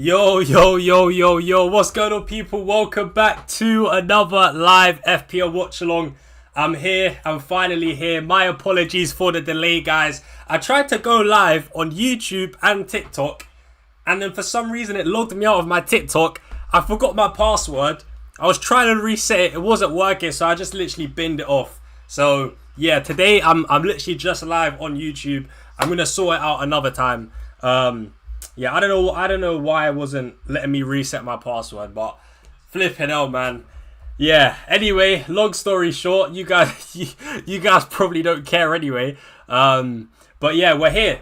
Yo, what's going on, people? Welcome back to another live FPL watch along. I'm finally here. My apologies for the delay, guys. I tried to go live on YouTube and TikTok, and then for some reason it logged me out of my TikTok. I forgot my password. I was trying to reset it. It wasn't working, so I just literally binned it off. So yeah, today I'm literally just live on YouTube. I'm gonna sort it out another time. Yeah, I don't know why it wasn't letting me reset my password, but flipping hell, man. Yeah, anyway, long story short, you guys probably don't care anyway. But yeah, we're here,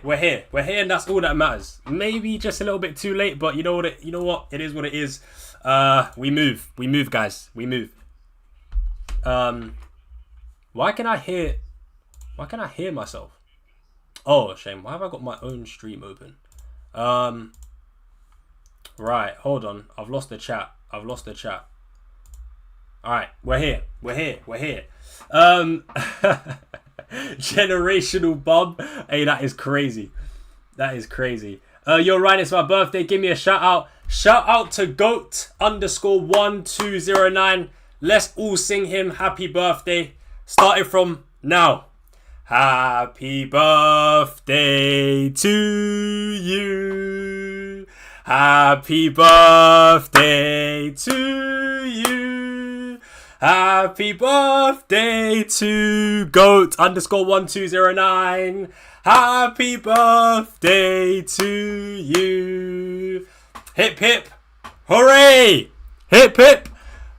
and that's all that matters. Maybe just a little bit too late, but you know what? It is what it is. We move, guys, we move. Why can I hear myself? Oh, shame. Why have I got my own stream open? Right, hold on. I've lost the chat. Alright, we're here. Generational bum. Hey, that is crazy. Yo, Ryan, it's my birthday. Give me a shout out. Shout out to GW1 FPL. Let's all sing him happy birthday. Starting from now. Happy birthday to you. Happy birthday to you. Happy birthday to GOAT_1209. Happy birthday to you. Hip hip. Hooray. Hip hip.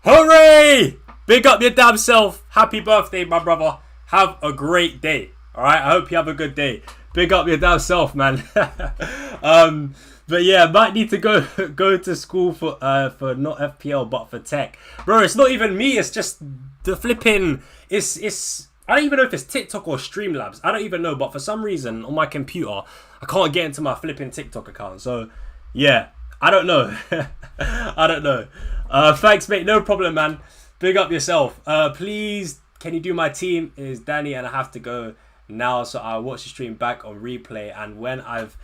Hooray. Big up your damn self. Happy birthday, my brother. Have a great day. Alright, I hope you have a good day. Big up your damn self, man. But yeah, might need to go to school for not FPL but for tech. Bro, it's not even me, it's just the flipping it's I don't even know if it's TikTok or Streamlabs. I don't even know, but for some reason on my computer I can't get into my flipping TikTok account. So yeah, I don't know. Thanks, mate, no problem, man. Big up yourself. Please, can you do my team? Is Danny, and I have to go now, so I'll watch the stream back on replay, and when I've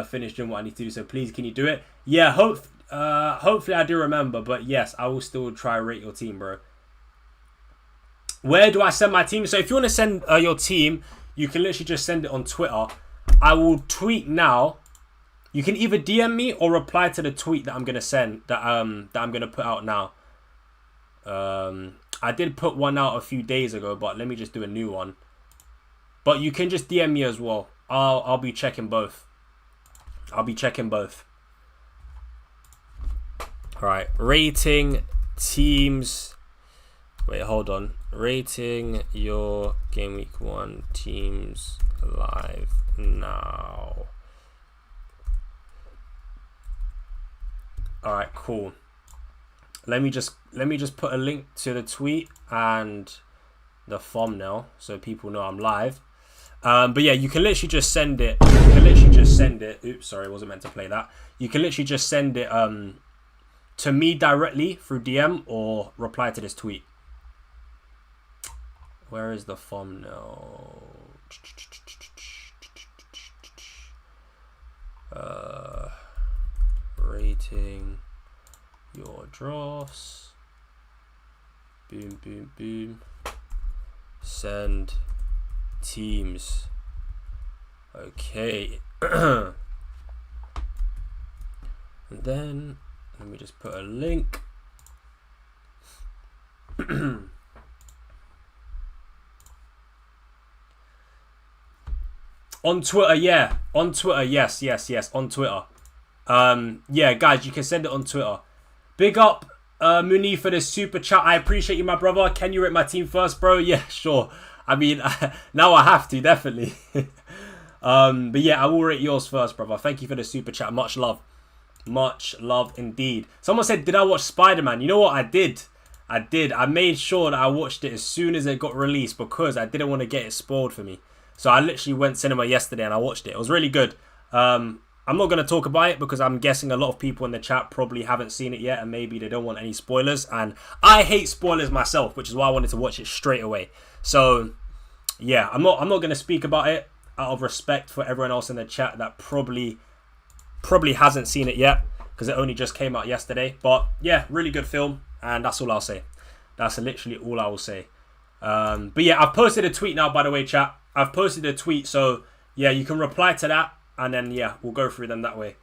finished doing what I need to do, so please can you do it? Yeah, hopefully I do remember, but yes, I will still try to rate your team, bro. Where do I send my team? So if you want to send your team, you can literally just send it on Twitter. I will tweet now. You can either DM me or reply to the tweet that I'm gonna send, that I'm gonna put out now. I did put one out a few days ago, but let me just do a new one. But you can just DM me as well. I'll be checking both. Alright, rating teams. Wait, hold on. Rating your game week 1 teams live now. Alright, cool. Let me just put a link to the tweet and the thumbnail so people know I'm live. But yeah, you can literally just send it. Oops, sorry, I wasn't meant to play that. You can literally just send it to me directly through DM or reply to this tweet. Where is the thumbnail? Rating your drafts. Boom. Send teams. Okay. And then let me just put a link. On Twitter, yeah. On Twitter, yes. On Twitter. Yeah, guys, you can send it on Twitter. Big up Muni for the super chat. I appreciate you, my brother. Can you rate my team first, bro? Yeah, sure. I mean, now I have to, definitely. But yeah, I will rate yours first, brother. Thank you for the super chat. Much love indeed. Someone said, did I watch Spider-Man? You know what? I did. I made sure that I watched it as soon as it got released because I didn't want to get it spoiled for me. So I literally went cinema yesterday and I watched it. It was really good. I'm not going to talk about it because I'm guessing a lot of people in the chat probably haven't seen it yet and maybe they don't want any spoilers. And I hate spoilers myself, which is why I wanted to watch it straight away. So yeah, I'm not going to speak about it out of respect for everyone else in the chat that probably hasn't seen it yet. because it only just came out yesterday. But yeah, really good film, and that's all I'll say. That's literally all I will say. But yeah, I've posted a tweet now, by the way, chat. I've posted a tweet, so yeah, you can reply to that, and then yeah, we'll go through them that way.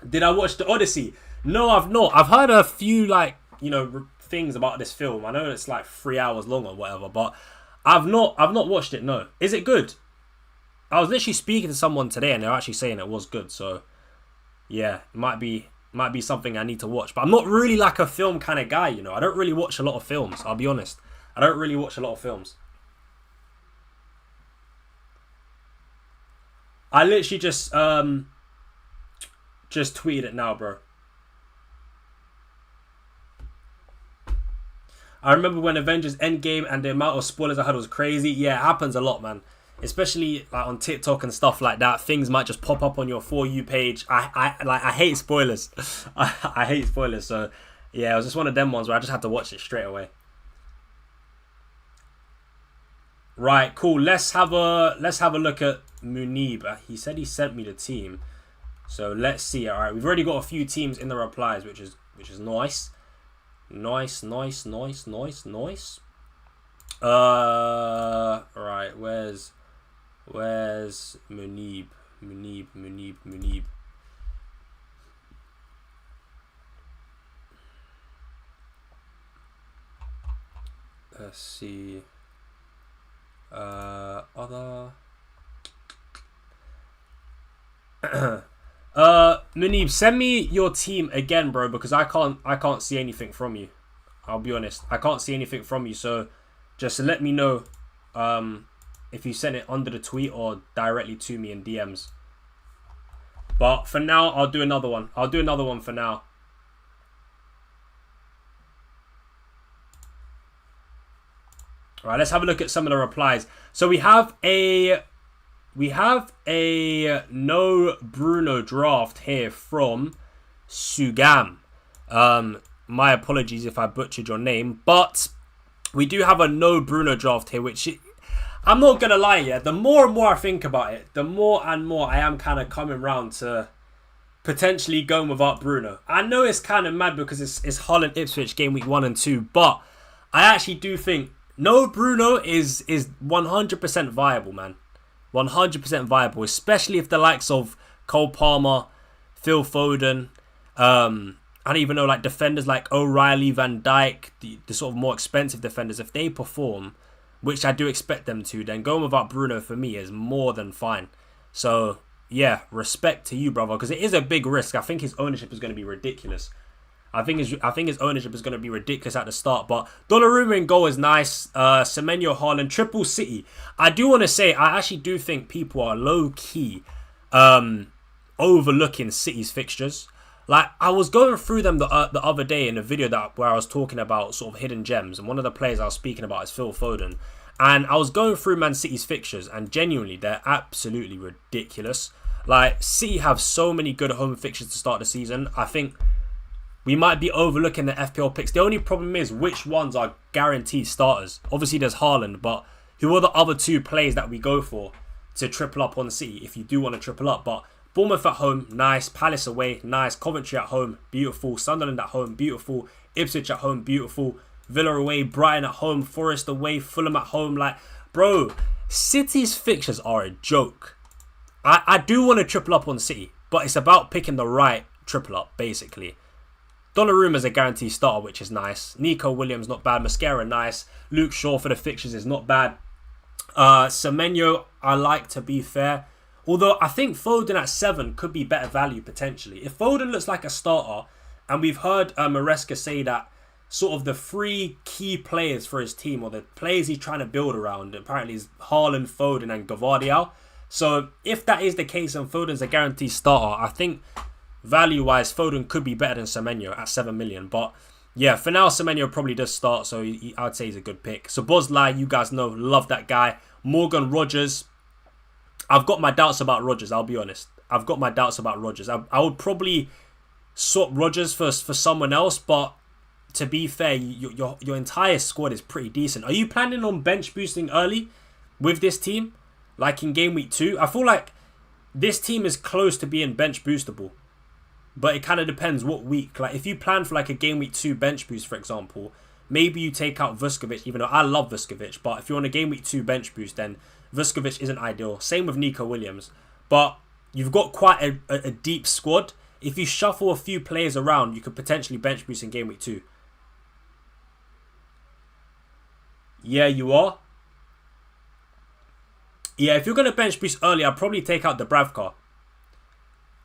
Did I watch The Odyssey? No, I've not. I've heard a few, like, you know, things about this film. I know it's like 3 hours long or whatever, but I've not watched it. No, is it good? I was literally speaking to someone today, and they're actually saying it was good. So yeah, it might be something I need to watch. But I'm not really like a film kind of guy, you know. I don't really watch a lot of films. I'll be honest. I don't really watch a lot of films. I literally just tweeted it now, bro. I remember when Avengers Endgame and the amount of spoilers I had was crazy. Yeah, it happens a lot, man. Especially like on TikTok and stuff like that. Things might just pop up on your For You page. I hate spoilers. I hate spoilers. So yeah, it was just one of them ones where I just had to watch it straight away. Right, cool. Let's have a look at Munib. He said he sent me the team. So let's see. All right, we've already got a few teams in the replies, which is nice. Nice. Right, where's Munib? Munib. Let's see. Other. Munib, send me your team again, bro, because I can't see anything from you. I'll be honest, I can't see anything from you. So just let me know if you sent it under the tweet or directly to me in DMs. But for now, I'll do another one. I'll do another one for now. All right, let's have a look at some of the replies. So we have a no Bruno draft here from Sugam. My apologies if I butchered your name, but we do have a no Bruno draft here, which I'm not gonna lie, yeah. The more and more I think about it, the more and more I am kind of coming round to potentially going without Bruno. I know it's kind of mad because it's Hull and Ipswich game week 1 and 2, but I actually do think no Bruno is 100% viable, man. 100% viable, especially if the likes of Cole Palmer, Phil Foden, I don't even know, like defenders like O'Reilly, Van Dijk, the sort of more expensive defenders, if they perform, which I do expect them to, then going without Bruno for me is more than fine. So yeah, respect to you, brother, because it is a big risk. I think his ownership is going to be ridiculous. I think his ownership is going to be ridiculous at the start. But Donnarumma in goal is nice. Semenyo, Haaland, triple City. I do want to say, I actually do think people are low-key overlooking City's fixtures. Like, I was going through them the other day in a video where I was talking about sort of hidden gems. And one of the players I was speaking about is Phil Foden. And I was going through Man City's fixtures. And genuinely, they're absolutely ridiculous. Like, City have so many good home fixtures to start the season. I think we might be overlooking the FPL picks. The only problem is which ones are guaranteed starters. Obviously, there's Haaland, but who are the other two plays that we go for to triple up on City if you do want to triple up? But Bournemouth at home, nice. Palace away, nice. Coventry at home, beautiful. Sunderland at home, beautiful. Ipswich at home, beautiful. Villa away, Brighton at home, Forest away, Fulham at home. Like, bro, City's fixtures are a joke. I do want to triple up on City, but it's about picking the right triple up, basically. Donnarumma is a guaranteed starter, which is nice. Nico Williams, not bad. Mascara, nice. Luke Shaw for the fixtures is not bad. Semenyo, I like, to be fair. Although I think Foden at 7 could be better value potentially. If Foden looks like a starter, and we've heard Maresca say that sort of the 3 key players for his team, or the players he's trying to build around, apparently is Haaland, Foden and Gvardiol. So if that is the case and Foden's a guaranteed starter, I think value-wise, Foden could be better than Semenyo at 7 million. But yeah, for now, Semenyo probably does start, so I'd say he's a good pick. So Boslai, you guys know, love that guy. Morgan Rogers. I've got my doubts about Rogers, I'll be honest. I've got my doubts about Rogers. I would probably swap Rogers for someone else, but to be fair, your entire squad is pretty decent. Are you planning on bench boosting early with this team? Like in game week 2? I feel like this team is close to being bench boostable. but it kind of depends what week. Like if you plan for like a game week 2 bench boost, for example, maybe you take out Vuskovic, even though I love Vuskovic, but if you're on a game week 2 bench boost, then Vuskovic isn't ideal. Same with Nico Williams. But you've got quite a deep squad. If you shuffle a few players around, you could potentially bench boost in game week 2. Yeah, you are. Yeah, if you're going to bench boost early, I'd probably take out Dubravka.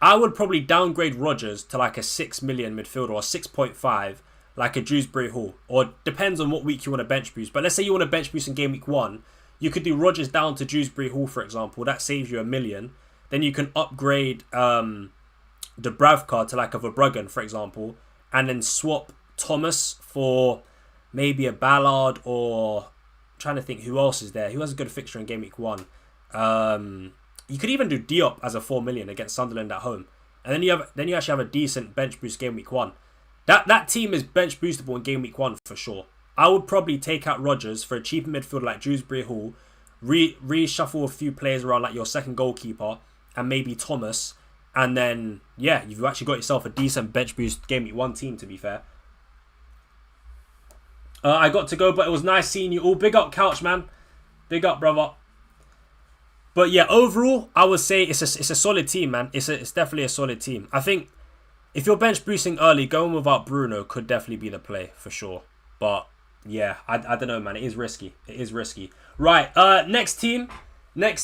I would probably downgrade Rodgers to like a 6 million midfielder or 6.5, like a Dewsbury Hall. Or depends on what week you want to bench boost. But let's say you want to bench boost in game week 1. You could do Rodgers down to Dewsbury Hall, for example. That saves you 1 million. Then you can upgrade Dubravka to like a Verbruggen, for example. And then swap Thomas for maybe a Ballard or... I'm trying to think who else is there. Who has a good fixture in game week 1? You could even do Diop as a 4 million against Sunderland at home. And then you actually have a decent bench boost game week 1. That team is bench boostable in game week 1 for sure. I would probably take out Rodgers for a cheaper midfielder like Dewsbury Hall, reshuffle a few players around like your second goalkeeper and maybe Thomas, and then yeah, you've actually got yourself a decent bench boost game week 1 team, to be fair. I got to go, but it was nice seeing you all. Big up, Couch, man. Big up, brother. But yeah, overall, I would say it's a solid team, man. It's definitely a solid team. I think if you're bench boosting early, going without Bruno could definitely be the play for sure. But yeah, I don't know, man. It is risky. It is risky. Right. Next team. I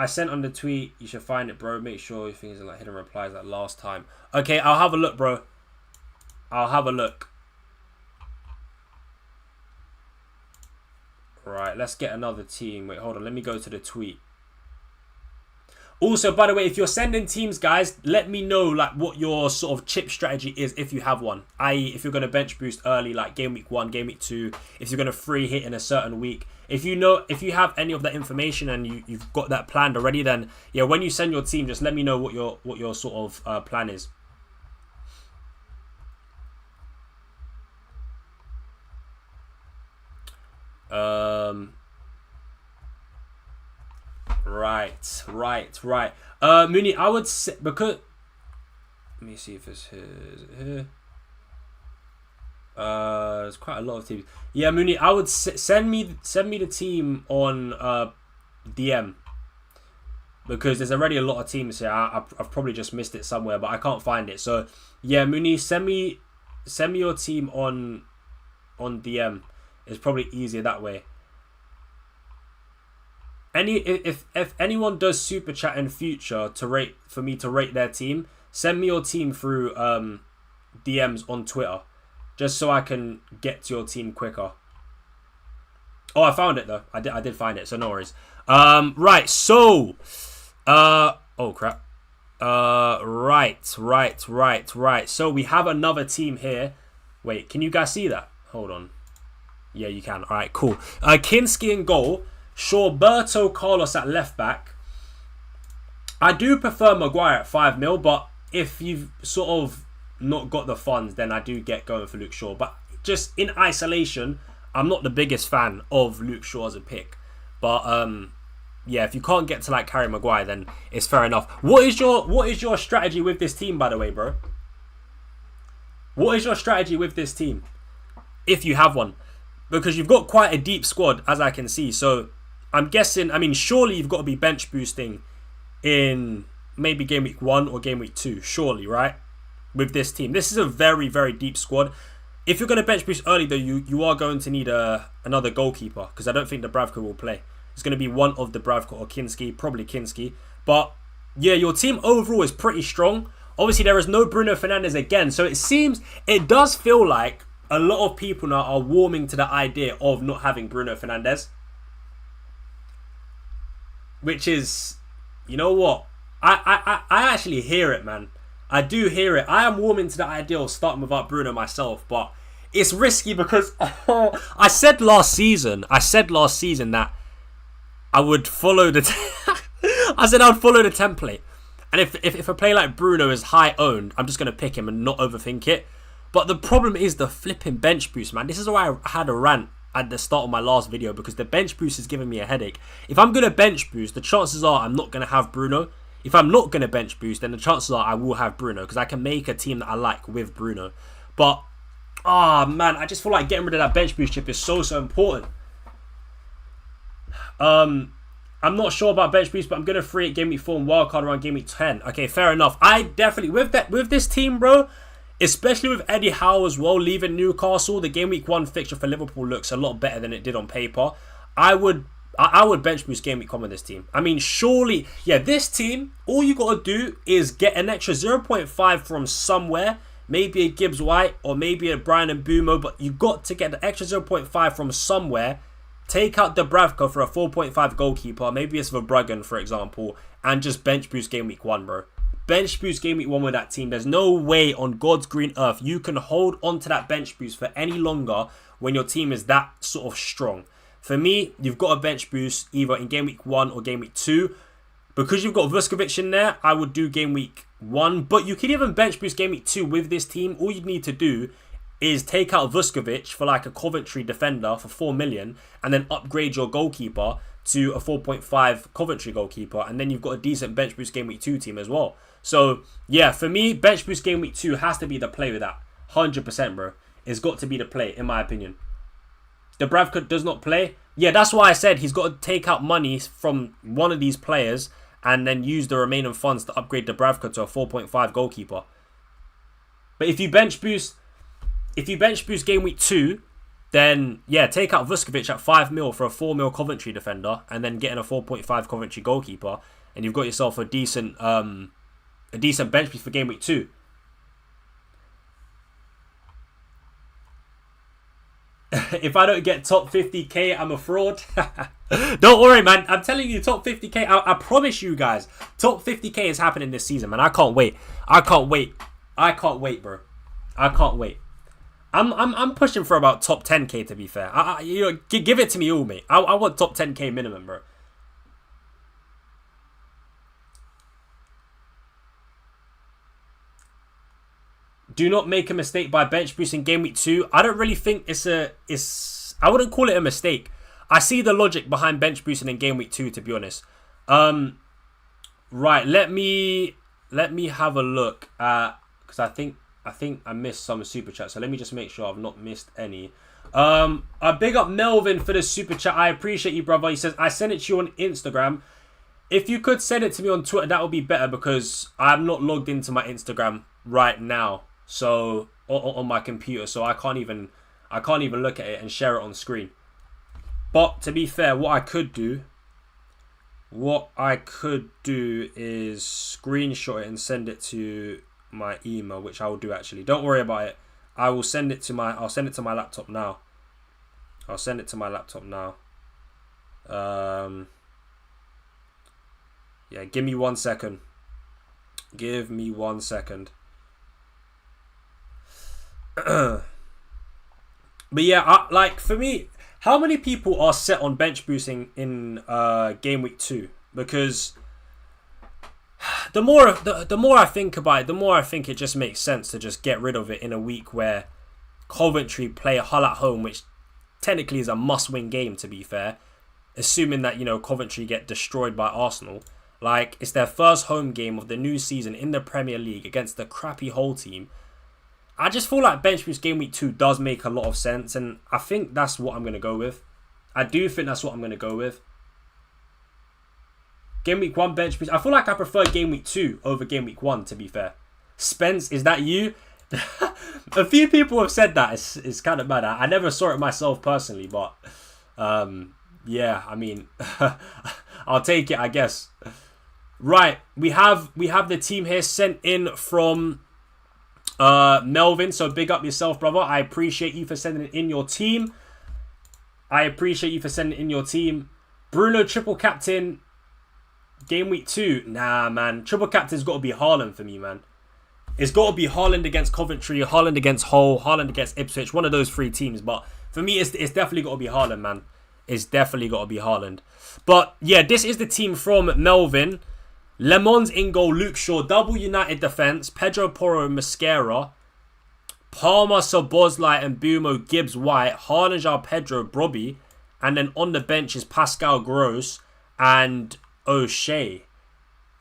sent on the tweet. You should find it, bro. Make sure your things are like hidden replies like last time. Okay, I'll have a look, bro. I'll have a look. Right, let's get another team. Wait, hold on. Let me go to the tweet. Also, by the way, if you're sending teams, guys, let me know like what your sort of chip strategy is if you have one. I.e., if you're going to bench boost early, like game week 1, game week 2, if you're going to free hit in a certain week. If you have any of that information and you've got that planned already, then yeah, when you send your team, just let me know what your sort of plan is. Right. Mooney, I would say, because let me see if it's here. Is it here? There's quite a lot of teams. Yeah, Mooney, I would send me the team on DM, because there's already a lot of teams here. I've probably just missed it somewhere, but I can't find it. So yeah, Mooney, send me your team on DM. It's probably easier that way. If anyone does super chat in future for me to rate their team, send me your team through DMs on Twitter, just so I can get to your team quicker. Oh, I found it though. I did find it, so no worries. Right. So, oh crap. Right. So we have another team here. Wait, can you guys see that? Hold on. Yeah, you can. All right, cool. Kinski in goal. Shawberto Carlos at left back. I do prefer Maguire at 5 mil, but if you've sort of not got the funds, then I do get going for Luke Shaw. But just in isolation, I'm not the biggest fan of Luke Shaw as a pick. But yeah, if you can't get to like Harry Maguire, then it's fair enough. What is your strategy with this team, by the way, bro? What is your strategy with this team, if you have one? Because you've got quite a deep squad, as I can see. So I'm guessing, I mean, surely you've got to be bench boosting in maybe game week 1 or game week 2. Surely, right? With this team. This is a very, very deep squad. If you're going to bench boost early, though, you are going to need another goalkeeper, because I don't think Dubravka will play. It's going to be one of Dubravka or Kinski, probably Kinski. But yeah, your team overall is pretty strong. Obviously, there is no Bruno Fernandes again. So it does feel like a lot of people now are warming to the idea of not having Bruno Fernandes. Which is, you know what? I actually hear it, man. I do hear it. I am warming to the idea of starting without Bruno myself, but it's risky because I said last season that I would follow the I said I would follow the template. And if a player like Bruno is high owned, I'm just going to pick him and not overthink it. But the problem is the flipping bench boost, man. This is why I had a rant at the start of my last video, because the bench boost is giving me a headache. If I'm going to bench boost, the chances are I'm not going to have Bruno. If I'm not going to bench boost, then the chances are I will have Bruno, because I can make a team that I like with Bruno. But, man, I just feel like getting rid of that bench boost chip is so important. I'm not sure about bench boost, but I'm going to free it game week 4 and wildcard around game week 10. Okay, fair enough. I definitely, with this team, bro, especially with Eddie Howe as well, leaving Newcastle, the game week 1 fixture for Liverpool looks a lot better than it did on paper. I would bench boost game week 1 with this team. I mean, surely, yeah, this team, all you got to do is get an extra 0.5 from somewhere. Maybe a Gibbs White or maybe a Brian and Mbumo, but you got to get the extra 0.5 from somewhere. Take out Dubravka for a 4.5 goalkeeper. Maybe it's Verbruggen, for example. And just bench boost game week 1, bro. Bench boost game week 1 with that team. There's no way on God's green earth you can hold on to that bench boost for any longer when your team is that sort of strong. For me, you've got a bench boost either in game week 1 or game week 2. Because you've got Vuskovic in there, I would do game week 1. But you can even bench boost game week 2 with this team. All you need to do is take out Vuskovic for like a Coventry defender for 4 million and then upgrade your goalkeeper to a 4.5 Coventry goalkeeper, and then you've got a decent bench boost game week 2 team as well. So yeah, for me, bench boost game week 2 has to be the play with that. 100%, bro. It's got to be the play, in my opinion. Dubravka does not play. Yeah, that's why I said he's got to take out money from one of these players and then use the remaining funds to upgrade Dubravka to a 4.5 goalkeeper. But if you bench boost game week 2, then yeah, take out Vuskovic at 5 mil for a 4 mil Coventry defender, and then getting a 4.5 Coventry goalkeeper, and you've got yourself a decent bench boost for game week 2. If I don't get top 50k, I'm a fraud. Don't worry, man. I'm telling you, top 50k. I promise you guys, top 50k is happening this season, man. I can't wait. I can't wait, bro. I can't wait. I'm pushing for about top 10k, to be fair. Give it to me all, mate. I want top 10k minimum, bro. Do not make a mistake by bench boosting game week 2. I don't really think I wouldn't call it a mistake. I see the logic behind bench boosting in game week 2, to be honest. Right, let me have a look at, because I think I missed some super chat, so let me just make sure I've not missed any. I big up Melvin for the super chat. I appreciate you, brother. He says, I sent it to you on Instagram. If you could send it to me on Twitter, that would be better, because I'm not logged into my Instagram right now, so on my computer, so I can't even look at it and share it on screen. But to be fair, what I could do is screenshot it and send it to my email, which I will do actually. Don't worry about it. I'll send it to my laptop now. Yeah, give me 1 second. But yeah, like for me, how many people are set on bench boosting in game week 2? Because the more I think about it, the more I think it just makes sense to just get rid of it in a week where Coventry play Hull at home, which technically is a must-win game, to be fair, assuming that, you know, Coventry get destroyed by Arsenal. Like, it's their first home game of the new season in the Premier League against the crappy Hull team. I just feel like bench boost game week 2 does make a lot of sense, and I think that's what I'm going to go with. I do think that's what I'm going to go with. Game week 1 bench boost. I feel like I prefer game week 2 over game week 1, to be fair. Spence, is that you? A few people have said that. It's kind of mad. I never saw it myself personally, but yeah, I mean, I'll take it, I guess. Right, we have the team here sent in from Melvin, so big up yourself, brother. I appreciate you for sending in your team. Bruno triple captain game week 2. Nah, man, triple captain's got to be Haaland for me, man. It's got to be Haaland against Coventry, Haaland against Hull, Haaland against Ipswich, one of those 3 teams. But for me, it's definitely got to be Haaland, man. It's definitely got to be Haaland. But yeah, this is the team from Melvin. Lemons in goal, Luke Shaw, double United defence, Pedro Porro, Mascara, Palmer, Szoboszlai, and Mbumo, Gibbs, White, Haaland, João Pedro, Brobbey, and then on the bench is Pascal Gross and O'Shea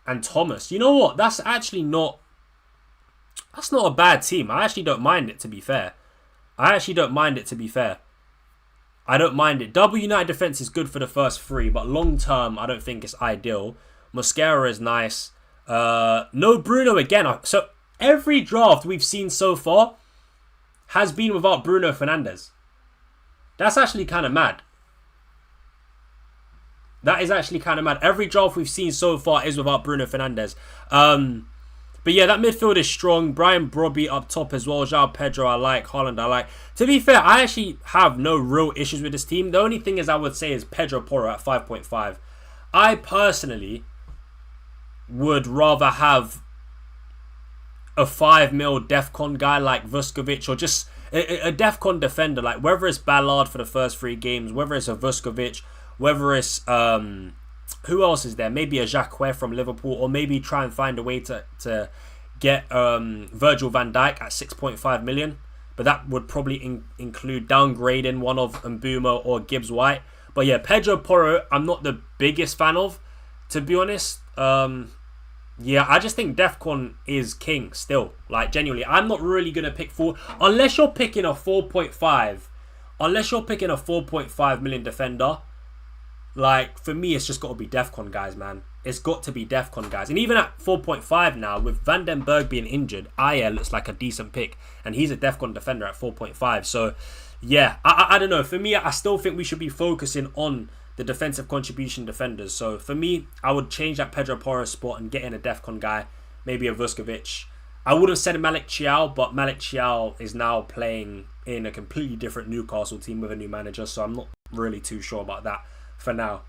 and Thomas. You know what? That's not a bad team. I actually don't mind it, to be fair. I don't mind it. Double United defense is good for the first three, but long term, I don't think it's ideal. Mosquera is nice. No Bruno again. So every draft we've seen so far has been without Bruno Fernandes. That's actually kind of mad. That is actually kind of mad. Every draft we've seen so far is without Bruno Fernandes. But yeah, that midfield is strong. Brian Brobbey up top as well. João Pedro I like. Haaland I like. To be fair, I actually have no real issues with this team. The only thing is I would say is Pedro Porro at 5.5. I personally would rather have a 5 mil DEFCON guy like Vuskovic, or just a DEFCON defender, like whether it's Ballard for the first 3 games, whether it's a Vuskovic, whether it's who else is there? Maybe a Jacques from Liverpool, or maybe try and find a way to get Virgil van Dijk at 6.5 million. But that would probably include downgrading one of Mbumo or Gibbs White. But yeah, Pedro Porro, I'm not the biggest fan of, to be honest. Yeah, I just think DEFCON is king still. Like, genuinely, I'm not really going to pick unless you're picking a 4.5. Unless you're picking a 4.5 million defender. Like, for me, it's just got to be DEFCON guys, man. It's got to be DEFCON guys. And even at 4.5 now, with Van den Berg being injured, Ayer looks like a decent pick. And he's a DEFCON defender at 4.5. So, yeah, I don't know. For me, I still think we should be focusing on the defensive contribution defenders. So, for me, I would change that Pedro Porro spot and get in a DEFCON guy. Maybe a Vuskovic. I would have said Malik Thiaw, but Malik Thiaw is now playing in a completely different Newcastle team with a new manager. So, I'm not really too sure about that for now.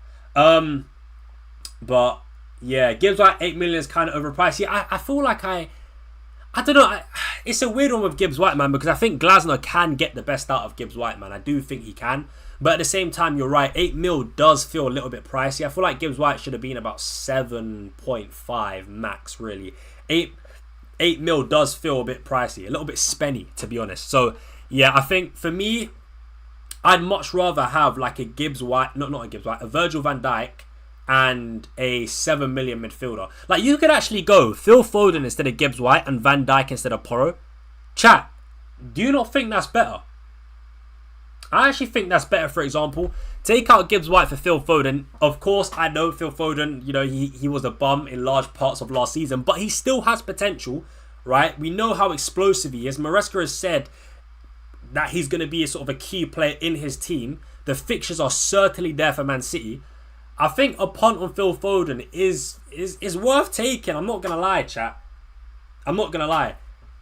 But yeah, Gibbs White 8 million is kind of overpriced. Yeah, I feel like I don't know. It's a weird one with Gibbs White, man, because I think Glasner can get the best out of Gibbs White, man. I do think he can. But at the same time, you're right. 8 mil does feel a little bit pricey. I feel like Gibbs White should have been about 7.5 max, really. 8 mil does feel a bit pricey, a little bit spenny, to be honest. So yeah, I think for me, I'd much rather have like a Gibbs White, not a Gibbs White, a Virgil van Dijk and a 7 million midfielder. Like, you could actually go Phil Foden instead of Gibbs White and Van Dijk instead of Porro. Chat, do you not think that's better? I actually think that's better. For example, take out Gibbs White for Phil Foden. Of course, I know Phil Foden, you know, he was a bum in large parts of last season, but he still has potential, right? We know how explosive he is. Maresca has said that he's going to be a sort of a key player in his team. The fixtures are certainly there for Man City. I think a punt on Phil Foden is worth taking. I'm not going to lie, chat. I'm not going to lie.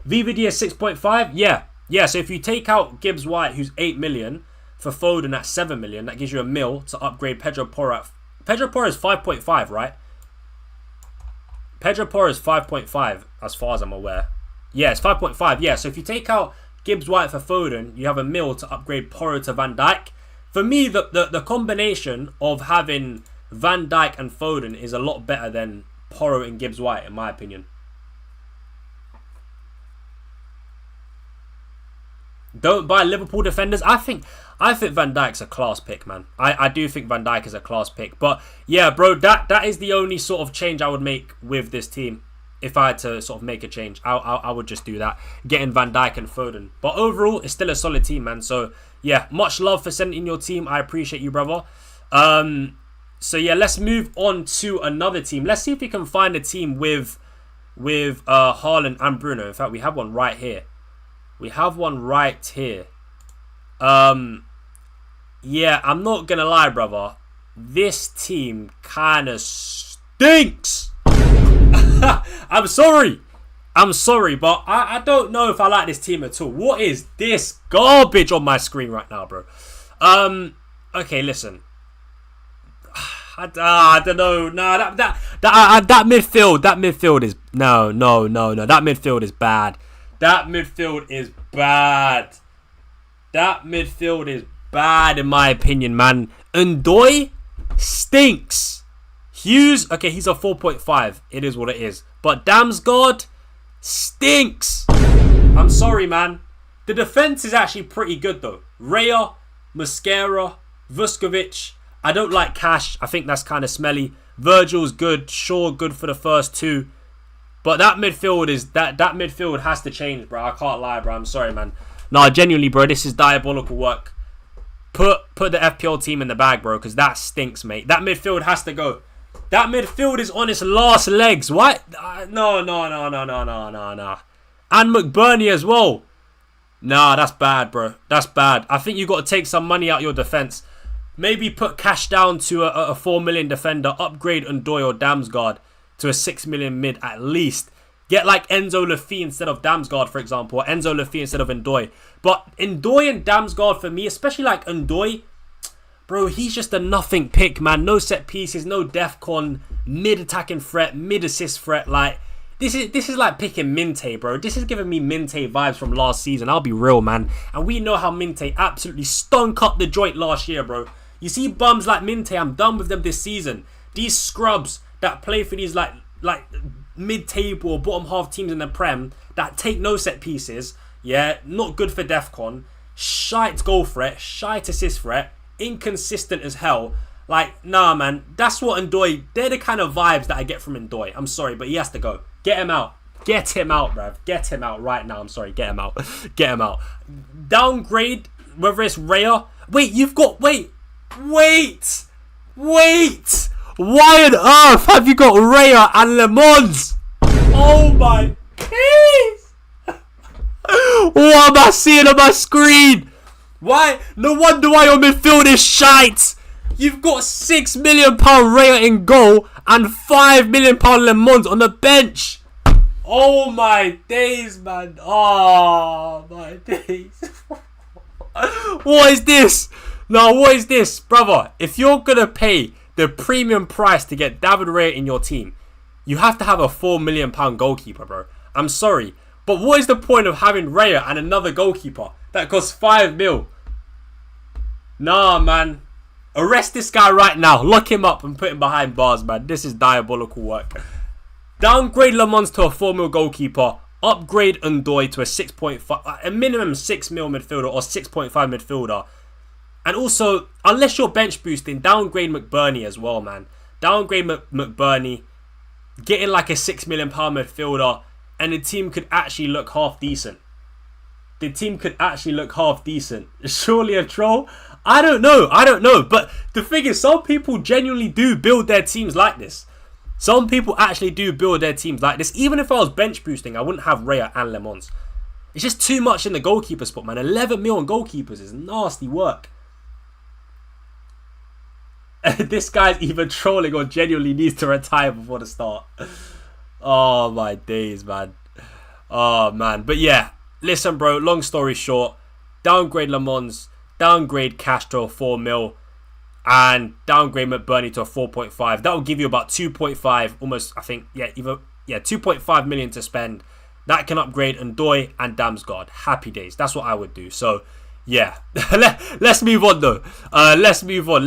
VVD is 6.5? Yeah. Yeah, so if you take out Gibbs White, who's 8 million, for Foden at 7 million, that gives you a mil to upgrade Pedro Porro. Pedro Porro is 5.5, right? Pedro Porro is 5.5, as far as I'm aware. Yeah, it's 5.5. Yeah, so if you take out Gibbs White for Foden, you have a mil to upgrade Porro to Van Dijk. For me, the combination of having Van Dijk and Foden is a lot better than Porro and Gibbs White, in my opinion. Don't buy Liverpool defenders. I think Van Dijk's a class pick, man. I do think Van Dijk is a class pick. But yeah, bro, that is the only sort of change I would make with this team. If I had to sort of make a change, I would just do that. Getting Van Dijk and Foden. But overall, it's still a solid team, man. So yeah, much love for sending in your team. I appreciate you, brother. So yeah, let's move on to another team. Let's see if we can find a team with Haaland and Bruno. In fact, we have one right here. We have one right here. Yeah, I'm not gonna lie, brother. This team kind of stinks. I'm sorry, but I don't know if I like this team at all. What is this garbage on my screen right now, bro? Okay, listen. I don't know. No, that midfield is no. That midfield is bad. That midfield is bad. That midfield is bad, in my opinion, man. Ndoye stinks. Hughes, okay, he's a 4.5. It is what it is. But Damsgaard stinks. I'm sorry, man. The defense is actually pretty good though. Raya, Mosquera, Vuskovic. I don't like Cash. I think that's kind of smelly. Virgil's good. Shaw good for the first two. But that midfield is that midfield has to change, bro. I can't lie, bro. I'm sorry, man. Nah, genuinely, bro. This is diabolical work. Put the FPL team in the bag, bro, because that stinks, mate. That midfield has to go. That midfield is on its last legs. What? No. And McBurney as well. Nah, that's bad, bro. That's bad. I think you got to take some money out your defense. Maybe put Cash down to a 4 million defender. Upgrade Ndoye or Damsgaard to a 6 million mid at least. Get like Enzo Lafi instead of Damsgaard, for example. Or Enzo Lafi instead of Ndoye. But Ndoye and Damsgaard for me, especially like Ndoye, bro, he's just a nothing pick, man. No set pieces, no defcon, mid-attacking threat, mid-assist threat. Like, this is like picking Minte, bro. This is giving me Minte vibes from last season. I'll be real, man. And we know how Minte absolutely stunk up the joint last year, bro. You see bums like Minte, I'm done with them this season. These scrubs that play for these like mid-table or bottom half teams in the Prem that take no set pieces, yeah, not good for defcon, shite goal threat, shite assist threat, inconsistent as hell. Like, nah, man, that's what Ndoye, they're the kind of vibes that I get from Ndoye. I'm sorry, but he has to go. Get him out. Get him out, bruv. Get him out right now. I'm sorry, get him out. Get him out. Downgrade, whether it's Raya. Wait, you've got, wait. Why on earth have you got Raya and Le Mans? Oh my days. What am I seeing on my screen? Why? No wonder why your midfield is shite. You've got £6 million Raya in goal and £5 million Le Mans on the bench. Oh my days, man. Oh my days. What is this? Now, what is this? Brother, if you're going to pay the premium price to get David Raya in your team, you have to have a £4 million goalkeeper, bro. I'm sorry. But what is the point of having Raya and another goalkeeper that costs 5 mil? Nah, man. Arrest this guy right now. Lock him up and put him behind bars, man. This is diabolical work. Downgrade Le Mans to a 4 mil goalkeeper. Upgrade Ndoye to a 6.5, a minimum 6 mil midfielder or 6.5 midfielder. And also, unless you're bench boosting, downgrade McBurney as well, man. Downgrade McBurney. Get in like a £6 million midfielder. And the team could actually look half decent. The team could actually look half decent. Surely a troll? I don't know. But the thing is, some people genuinely do build their teams like this. Some people actually do build their teams like this. Even if I was bench boosting, I wouldn't have Raya and Le Mans. It's just too much in the goalkeeper spot, man. 11 mil on goalkeepers is nasty work. This guy's either trolling or genuinely needs to retire before the start. Oh my days, man. Oh man. But yeah, listen, bro. Long story short, downgrade Le Mans, downgrade Cash to a 4 mil, and downgrade McBurney to a 4.5. That will give you about 2.5, almost. I think 2.5 million to spend. That can upgrade Ndoye and Damsgaard. Happy days. That's what I would do. So. Yeah, let's move on though. Let's move on.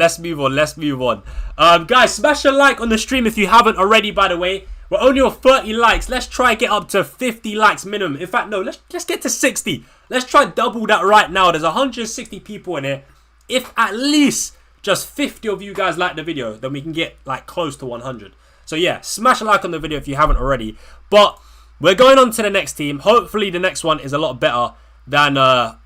Guys, smash a like on the stream if you haven't already, by the way. We're only on 30 likes. Let's try get up to 50 likes minimum. In fact, no, let's get to 60. Let's try double that right now. There's 160 people in here. If at least just 50 of you guys like the video, then we can get like close to 100. So yeah, smash a like on the video if you haven't already. But we're going on to the next team. Hopefully the next one is a lot better than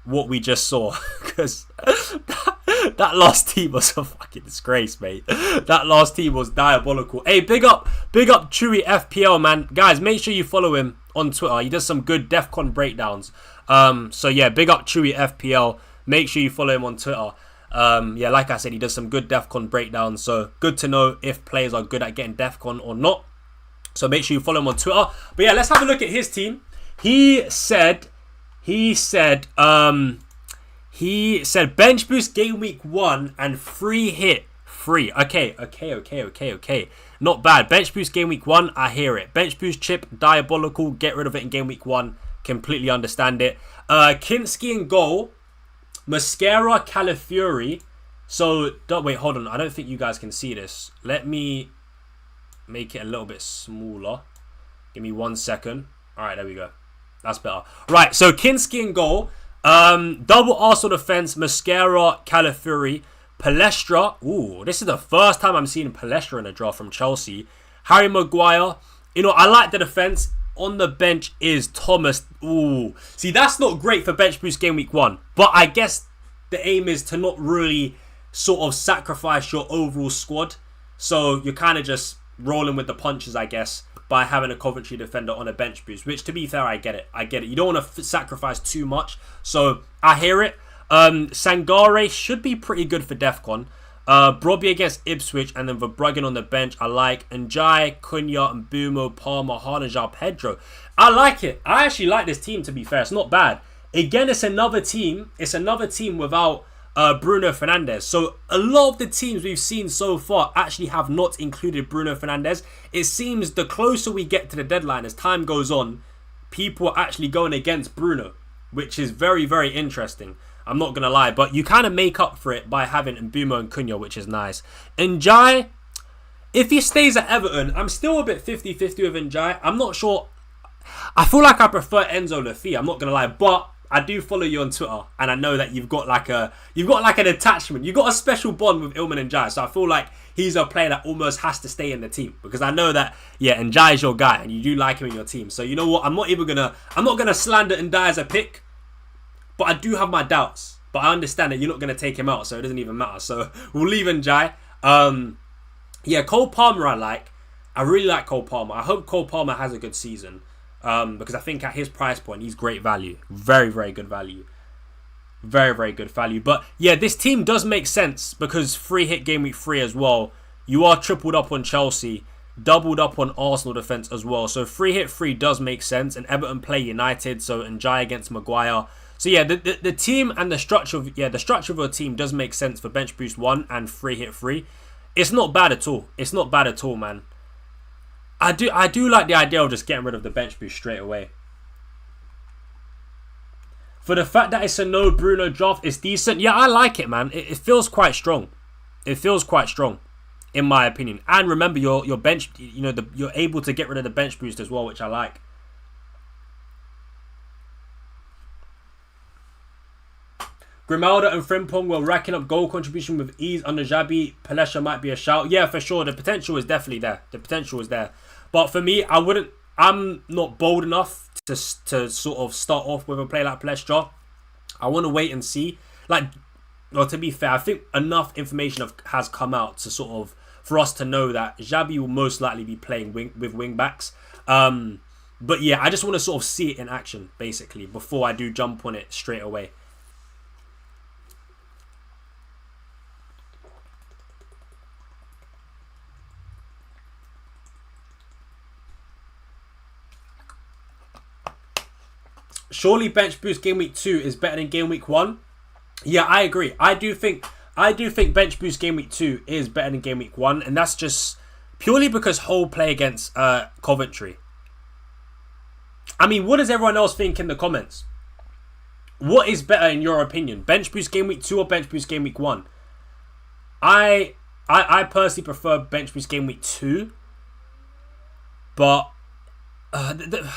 what we just saw, because that last team was a fucking disgrace, mate. That last team was diabolical. Hey, big up Chewy FPL, man. Guys, make sure you follow him on Twitter. He does some good DEFCON breakdowns. So yeah, big up Chewy FPL. Make sure you follow him on Twitter. Yeah, like I said, he does some good DEFCON breakdowns. So good to know if players are good at getting DEFCON or not. So make sure you follow him on Twitter. But yeah, let's have a look at his team. He said bench boost game week 1 and free hit free. Okay. Not bad. Bench boost game week 1, I hear it. Bench boost chip, diabolical. Get rid of it in game week 1. Completely understand it. Kinski in goal. Mosquera, Calafiori. So, wait, hold on. I don't think you guys can see this. Let me make it a little bit smaller. Give me 1 second. All right, there we go. That's better. Right, so Kinski in goal. Double Arsenal defense, Mascara, Calafiori, Palestra. Ooh, this is the first time I'm seeing Palestra in a draft from Chelsea. Harry Maguire. You know, I like the defense. On the bench is Thomas. Ooh. See, that's not great for bench boost game week 1. But I guess the aim is to not really sort of sacrifice your overall squad. So you're kind of just rolling with the punches, I guess, by having a Coventry defender on a bench boost. Which, to be fair, I get it. You don't want to sacrifice too much. So I hear it. Sangare should be pretty good for DEFCON. Brobbey against Ipswich, and then Verbruggen on the bench. I like Njai, Cunha, and Mbumo, Palmer, Harnajar, Pedro. I like it. I actually like this team, to be fair. It's not bad. Again, it's another team. It's another team without Bruno Fernandes. So a lot of the teams we've seen so far actually have not included Bruno Fernandes. It seems the closer we get to the deadline, as time goes on, people are actually going against Bruno, which is very, very interesting. I'm not going to lie, but you kind of make up for it by having Mbumo and Cunha, which is nice. Njai, if he stays at Everton, I'm still a bit 50-50 with Njai. I'm not sure. I feel like I prefer Enzo Lafia, I'm not going to lie, but I do follow you on Twitter, and I know that you've got like an attachment. You've got a special bond with Ilman Njai, so I feel like he's a player that almost has to stay in the team, because I know that, yeah, Njai is your guy, and you do like him in your team. So you know what? I'm not gonna slander Njai as a pick. But I do have my doubts. But I understand that you're not going to take him out, so it doesn't even matter. So we'll leave Njai. Yeah, Cole Palmer I like. I really like Cole Palmer. I hope Cole Palmer has a good season. Because I think at his price point, he's great value. Very, very good value. Very, very good value. But yeah, this team does make sense because free hit game week 3 as well. You are tripled up on Chelsea. Doubled up on Arsenal defence as well. So free hit 3 does make sense. And Everton play United. So Njai against Maguire. So yeah, the team and the structure of your team does make sense for bench boost 1 and free hit 3. It's not bad at all. It's not bad at all, man. I do like the idea of just getting rid of the bench boost straight away. For the fact that it's a no Bruno draft, it's decent. Yeah, I like it, man. It feels quite strong. It feels quite strong, in my opinion. And remember, your bench, you're able to get rid of the bench boost as well, which I like. Grimaldo and Frimpong were racking up goal contribution with ease under Xabi. Palestra might be a shout. Yeah, for sure. The potential is definitely there. The potential is there. But for me, I'm not bold enough to sort of start off with a player like Palestra. I want to wait and see. To be fair, I think enough information has come out to sort of for us to know that Xabi will most likely be playing with wing backs. But yeah, I just want to sort of see it in action, basically, before I do jump on it straight away. Surely bench boost game week 2 is better than game week 1. Yeah, I agree. I do think bench boost game week 2 is better than game week 1, and that's just purely because Hull play against Coventry. I mean, what does everyone else think in the comments? What is better in your opinion? Bench boost game week 2 or bench boost game week 1? I personally prefer bench boost game week 2. But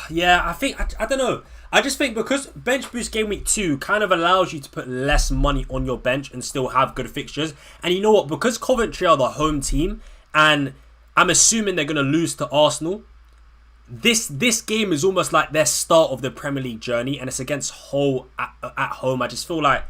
yeah, I don't know. I just think because bench boost game week 2 kind of allows you to put less money on your bench and still have good fixtures. And you know what? Because Coventry are the home team, and I'm assuming they're going to lose to Arsenal, this game is almost like their start of the Premier League journey, and it's against Hull at home. I just feel like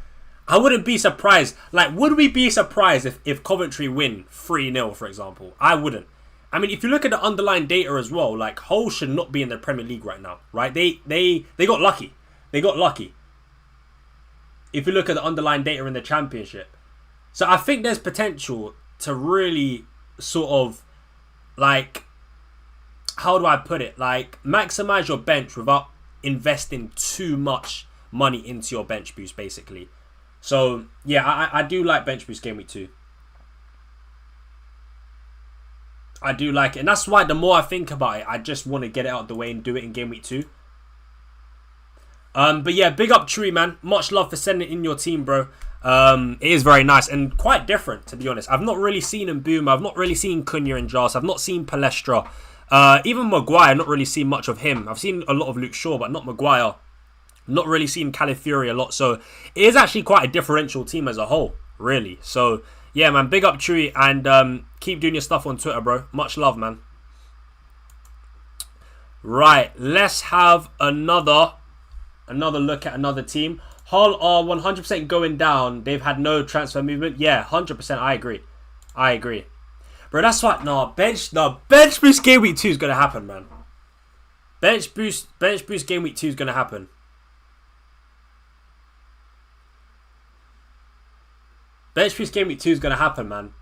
I wouldn't be surprised. Would we be surprised if Coventry win 3-0, for example? I wouldn't. I mean, if you look at the underlying data as well, Hull should not be in the Premier League right now, right? They got lucky. They got lucky. If you look at the underlying data in the Championship. So I think there's potential to really sort of, how do I put it? Maximize your bench without investing too much money into your bench boost, basically. So, yeah, I do like bench boost game week 2. I do like it. And that's why the more I think about it, I just want to get it out of the way and do it in game week 2. But yeah, big up Chewy, man. Much love for sending it in your team, bro. It is very nice and quite different, to be honest. I've not really seen Mbumo. I've not really seen Cunha and Jas. I've not seen Palestra. Even Maguire, I've not really seen much of him. I've seen a lot of Luke Shaw, but not Maguire. Not really seen Calafiori a lot, so it is actually quite a differential team as a whole, really. So yeah, man, big up Chewy, and keep doing your stuff on Twitter, bro. Much love, man. Right, let's have another look at another team. Hull are 100% going down. They've had no transfer movement. Yeah, 100%. I agree. Bro, that's what. Bench boost game week 2 is gonna happen, man. Bench boost game week 2 is gonna happen. Bench boost game week 2 is gonna happen, man.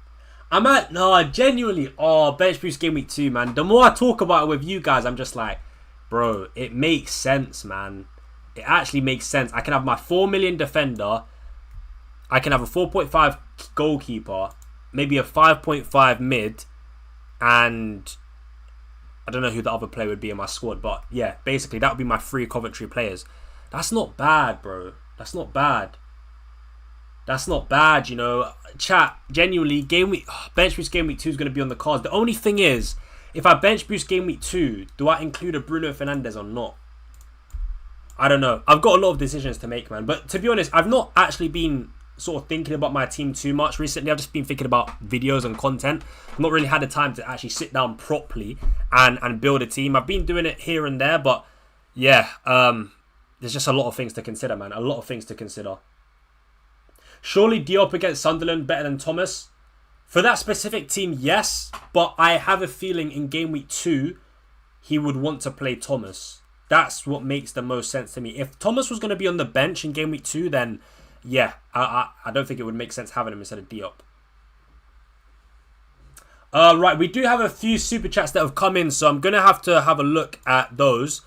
Genuinely. Oh, bench boost game week 2, man. The more I talk about it with you guys, I'm just like, bro, it makes sense, man. It actually makes sense. I can have my 4 million defender. I can have a 4.5 goalkeeper, maybe a 5.5 mid, and I don't know who the other player would be in my squad, but yeah, basically that would be my 3 Coventry players. That's not bad, bro. That's not bad, you know. Chat, genuinely, bench boost game week 2 is going to be on the cards. The only thing is, if I bench boost game week 2, do I include a Bruno Fernandes or not? I don't know. I've got a lot of decisions to make, man. But to be honest, I've not actually been sort of thinking about my team too much recently. I've just been thinking about videos and content. I've not really had the time to actually sit down properly and build a team. I've been doing it here and there, but yeah, there's just a lot of things to consider, man. A lot of things to consider. Surely Diop against Sunderland better than Thomas? For that specific team, yes. But I have a feeling in game week 2, he would want to play Thomas. That's what makes the most sense to me. If Thomas was going to be on the bench in game week 2, then yeah, I don't think it would make sense having him instead of Diop. Right, we do have a few super chats that have come in, so I'm going to have a look at those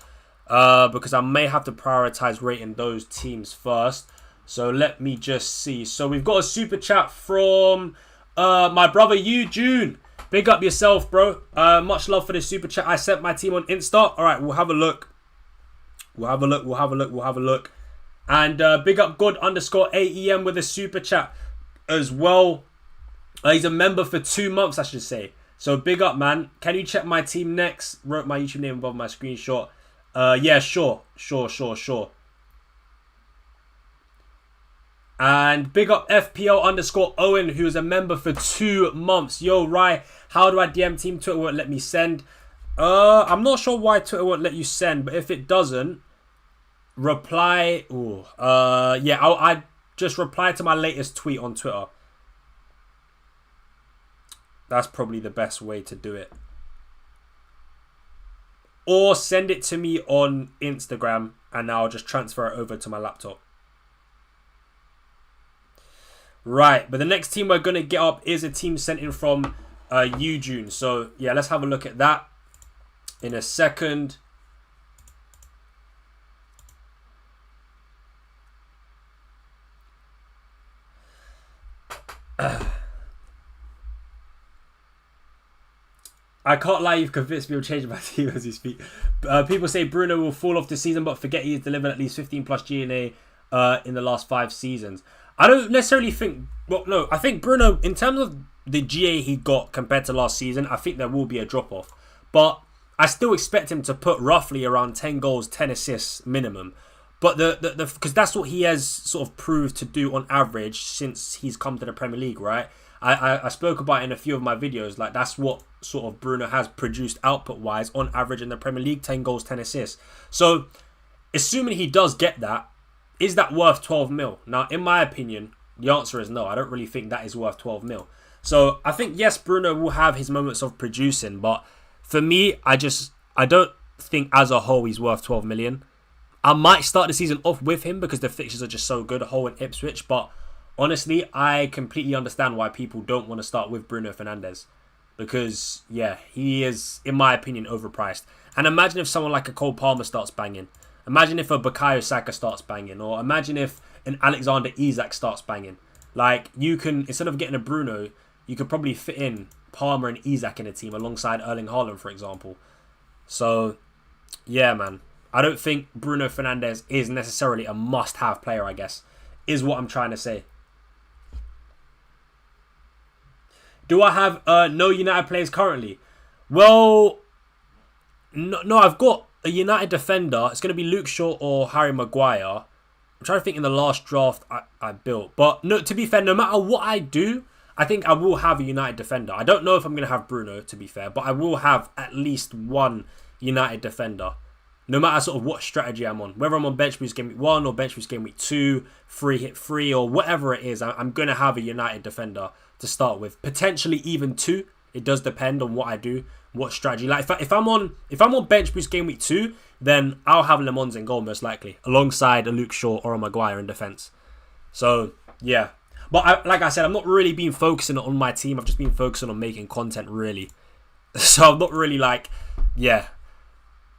because I may have to prioritize rating those teams first. So let me just see. So we've got a super chat from my brother June. Big up yourself, bro. Much love for the super chat. I sent my team on Insta. All right, we'll have a look. We'll have a look. And big up God_AEM with a super chat as well. He's a member for 2 months, I should say. So big up, man. Can you check my team next? Wrote my YouTube name above my screenshot. Yeah, sure. And big up FPL_Owen, who's a member for 2 months. Yo, Rye, how do I DM team? Twitter won't let me send. I'm not sure why Twitter won't let you send, but if it doesn't, reply. Yeah, I just reply to my latest tweet on Twitter. That's probably the best way to do it. Or send it to me on Instagram, and I'll just transfer it over to my laptop. Right, but the next team we're going to get up is a team sent in from June. So, yeah, let's have a look at that in a second. I can't lie, you've convinced me of changing my team as you speak. People say Bruno will fall off this season, but forget he's delivered at least 15 plus GNA in the last 5 seasons. I don't necessarily think... Well, no, I think Bruno, in terms of the GA he got compared to last season, I think there will be a drop-off. But I still expect him to put roughly around 10 goals, 10 assists minimum. But because that's what he has sort of proved to do on average since he's come to the Premier League, right? I spoke about it in a few of my videos. Like, that's what sort of Bruno has produced output-wise on average in the Premier League, 10 goals, 10 assists. So, assuming he does get that, is that worth 12 mil? Now, in my opinion, the answer is no. I don't really think that is worth 12 mil. So, I think, yes, Bruno will have his moments of producing, but for me, I don't think as a whole he's worth 12 million. I might start the season off with him because the fixtures are just so good, Hull and Ipswich, but honestly, I completely understand why people don't want to start with Bruno Fernandes. Because, yeah, he is, in my opinion, overpriced. And imagine if someone like a Cole Palmer starts banging. Imagine if a Bukayo Saka starts banging. Or imagine if an Alexander Isak starts banging. Like, you can, instead of getting a Bruno, you could probably fit in Palmer and Isak in a team alongside Erling Haaland, for example. So, yeah, man. I don't think Bruno Fernandes is necessarily a must-have player, I guess, is what I'm trying to say. Do I have no United players currently? Well, no, I've got a United defender, it's going to be Luke Shaw or Harry Maguire. I'm trying to think in the last draft I built. But no, to be fair, no matter what I do, I think I will have a United defender. I don't know if I'm going to have Bruno, to be fair, but I will have at least one United defender. No matter sort of what strategy I'm on. Whether I'm on bench boost game week 1 or bench boost game week 2, free hit 3 or whatever it is, I'm going to have a United defender to start with. Potentially even 2. It does depend on what I do, what strategy. Like if I'm on bench boost game week 2, then I'll have Le Mans in goal most likely, alongside a Luke Shaw or a Maguire in defence. So yeah, but like I said, I'm not really been focusing on my team. I've just been focusing on making content really. So I'm not really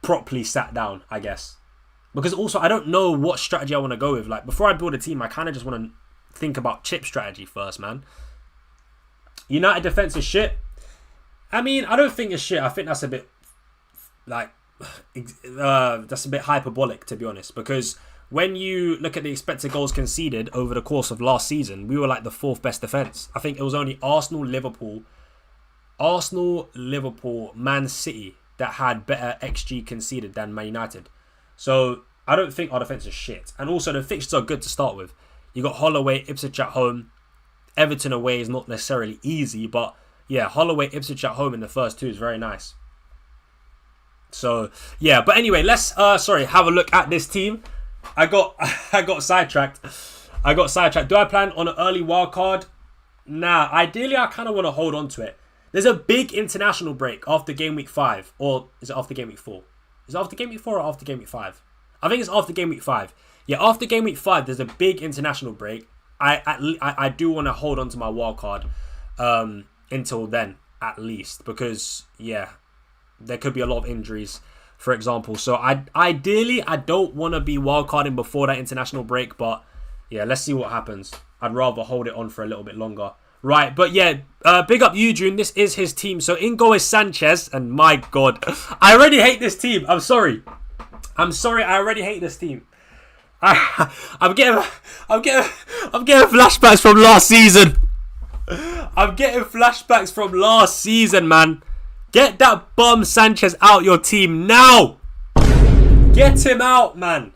properly sat down, I guess, because also I don't know what strategy I want to go with. Like before I build a team, I kind of just want to think about chip strategy first, man. United defence is shit. I mean, I don't think it's shit. I think that's a bit that's a bit hyperbolic, to be honest, because when you look at the expected goals conceded over the course of last season, we were like the 4th best defence. I think it was only Arsenal, Liverpool, Man City that had better XG conceded than Man United. So I don't think our defence is shit. And also the fixtures are good to start with. You got Holloway, Ipswich at home. Everton away is not necessarily easy, but yeah, Holloway, Ipswich at home in the first 2 is very nice. So yeah, but anyway, let's have a look at this team. I got sidetracked. Do I plan on an early wild card? Nah, ideally I kind of want to hold on to it. There's a big international break after game week 5, or is it after game week 4? Is it after game week 4 or after game week 5? I think it's after game week 5. Yeah, after game week 5, there's a big international break. I do want to hold on to my wild card until then, at least, because yeah, there could be a lot of injuries, for example. So ideally I don't want to be wildcarding before that international break, but yeah, let's see what happens. I'd rather hold it on for a little bit longer. Right, but yeah, big up Eugene. This is his team. So in goal is Sanchez, and my God, I already hate this team. I'm sorry. I already hate this team. I'm getting flashbacks from last season. Man. Get that bum Sanchez out your team now. Get him out, man.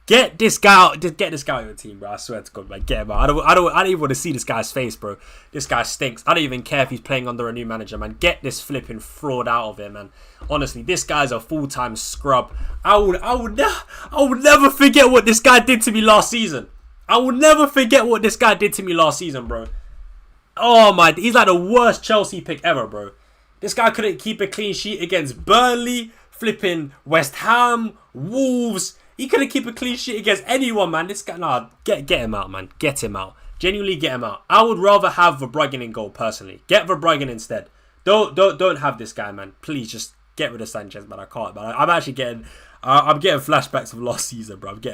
Get this guy out. Just get this guy out your team, bro. I swear to God, man. Get him out. I don't even want to see this guy's face, bro. This guy stinks. I don't even care if he's playing under a new manager, man. Get this flipping fraud out of here, man. Honestly, this guy's a full-time scrub. I would never forget what this guy did to me last season. bro. Oh my, he's like the worst Chelsea pick ever, bro. This guy couldn't keep a clean sheet against Burnley, flipping West Ham, Wolves. He couldn't keep a clean sheet against anyone, man. This guy, nah, get him out, man. Get him out. Genuinely get him out. I would rather have Verbruggen in goal, personally. Get Verbruggen instead. Don't have this guy, man. Please just get rid of Sanchez, man. I can't, man. I'm actually getting... I'm getting flashbacks of last season, bro. Mascara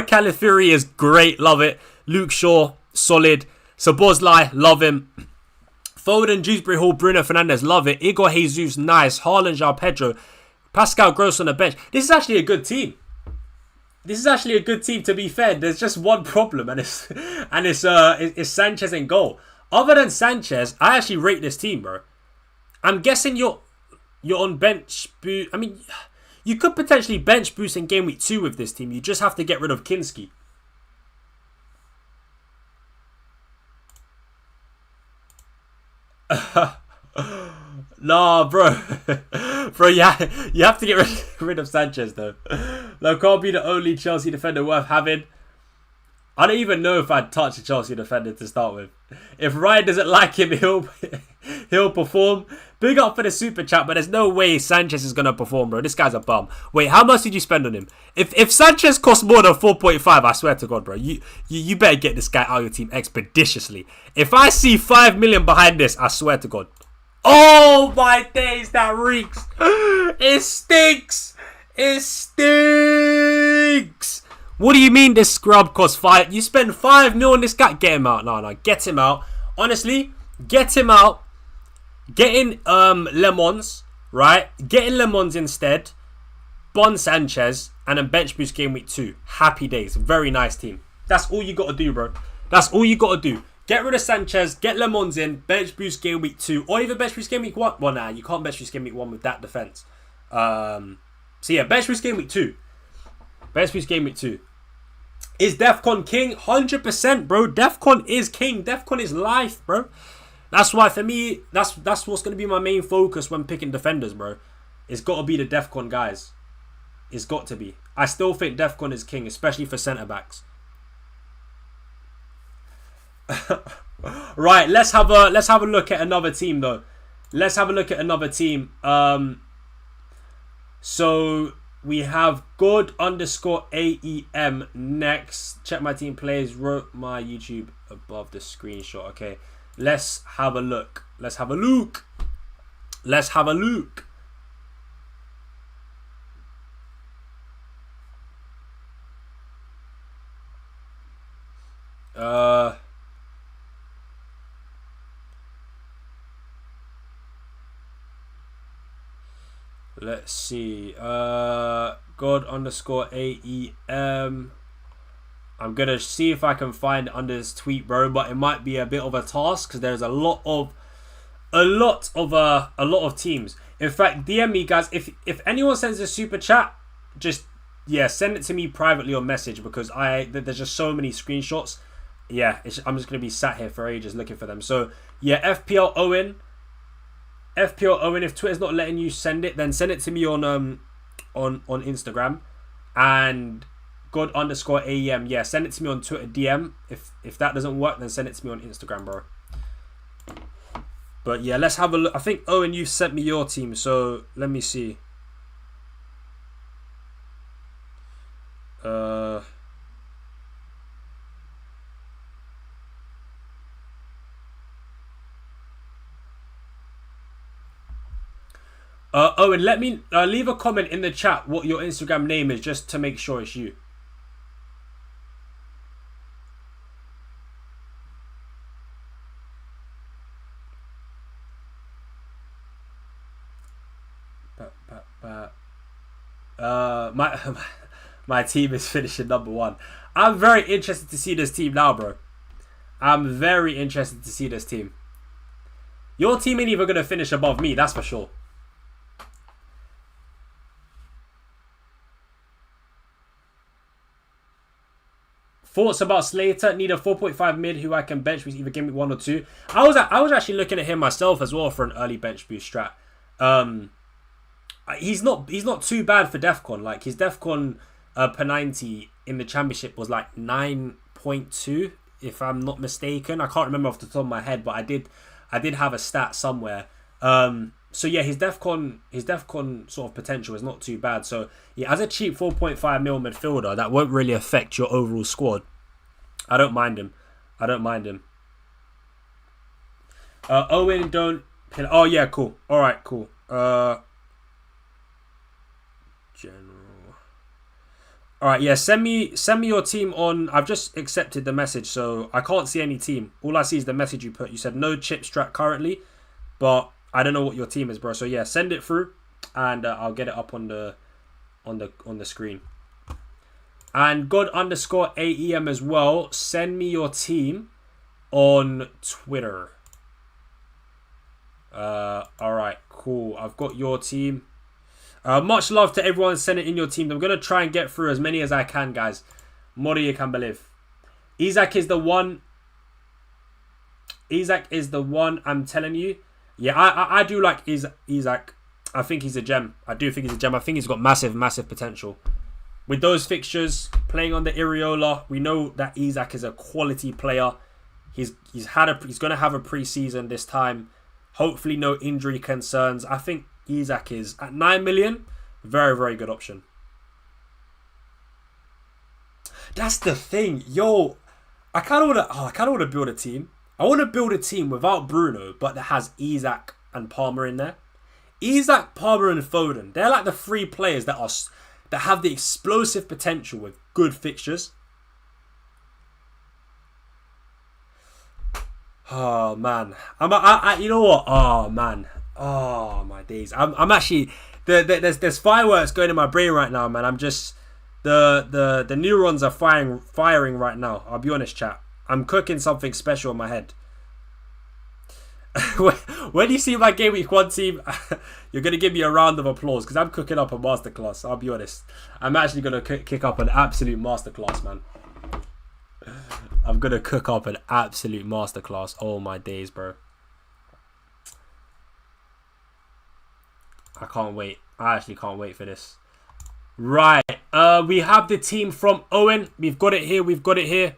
Calafiori is great. Love it. Luke Shaw, solid. Szoboszlai, love him. Foden, Dewsbury Hall, Bruno Fernandes, love it. Igor Jesus, nice. Haaland, João Pedro. Pascal Gross on the bench. This is actually a good team. To be fair. There's just one problem, and it's Sanchez in goal. Other than Sanchez, I actually rate this team, bro. I'm guessing you're on bench boost. I mean, you could potentially bench boost in game week 2 with this team. You just have to get rid of Kinski. Nah, bro. Bro, yeah, you have to get rid of Sanchez, though. That can't be the only Chelsea defender worth having. I don't even know if I'd touch a Chelsea defender to start with. If Ryan doesn't like him, he'll perform. Big up for the super chat, but there's no way Sanchez is going to perform, bro. This guy's a bum. Wait, how much did you spend on him? If Sanchez costs more than 4.5, I swear to God, bro, you better get this guy out of your team expeditiously. If I see 5 million behind this, I swear to God. Oh my days, that reeks. It stinks. What do you mean this scrub costs 5? You spend 5 mil on this guy? Get him out. No, get him out. Honestly, get him out. Get in Le Mans, right? Get in Le Mans instead. Bon Sanchez, and then bench boost game week 2. Happy days. Very nice team. That's all you got to do, bro. That's all you got to do. Get rid of Sanchez, get Le Mans in, bench boost game week 2, or even bench boost game week 1. Well, nah, you can't bench boost game week 1 with that defense. So yeah, bench boost game week 2. Bench boost game week 2. Is Defcon king? 100%, bro. Defcon is king. Defcon is life, bro. That's why for me, that's what's gonna be my main focus when picking defenders, bro. It's got to be the Defcon guys. It's got to be. I still think Defcon is king, especially for centre backs. Right, let's have a look at another team though. Let's have a look at another team. So we have God_AEM next. Check my team plays. Wrote my YouTube above the screenshot. Okay, let's have a look. Let's have a look. Let's have a look. Let's see. God_AEM. I'm gonna see if I can find it under his tweet, bro. But it might be a bit of a task because there's a lot of teams. In fact, DM me, guys. If anyone sends a super chat, just send it to me privately on message because there's just so many screenshots. Yeah, I'm just gonna be sat here for ages looking for them. So yeah, FPL Owen. If Twitter's not letting you send it, then send it to me on Instagram, and God_AEM. Yeah, send it to me on Twitter DM. If that doesn't work, then send it to me on Instagram, bro. But yeah, let's have a look. I think Owen, you sent me your team, so let me see. Owen, let me leave a comment in the chat what your Instagram name is, just to make sure it's you. My team is finishing number 1. I'm very interested to see this team now, bro. I'm very interested to see this team. Your team ain't even gonna finish above me, that's for sure. Thoughts about Slater? Need a 4.5 mid who I can bench with either give me 1 or 2. I was actually looking at him myself as well for an early bench boost strat. He's not too bad for Defcon. Like his Defcon per 90 in the championship was like 9.2 if I'm not mistaken. I can't remember off the top of my head, but I did have a stat somewhere. So yeah, his Defcon sort of potential is not too bad. So yeah, as a cheap 4.5 mil midfielder, that won't really affect your overall squad. I don't mind him. Owen, don't. Oh yeah, cool. All right, cool. General. All right, yeah. Send me your team on. I've just accepted the message, so I can't see any team. All I see is the message you put. You said no chip strat currently, but I don't know what your team is, bro. So yeah, send it through, and I'll get it up on the screen. And God_AEM as well. Send me your team on Twitter. All right, cool. I've got your team. Much love to everyone sending in your team. I'm gonna try and get through as many as I can, guys. More than you can believe. Isaac is the one. I'm telling you. Yeah, I do like Isaac. I think he's a gem. I do think he's a gem. I think he's got massive potential. With those fixtures, playing on the Iriola, we know that Isaac is a quality player. He's gonna have a pre-season this time. Hopefully no injury concerns. I think Isaac is at 9 million. Very, very good option. That's the thing. Yo, I kind of want to build a team. I want to build a team without Bruno, but that has Isaac and Palmer in there. Isaac, Palmer, and Foden. They're like the 3 players that have the explosive potential with good fixtures. Oh man, you know what? Oh man, oh my days. I'm actually there's fireworks going in my brain right now, man. I'm just the neurons are firing right now. I'll be honest, chat. I'm cooking something special in my head. When you see my game week 1 team, you're going to give me a round of applause because I'm cooking up a masterclass. I'll be honest. I'm actually going to kick up an absolute masterclass, man. I'm going to cook up an absolute masterclass. Oh, my days, bro. I can't wait. I actually can't wait for this. Right. We have the team from Owen. We've got it here. We've got it here.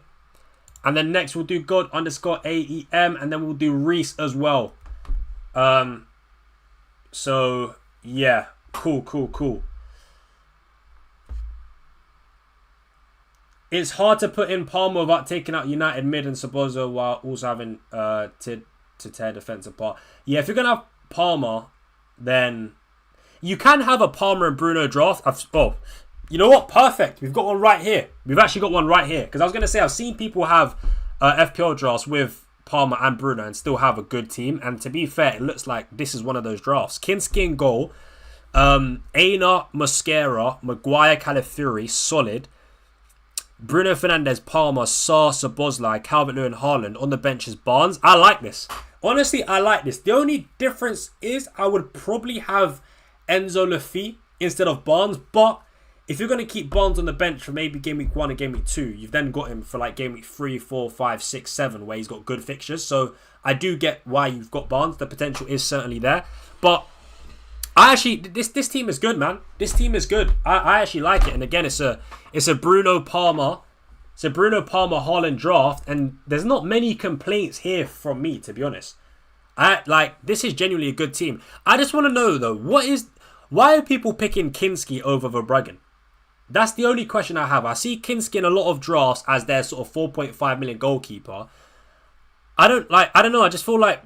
And then next we'll do God_AEM. And then we'll do Reese as well. So, yeah. Cool. It's hard to put in Palmer without taking out United mid and Szoboszlai while also having to tear defence apart. Yeah, if you're going to have Palmer, then you can have a Palmer and Bruno draft. You know what? Perfect. We've got one right here. We've actually got one right here. Because I was going to say, I've seen people have FPL drafts with Palmer and Bruno and still have a good team. And to be fair, it looks like this is one of those drafts. Kinski in goal. Aina, Mosquera, Maguire, Calafiori, solid. Bruno Fernandes, Palmer, Sarr, Szoboszlai, Calvert-Lewin, Haaland. On the bench is Barnes. I like this. Honestly, I like this. The only difference is I would probably have Enzo Laffi instead of Barnes. But if you're going to keep Barnes on the bench for maybe game week 1 and game week 2, you've then got him for like game week 3, 4, 5, 6, 7, where he's got good fixtures. So I do get why you've got Barnes. The potential is certainly there. But I actually, this team is good, man. This team is good. I actually like it. And again, it's a Bruno Palmer. It's a Bruno Palmer Haaland draft. And there's not many complaints here from me, to be honest. This is genuinely a good team. I just want to know, though, why are people picking Kinski over Verbruggen? That's the only question I have. I see Kinski in a lot of drafts as their sort of 4.5 million goalkeeper. I don't know. I just feel like,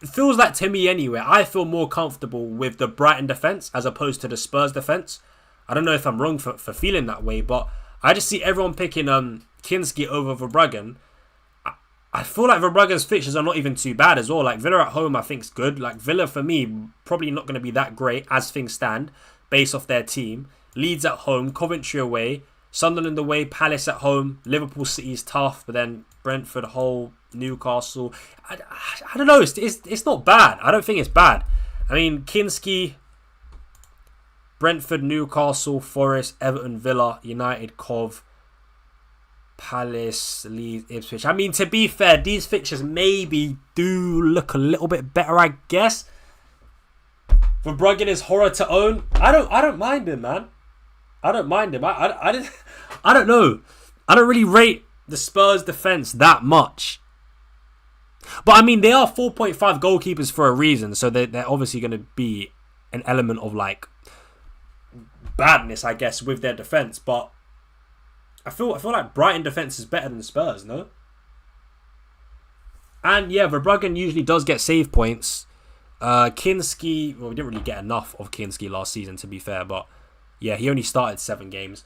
it feels like to me anyway, I feel more comfortable with the Brighton defence as opposed to the Spurs defence. I don't know if I'm wrong for feeling that way, but I just see everyone picking Kinski over Verbruggen. I feel like Verbruggen's fixtures are not even too bad as well. Like Villa at home, I think is good. Like Villa for me, probably not going to be that great as things stand, based off their team. Leeds at home, Coventry away, Sunderland away, Palace at home, Liverpool City is tough, but then Brentford, Hull, Newcastle. I don't know. It's not bad. I don't think it's bad. I mean, Kinski, Brentford, Newcastle, Forest, Everton, Villa, United, Cov, Palace, Leeds, Ipswich. I mean, to be fair, these fixtures maybe do look a little bit better, I guess. Verbruggen is horror to own. I don't mind him, man. I don't mind him. I don't know. I don't really rate the Spurs defence that much. But I mean, they are 4.5 goalkeepers for a reason, so they're obviously going to be an element of like badness, I guess, with their defence. But I feel like Brighton defence is better than Spurs, no? And yeah, Verbruggen usually does get save points. Kinski, well, we didn't really get enough of Kinski last season, to be fair, but yeah, he only started 7 games.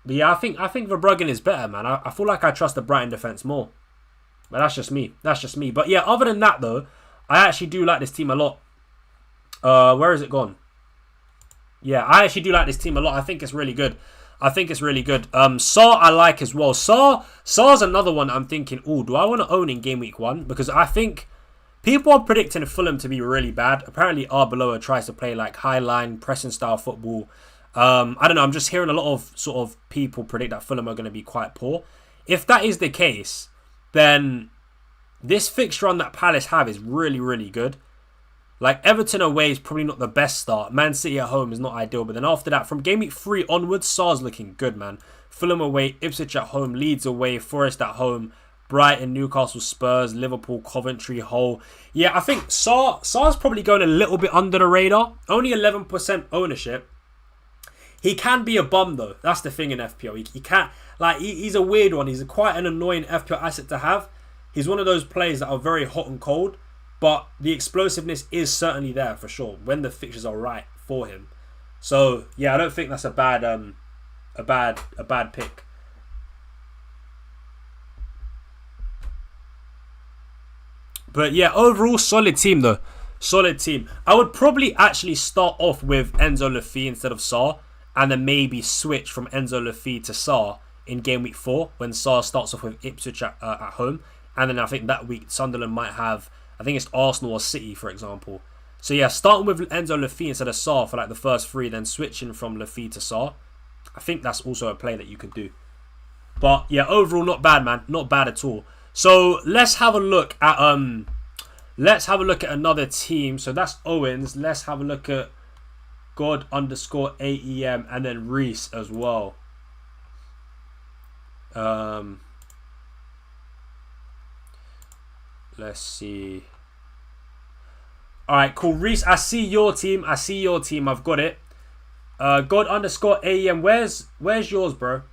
But yeah, I think Verbruggen is better, man. I feel like I trust the Brighton defence more. But that's just me. But yeah, other than that, though, I actually do like this team a lot. Where has it gone? Yeah, I actually do like this team a lot. I think it's really good. Sarr I like as well. Sarr's another one I'm thinking, do I want to own in game week 1? Because I think people are predicting Fulham to be really bad. Apparently Arbeloa tries to play like high line pressing style football. I don't know, I'm just hearing a lot of sort of people predict that Fulham are going to be quite poor. If that is the case, then this fixture run that Palace have is really, really good. Like, Everton away is probably not the best start. Man City at home is not ideal. But then after that, from game week 3 onwards, Sarr's looking good, man. Fulham away, Ipswich at home, Leeds away, Forest at home, Brighton, Newcastle, Spurs, Liverpool, Coventry, Hull. Yeah, I think Sarr's probably going a little bit under the radar. Only 11% ownership. He can be a bum, though. That's the thing in FPL. He can't... Like, he's a weird one. He's quite an annoying FPL asset to have. He's one of those players that are very hot and cold. But the explosiveness is certainly there for sure when the fixtures are right for him. So yeah, I don't think that's a bad pick. But yeah, overall solid team though. Solid team. I would probably actually start off with Enzo Laffi instead of Sarr, and then maybe switch from Enzo Laffi to Sarr in game week 4 when Sarr starts off with Ipswich at home. And then I think that week Sunderland might have, I think it's Arsenal or City, for example. So yeah, starting with Enzo Lafie instead of Sarr for like the first 3, then switching from Lafie to Sarr. I think that's also a play that you could do. But yeah, overall not bad, man. Not bad at all. So let's have a look at another team. So that's Owens. Let's have a look at God_AEM and then Reese as well. Let's see. Alright, cool. Reese, I see your team. I've got it. God_AEM. Where's yours, bro?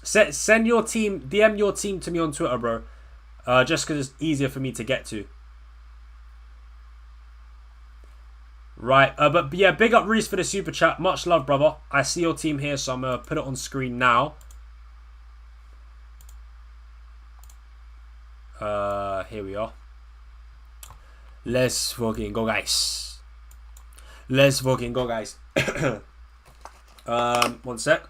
Send your team, DM your team to me on Twitter, bro. Just because it's easier for me to get to. Right, but yeah, big up Reese for the super chat. Much love, brother. I see your team here, so I'm going to put it on screen now. Here we are. Let's fucking go, guys. Let's fucking go, guys. One sec.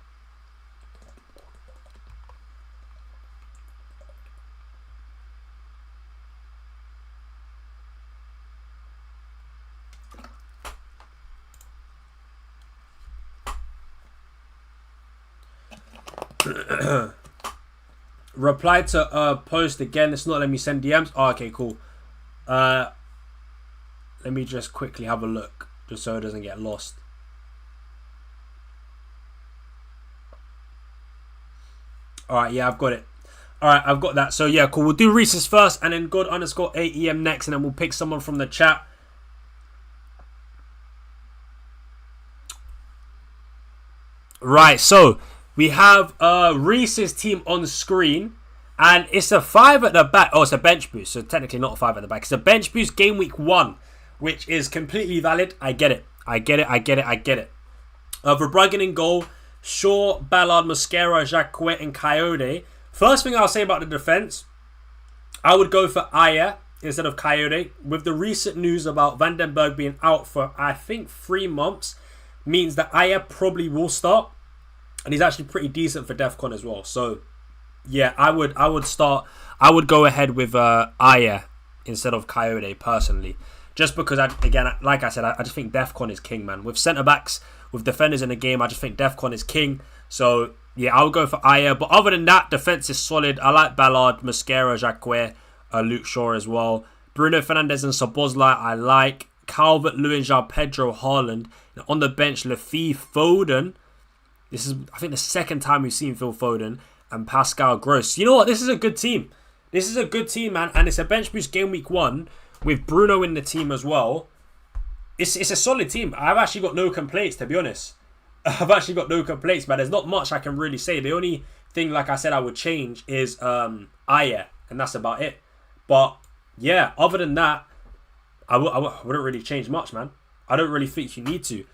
Reply to post again. It's not letting me send DMs. Oh, okay, cool. Let me just quickly have a look, just so it doesn't get lost. Alright, yeah, I've got it. Alright, I've got that. So yeah, cool. We'll do Reese's first and then God_AEM next, and then we'll pick someone from the chat. Right, so we have Reese's team on screen, and it's a 5 at the back. Oh, it's a bench boost, so technically not a 5 at the back. It's a bench boost game week 1, which is completely valid. I get it. Verbruggen in goal, Shaw, Ballard, Mosquera, Jacquet, and Coyote. First thing I'll say about the defense, I would go for Aya instead of Coyote. With the recent news about Van den Berg being out for, I think, 3 months, means that Aya probably will start. And he's actually pretty decent for DEFCON as well. So, yeah, I would go ahead with Aya instead of Coyote personally. Just because, like I said, I just think DEFCON is king, man. With centre-backs, with defenders in the game, I just think DEFCON is king. So, yeah, I would go for Aya. But other than that, defence is solid. I like Ballard, Mosquera, Jacquet, Luke Shaw as well. Bruno Fernandes and Szoboszlai, I like. Calvert-Lewin, João Pedro, Haaland. And on the bench, Lafie, Foden. This is, I think, the second time we've seen Phil Foden and Pascal Gross. You know what? This is a good team. This is a good team, man. And it's a bench boost game week 1 with Bruno in the team as well. It's a solid team. I've actually got no complaints, to be honest. I've actually got no complaints, man. There's not much I can really say. The only thing, like I said, I would change is Aya. And that's about it. But, yeah, other than that, I wouldn't really change much, man. I don't really think you need to.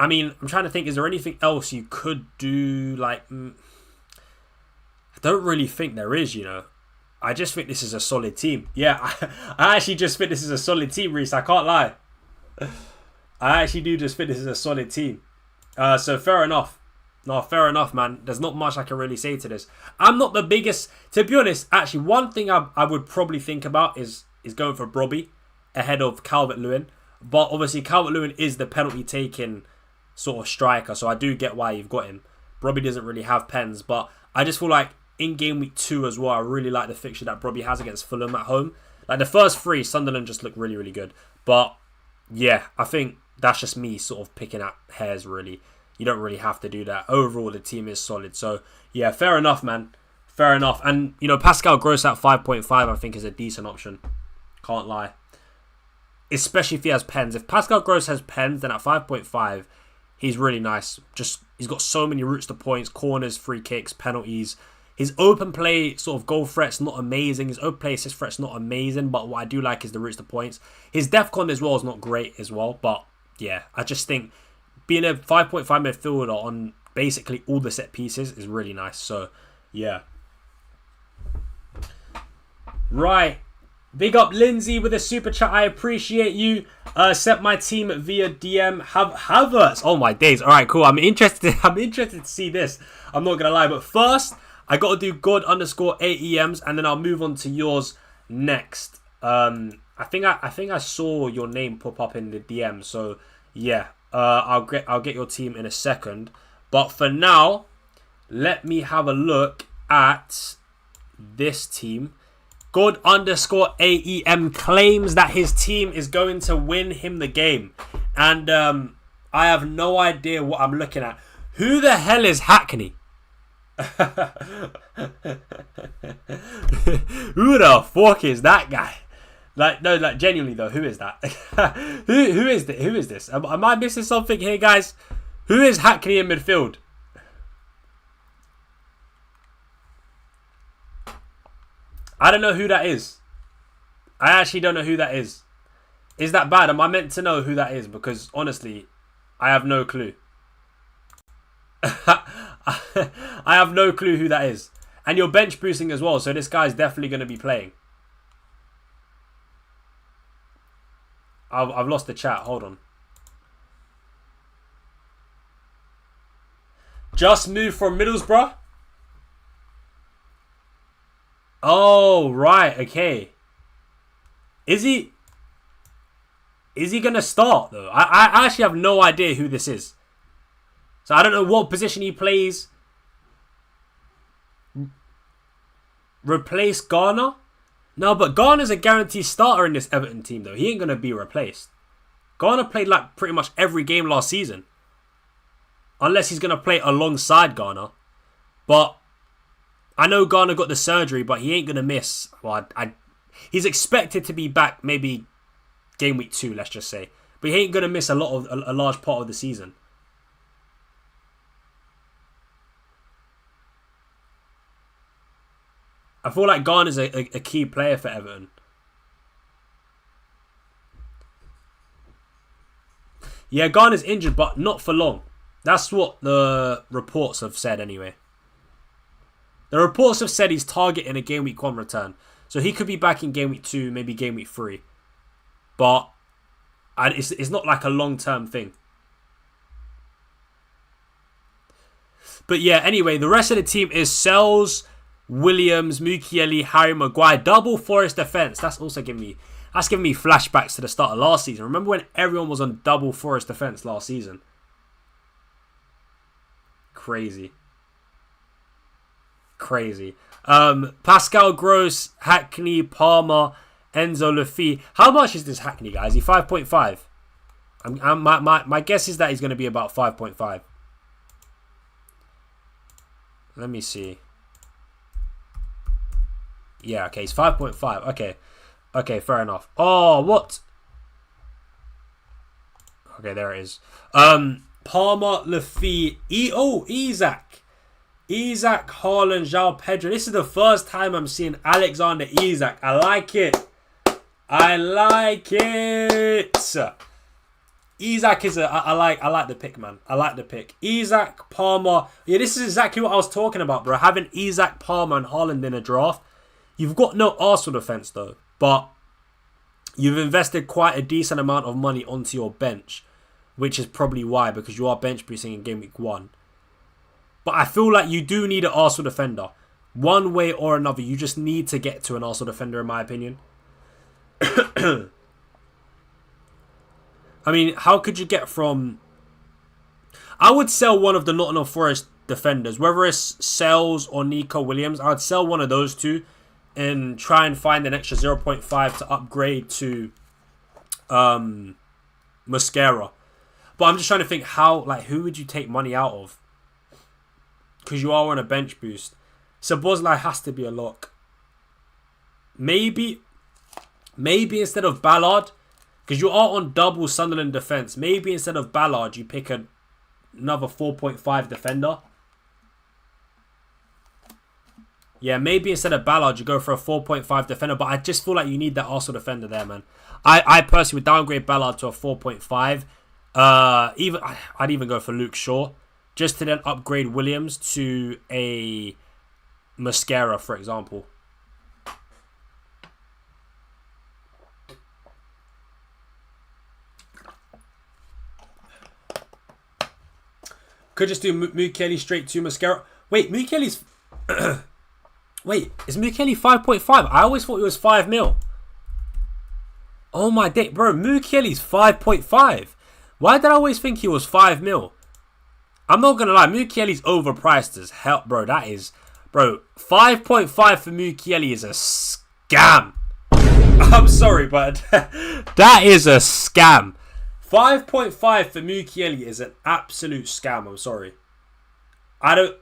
I mean, I'm trying to think, is there anything else you could do? Like, I don't really think there is, you know. I just think this is a solid team. Yeah, I actually just think this is a solid team, Reese. I can't lie. I actually do just think this is a solid team. So, fair enough. No, fair enough, man. There's not much I can really say to this. I'm not the biggest... To be honest, actually, one thing I would probably think about is going for Brobby ahead of Calvert-Lewin. But, obviously, Calvert-Lewin is the penalty-taking sort of striker, so I do get why you've got him. Brobby doesn't really have pens, but I just feel like in game week 2 as well, I really like the fixture that Brobby has against Fulham at home. Like the first 3, Sunderland just look really, really good. But yeah, I think that's just me sort of picking at hairs, really. You don't really have to do that. Overall, the team is solid. So yeah, fair enough, man. Fair enough. And, you know, Pascal Gross at 5.5, I think is a decent option. Can't lie. Especially if he has pens. If Pascal Gross has pens, then at 5.5, he's really nice. Just, he's got so many routes to points, corners, free kicks, penalties. His open play sort of goal threat's not amazing. His open play assist threat's not amazing. But what I do like is the routes to points. His DEFCON as well is not great as well. But yeah, I just think being a 5.5 midfielder on basically all the set pieces is really nice. So yeah. Right. Big up Lindsay with a super chat. I appreciate you. Sent my team via DM. Havertz. Oh my days. All right, cool. I'm interested. I'm interested to see this. I'm not gonna lie, but first I got to do God_AEMs, and then I'll move on to yours next. I think I saw your name pop up in the DM. So yeah. I'll get your team in a second. But for now, let me have a look at this team. God_AEM claims that his team is going to win him the game. And I have no idea what I'm looking at. Who the hell is Hackney? Who the fuck is that guy? Like, no, like, genuinely though, who is that? who is this? Am I missing something here, guys? Who is Hackney in midfield? I don't know who that is. I actually don't know who that is. Is that bad? Am I meant to know who that is? Because, honestly, I have no clue. I have no clue who that is. And you're bench boosting as well, so this guy's definitely going to be playing. I've lost the chat. Hold on. Just moved from Middlesbrough. Oh, right. Okay. Is he going to start, though? I actually have no idea who this is. So I don't know what position he plays. Replace Garner? No, but Garner's a guaranteed starter in this Everton team, though. He ain't going to be replaced. Garner played like pretty much every game last season. Unless he's going to play alongside Garner. But I know Garner got the surgery, but he ain't going to miss. Well, he's expected to be back maybe game week 2, let's just say. But he ain't going to miss a large part of the season. I feel like Garner's a key player for Everton. Yeah, Garner's injured, but not for long. That's what the reports have said anyway. The reports have said he's targeting a game week 1 return. So he could be back in game week 2, maybe game week 3. But it's not like a long-term thing. But yeah, anyway, the rest of the team is Sells, Williams, Mukiele, Harry Maguire, double Forest defense. That's giving me flashbacks to the start of last season. Remember when everyone was on double Forest defense last season? Crazy. Pascal Gross, Hackney, Palmer, Enzo Lafitte. How much is this Hackney, guys? Is he 5.5? My guess is that he's going to be about 5.5. Let me see. Yeah, okay, he's 5.5. Okay, fair enough. Oh, what? Okay, there it is. Palmer, Lafitte, Isak, Haaland, João Pedro. This is the first time I'm seeing Alexander Isak. I like it. Isak is I like the pick, man. I like the pick. Isak, Palmer. Yeah, this is exactly what I was talking about, bro. Having Isak, Palmer, and Haaland in a draft. You've got no Arsenal defense, though. But you've invested quite a decent amount of money onto your bench. Which is probably why, because you are bench boosting in game week 1. But I feel like you do need an Arsenal defender. One way or another, you just need to get to an Arsenal defender, in my opinion. I mean, how could you get from... I would sell one of the Nottingham Forest defenders. Whether it's Sells or Nico Williams, I would sell one of those two and try and find an extra 0.5 to upgrade to Mascara. But I'm just trying to think who would you take money out of? Because you are on a bench boost. Szoboszlai has to be a lock. Maybe instead of Ballard, because you are on double Sunderland defense, maybe instead of Ballard, you pick another 4.5 defender. Yeah, maybe instead of Ballard, you go for a 4.5 defender. But I just feel like you need that Arsenal defender there, man. I personally would downgrade Ballard to a 4.5. I'd even go for Luke Shaw, just to then upgrade Williams to a Mascara, for example. Could just do Mukiele straight to Mascara. Wait, Mukiele's... Wait, is Mukiele 5.5? I always thought it was 5 mil. Oh my dick, bro. Mukiele's 5.5. Why did I always think he was 5 mil? I'm not going to lie. Mukiele's overpriced as hell, bro. That is... Bro, 5.5 for Mukiele is a scam. I'm sorry, but that is a scam. 5.5 for Mukiele is an absolute scam. I'm sorry. I don't...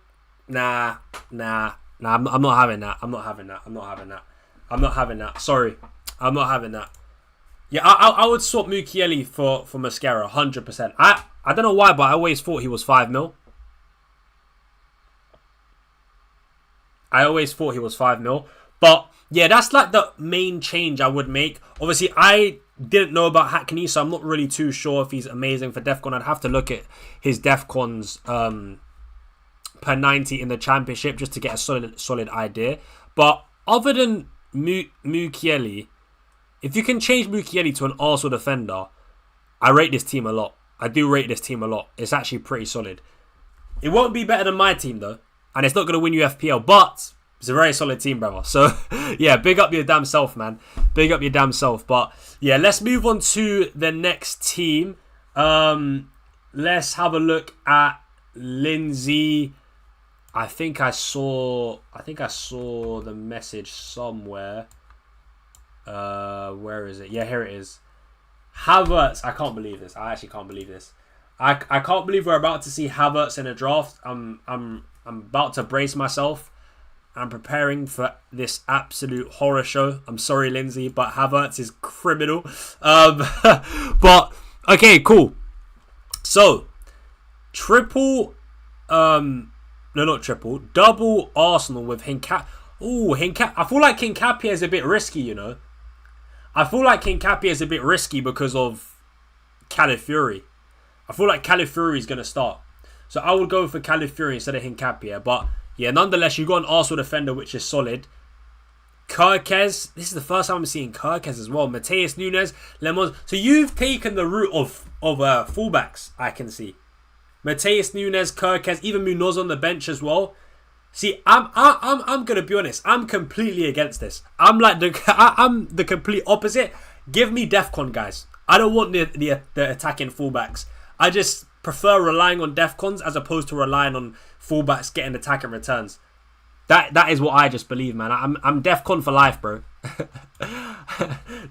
Nah, I'm not having that. I'm not having that. Sorry. I'm not having that. Yeah, I would swap Mukiele for Mascara, 100%. I don't know why, but I always thought he was 5 mil. But, yeah, that's like the main change I would make. Obviously, I didn't know about Hackney, so I'm not really too sure if he's amazing for DEFCON. I'd have to look at his DEFCONs per 90 in the championship just to get a solid idea. But other than Mukiele, if you can change Mukiele to an Arsenal defender, I rate this team a lot. I do rate this team a lot. It's actually pretty solid. It won't be better than my team, though. And it's not going to win you FPL, but it's a very solid team, brother. So, yeah, big up your damn self, man. Big up your damn self. But, yeah, let's move on to the next team. Let's have a look at Lindsay. I think I saw the message somewhere. Where is it? Yeah, here it is. Havertz. I can't believe this. I actually can't believe this. I can't believe we're about to see Havertz in a draft. I'm about to brace myself. I'm preparing for this absolute horror show. I'm sorry, Lindsay, but Havertz is criminal. But okay, cool. So triple, no, not triple, double Arsenal with Hincapie. Ooh, Hincapie. I feel like Hincapie is a bit risky, you know. I feel like Hincapie is a bit risky because of Calafiori. I feel like Calafiori is going to start. So I would go for Calafiori instead of Hincapie. But yeah, nonetheless, you got an Arsenal defender which is solid. Kirkez. This is the first time I'm seeing Kirkez as well. Mateus Nunes, Lemons. So you've taken the route of fullbacks, I can see. Mateus Nunes, Kirkez, even Munoz on the bench as well. See, I'm gonna be honest. I'm completely against this. I'm the complete opposite. Give me DEFCON, guys. I don't want the attacking fullbacks. I just prefer relying on DEFCONs as opposed to relying on fullbacks getting attacking returns. That is what I just believe, man. I'm DEFCON for life, bro.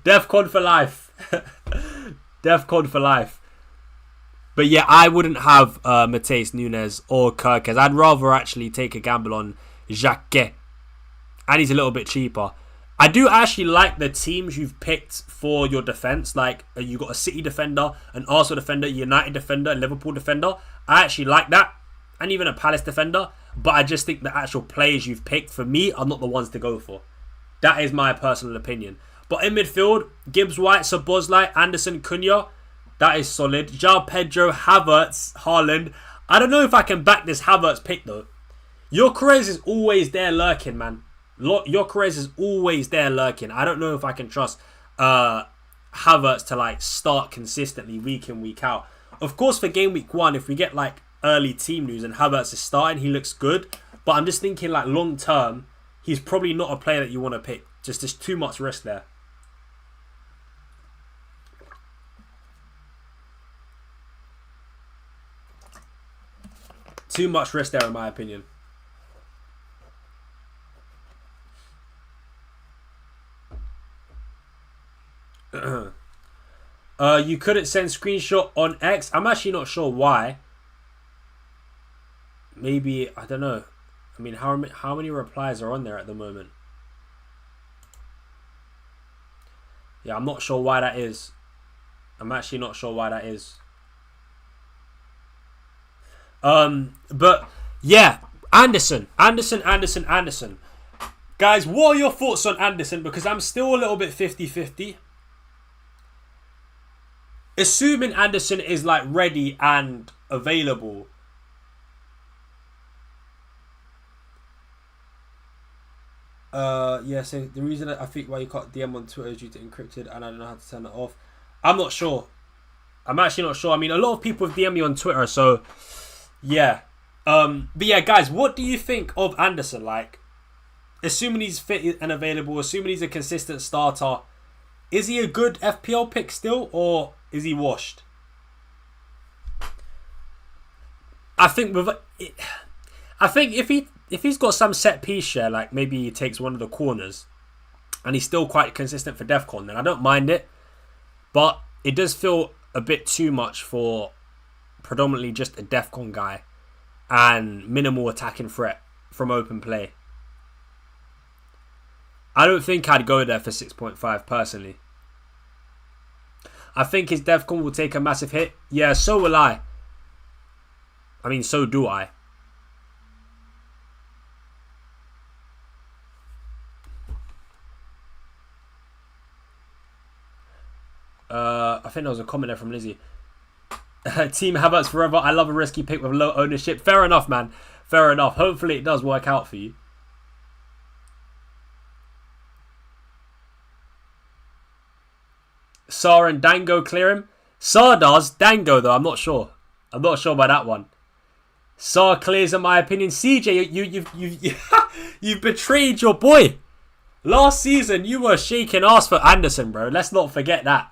DEFCON for life. DEFCON for life. But yeah, I wouldn't have Mateus Nunes or Kirkez. I'd rather actually take a gamble on Jacquet. And he's a little bit cheaper. I do actually like the teams you've picked for your defence. Like, you got a City defender, an Arsenal defender, United defender, a Liverpool defender. I actually like that. And even a Palace defender. But I just think the actual players you've picked, for me, are not the ones to go for. That is my personal opinion. But in midfield, Gibbs White, Szoboszlai, Anderson, Cunha. That is solid. João Pedro, Havertz, Haaland. I don't know if I can back this Havertz pick, though. Gyökeres is always there lurking, man. Gyökeres is always there lurking. I don't know if I can trust Havertz to like start consistently week in, week out. Of course, for game week 1, if we get like early team news and Havertz is starting, he looks good. But I'm just thinking like long term, he's probably not a player that you want to pick. Just there's too much risk there. Too much risk there, in my opinion. You couldn't send screenshot on X. I'm actually not sure why. Maybe, I don't know. I mean, how many replies are on there at the moment? Yeah, I'm not sure why that is. I'm actually not sure why that is. But yeah, Anderson. Guys, what are your thoughts on Anderson? Because I'm still a little bit 50-50. Assuming Anderson is like ready and available. Yeah, so the reason I think why you can't DM on Twitter is due to encrypted and I don't know how to turn it off. I'm not sure. I'm actually not sure. I mean, a lot of people have DM'd me on Twitter, so Yeah. But yeah, guys, what do you think of Anderson? Like, assuming he's fit and available, assuming he's a consistent starter, is he a good FPL pick still, or is he washed? I think with, I think if he's got some set piece share, like maybe he takes one of the corners, and he's still quite consistent for DEFCON, then I don't mind it. But it does feel a bit too much for predominantly just a DEFCON guy and minimal attacking threat from open play. I don't think I'd go there for 6.5 personally. I think his DEFCON will take a massive hit. Yeah, so will I. I mean, so do I. I think there was a comment there from Lizzie. Team Havertz forever. I love a risky pick with low ownership. Fair enough, man. Fair enough. Hopefully it does work out for you. Sar and Dango clear him. Sar does. Dango, though, I'm not sure. I'm not sure about that one. Sar clears, in my opinion. CJ, you've betrayed your boy. Last season, you were shaking ass for Anderson, bro. Let's not forget that.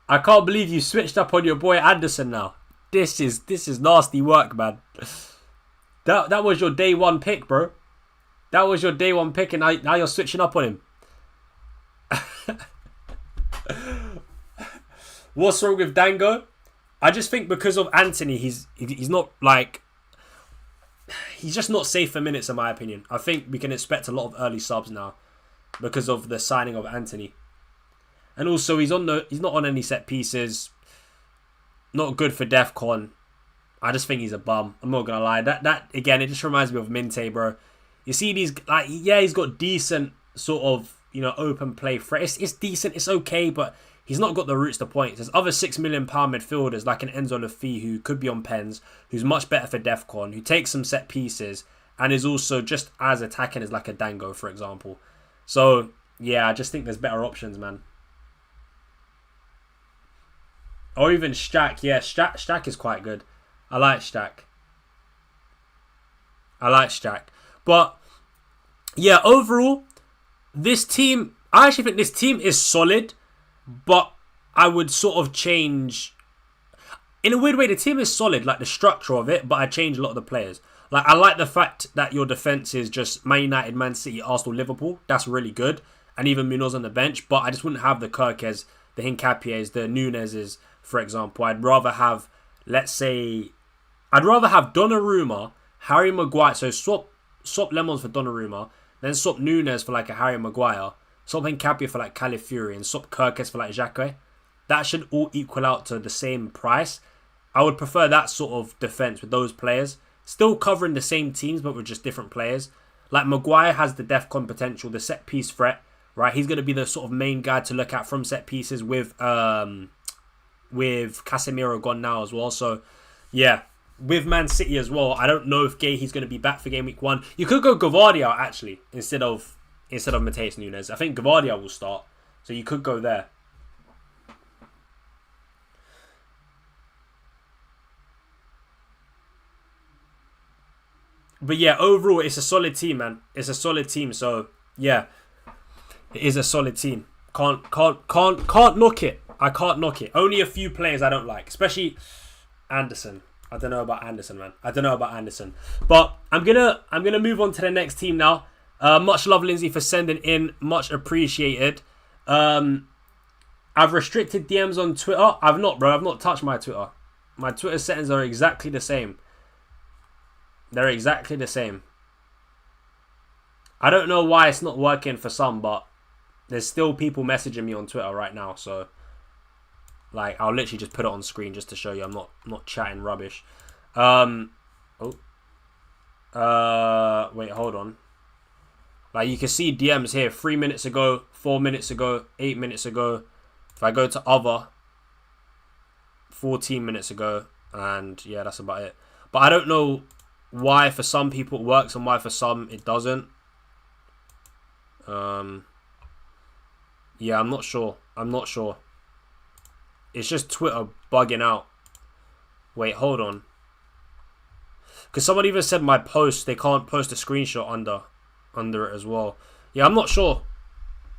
I can't believe you switched up on your boy Anderson now. This is nasty work, man. That was your day one pick, bro. That was your day one pick, and now you're switching up on him. What's wrong with Dango? I just think because of Anthony, he's not like... He's just not safe for minutes, in my opinion. I think we can expect a lot of early subs now because of the signing of Anthony. And also, he's not on any set pieces. Not good for DEFCON. I just think he's a bum. I'm not gonna lie. That again, it just reminds me of Minte, bro. You see these, like, yeah, he's got decent sort of, you know, open play threat. It's decent. It's okay, but he's not got the roots to points. There's other £6 million midfielders like an Enzo Lafie who could be on pens, who's much better for DEFCON, who takes some set pieces and is also just as attacking as like a Dango, for example. So yeah, I just think there's better options, man. Or even Stack. Yeah, Stack is quite good. I like Stack. But yeah, overall, this team, I actually think this team is solid, but I would sort of change. In a weird way, the team is solid, like the structure of it, but I change a lot of the players. Like, I like the fact that your defense is just Man United, Man City, Arsenal, Liverpool. That's really good. And even Munoz on the bench, but I just wouldn't have the Kirkes, the Hincapiés, the Nunez's, for example. I'd rather have, let's say, Donnarumma, Harry Maguire. So swap Lemons for Donnarumma, then swap Nunez for like a Harry Maguire, swap Hincapié for like Calafiori, and swap Kirkes for like Xhaka. That should all equal out to the same price. I would prefer that sort of defense with those players. Still covering the same teams, but with just different players. Like, Maguire has the DEFCON potential, the set piece threat, right? He's going to be the sort of main guy to look at from set pieces with Casemiro gone now as well. So, yeah. With Man City as well, I don't know if he's going to be back for game week 1. You could go Gavardia, actually, instead of Mateus Nunes. I think Gavardia will start. So you could go there. But yeah, overall, it's a solid team, man. It's a solid team. So yeah, it is a solid team. Can't knock it. I can't knock it. Only a few players I don't like, especially Anderson. I don't know about Anderson, man. But I'm gonna move on to the next team now. Much love, Lindsay, for sending in. Much appreciated. I've restricted DMs on Twitter. I've not touched my Twitter. My Twitter settings are exactly the same. They're exactly the same. I don't know why it's not working for some, but there's still people messaging me on Twitter right now. So, like, I'll literally just put it on screen just to show you I'm not chatting rubbish. Wait, hold on. Like, you can see DMs here 3 minutes ago, 4 minutes ago, 8 minutes ago. If I go to other, 14 minutes ago, and yeah, that's about it. But I don't know why for some people it works and why for some it doesn't. Yeah, I'm not sure. It's just Twitter bugging out. Wait, hold on. Because someone even said my post, they can't post a screenshot under it as well. Yeah, I'm not sure.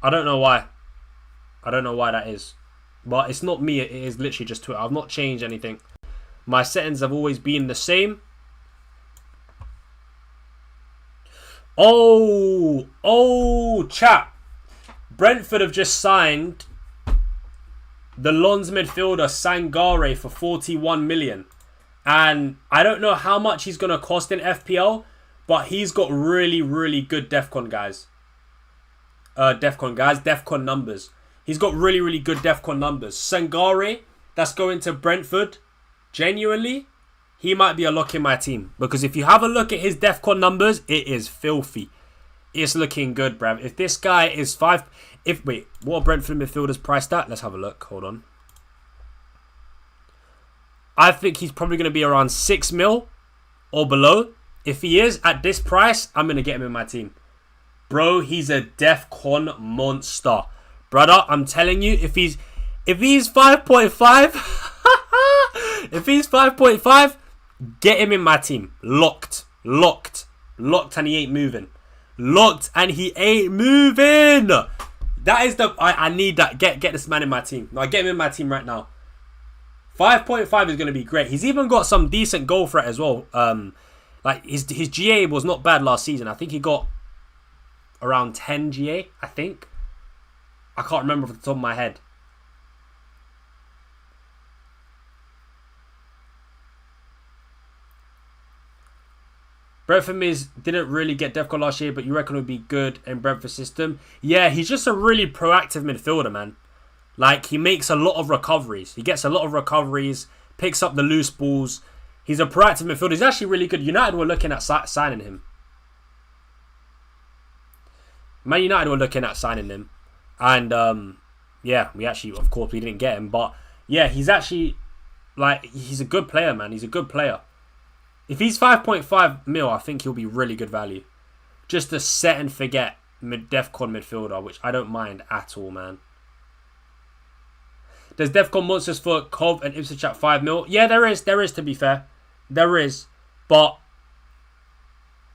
I don't know why. I don't know why that is. But it's not me. It is literally just Twitter. I've not changed anything. My settings have always been the same. Oh, chat. Brentford have just signed the Lens midfielder Sangare for 41 million. And I don't know how much he's going to cost in FPL, but he's got really, really good DEFCON guys. DEFCON numbers. He's got really, really good DEFCON numbers. Sangare, that's going to Brentford. Genuinely, he might be a lock in my team. Because if you have a look at his DEFCON numbers, it is filthy. It's looking good, bruv. If this guy is 5... Wait, what are Brentford midfielders priced at? Let's have a look. Hold on. I think he's probably going to be around 6 mil or below. If he is at this price, I'm going to get him in my team. Bro, he's a DEFCON monster. Brother, I'm telling you, if he's 5.5... if he's 5.5, get him in my team. Locked, and he ain't moving. Locked, and he ain't moving. That is the... I need that. Get this man in my team. No, get him in my team right now. 5.5 is going to be great. He's even got some decent goal threat as well. Like his GA was not bad last season. I think he got around 10 GA, I think. I can't remember off the top of my head. Brentford didn't really get DEFCON last year, but you reckon it would be good in Brentford's system? Yeah, he's just a really proactive midfielder, man. Like, he makes a lot of recoveries. He gets a lot of recoveries, picks up the loose balls. He's a proactive midfielder. He's actually really good. United were looking at signing him. Man United were looking at signing him. And, yeah, we didn't get him. But, yeah, he's actually, like, he's a good player, man. He's a good player. If he's 5.5 mil, I think he'll be really good value. Just a set and forget DEFCON midfielder, which I don't mind at all, man. There's DEFCON monsters for Cov and Ipswich at 5 mil. Yeah, there is, to be fair. There is. But,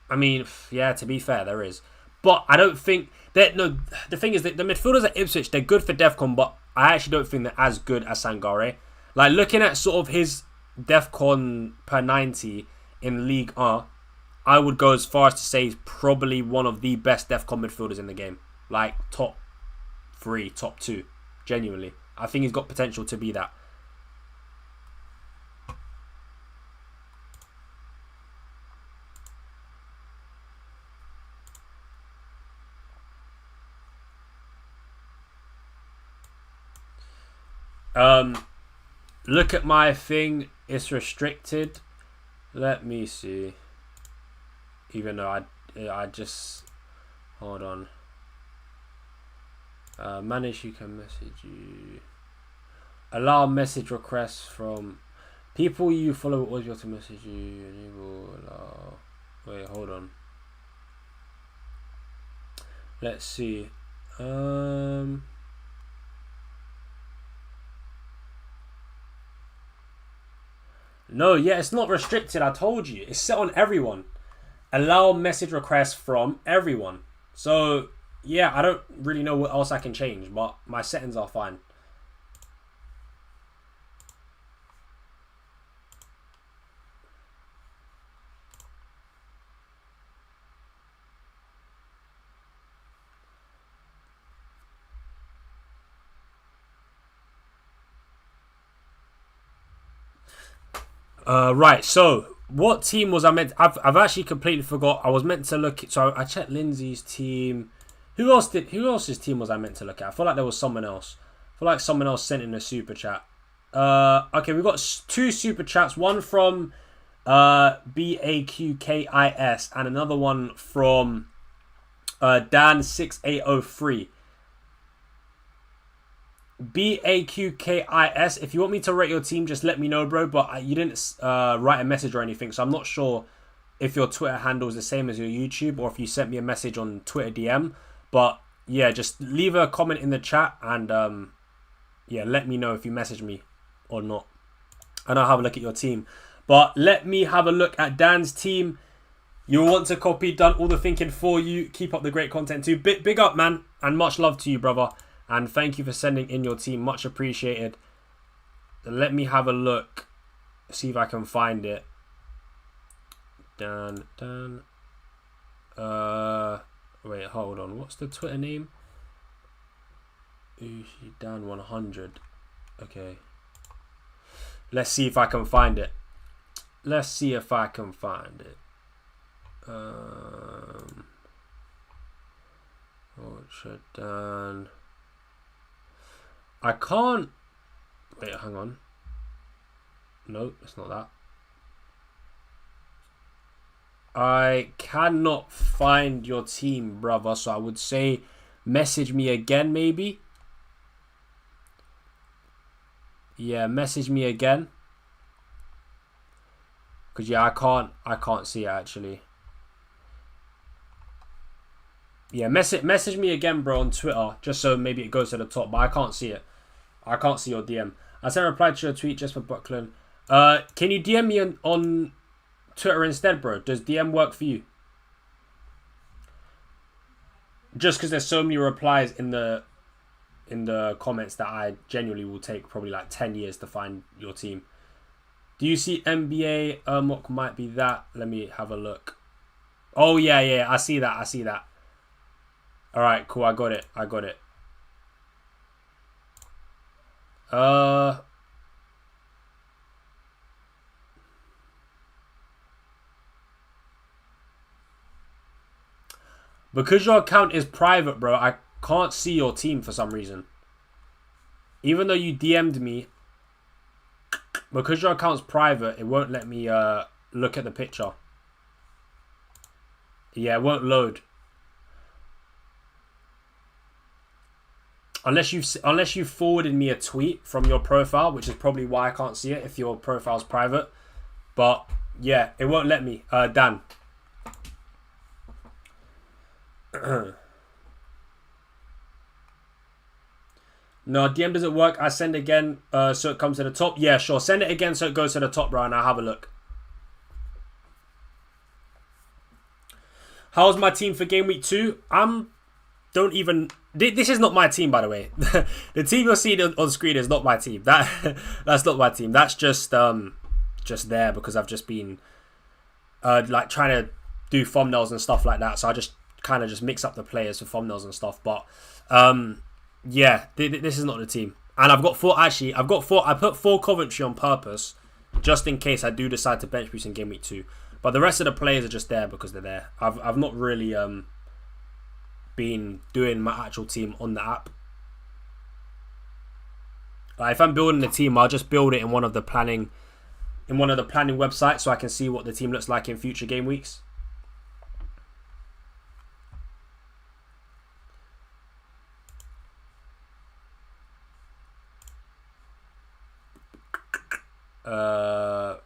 I mean, yeah, to be fair, there is. But I don't think... No, the thing is that the midfielders at Ipswich, they're good for DEFCON, but I actually don't think they're as good as Sangare. Like, looking at sort of his DEFCON per 90 in League 1, I would go as far as to say he's probably one of the best DEFCON midfielders in the game. Like, top 3, top 2. Genuinely. I think he's got potential to be that. Look at my thing. It's restricted. Let me see. Even though I just... Hold on. Manage, you can message you. Allow message requests from people you follow. Always be able to message you. Enable, allow. Wait, hold on. Let's see. No, yeah, it's not restricted. I told you. It's set on everyone. Allow message requests from everyone. So, yeah, I don't really know what else I can change, but my settings are fine. Right, so what team was I meant? I've actually completely forgot. I was meant to look at, so I checked Lindsay's team. Who else's team was I meant to look at? I feel like there was someone else. I feel like someone else sent in a super chat. Okay, we've got 2 super chats. One from BAQKIS and another one from Dan6803. BAQKIS, if you want me to rate your team, just let me know, bro. But you didn't write a message or anything, so I'm not sure if your Twitter handle is the same as your YouTube or if you sent me a message on Twitter DM. But yeah, just leave a comment in the chat and yeah, let me know if you message me or not, and I'll have a look at your team. But let me have a look at Dan's team. You'll want to copy, done all the thinking for you. Keep up the great content too. Big up, man. And much love to you, brother. And thank you for sending in your team. Much appreciated. Let me have a look. See if I can find it. Dan. Wait, hold on. What's the Twitter name? Ushi Dan 100. Okay. Let's see if I can find it. Let's see if I can find it. Orchard Dan. I can't. Wait, hang on. No, it's not that. I cannot find your team, brother. So I would say message me again, maybe. Yeah, message me again. Because yeah, I can't see it actually. Yeah, message me again, bro, on Twitter, just so maybe it goes to the top. But I can't see it. I can't see your DM. I sent a reply to your tweet just for Brooklyn. Can you DM me on Twitter instead, bro? Does DM work for you? Just because there's so many replies in the comments that I genuinely will take probably like 10 years to find your team. Do you see NBA Urmok might be that? Let me have a look. Oh, yeah. I see that. All right, cool. I got it. Because your account is private, bro, I can't see your team for some reason. Even though you DM'd me, because your account's private, it won't let me look at the picture. Yeah, it won't load. Unless you've forwarded me a tweet from your profile, which is probably why I can't see it if your profile's private. But yeah, it won't let me. Dan. No, DM doesn't work. I send again so it comes to the top. Yeah, sure. Send it again so it goes to the top, bro, and I'll have a look. How's my team for game week 2? This is not my team, by the way. The team you're seeing on screen is not my team. That's not my team. That's just there because I've just been like trying to do thumbnails and stuff like that. So I just kind of just mix up the players for thumbnails and stuff. But yeah, this is not the team. And I've got four. Actually, I put 4 Coventry on purpose, just in case I do decide to bench boost in game week 2. But the rest of the players are just there because they're there. I've not really been doing my actual team on the app. Like if I'm building a team, I'll just build it in one of the planning websites so I can see what the team looks like in future game weeks.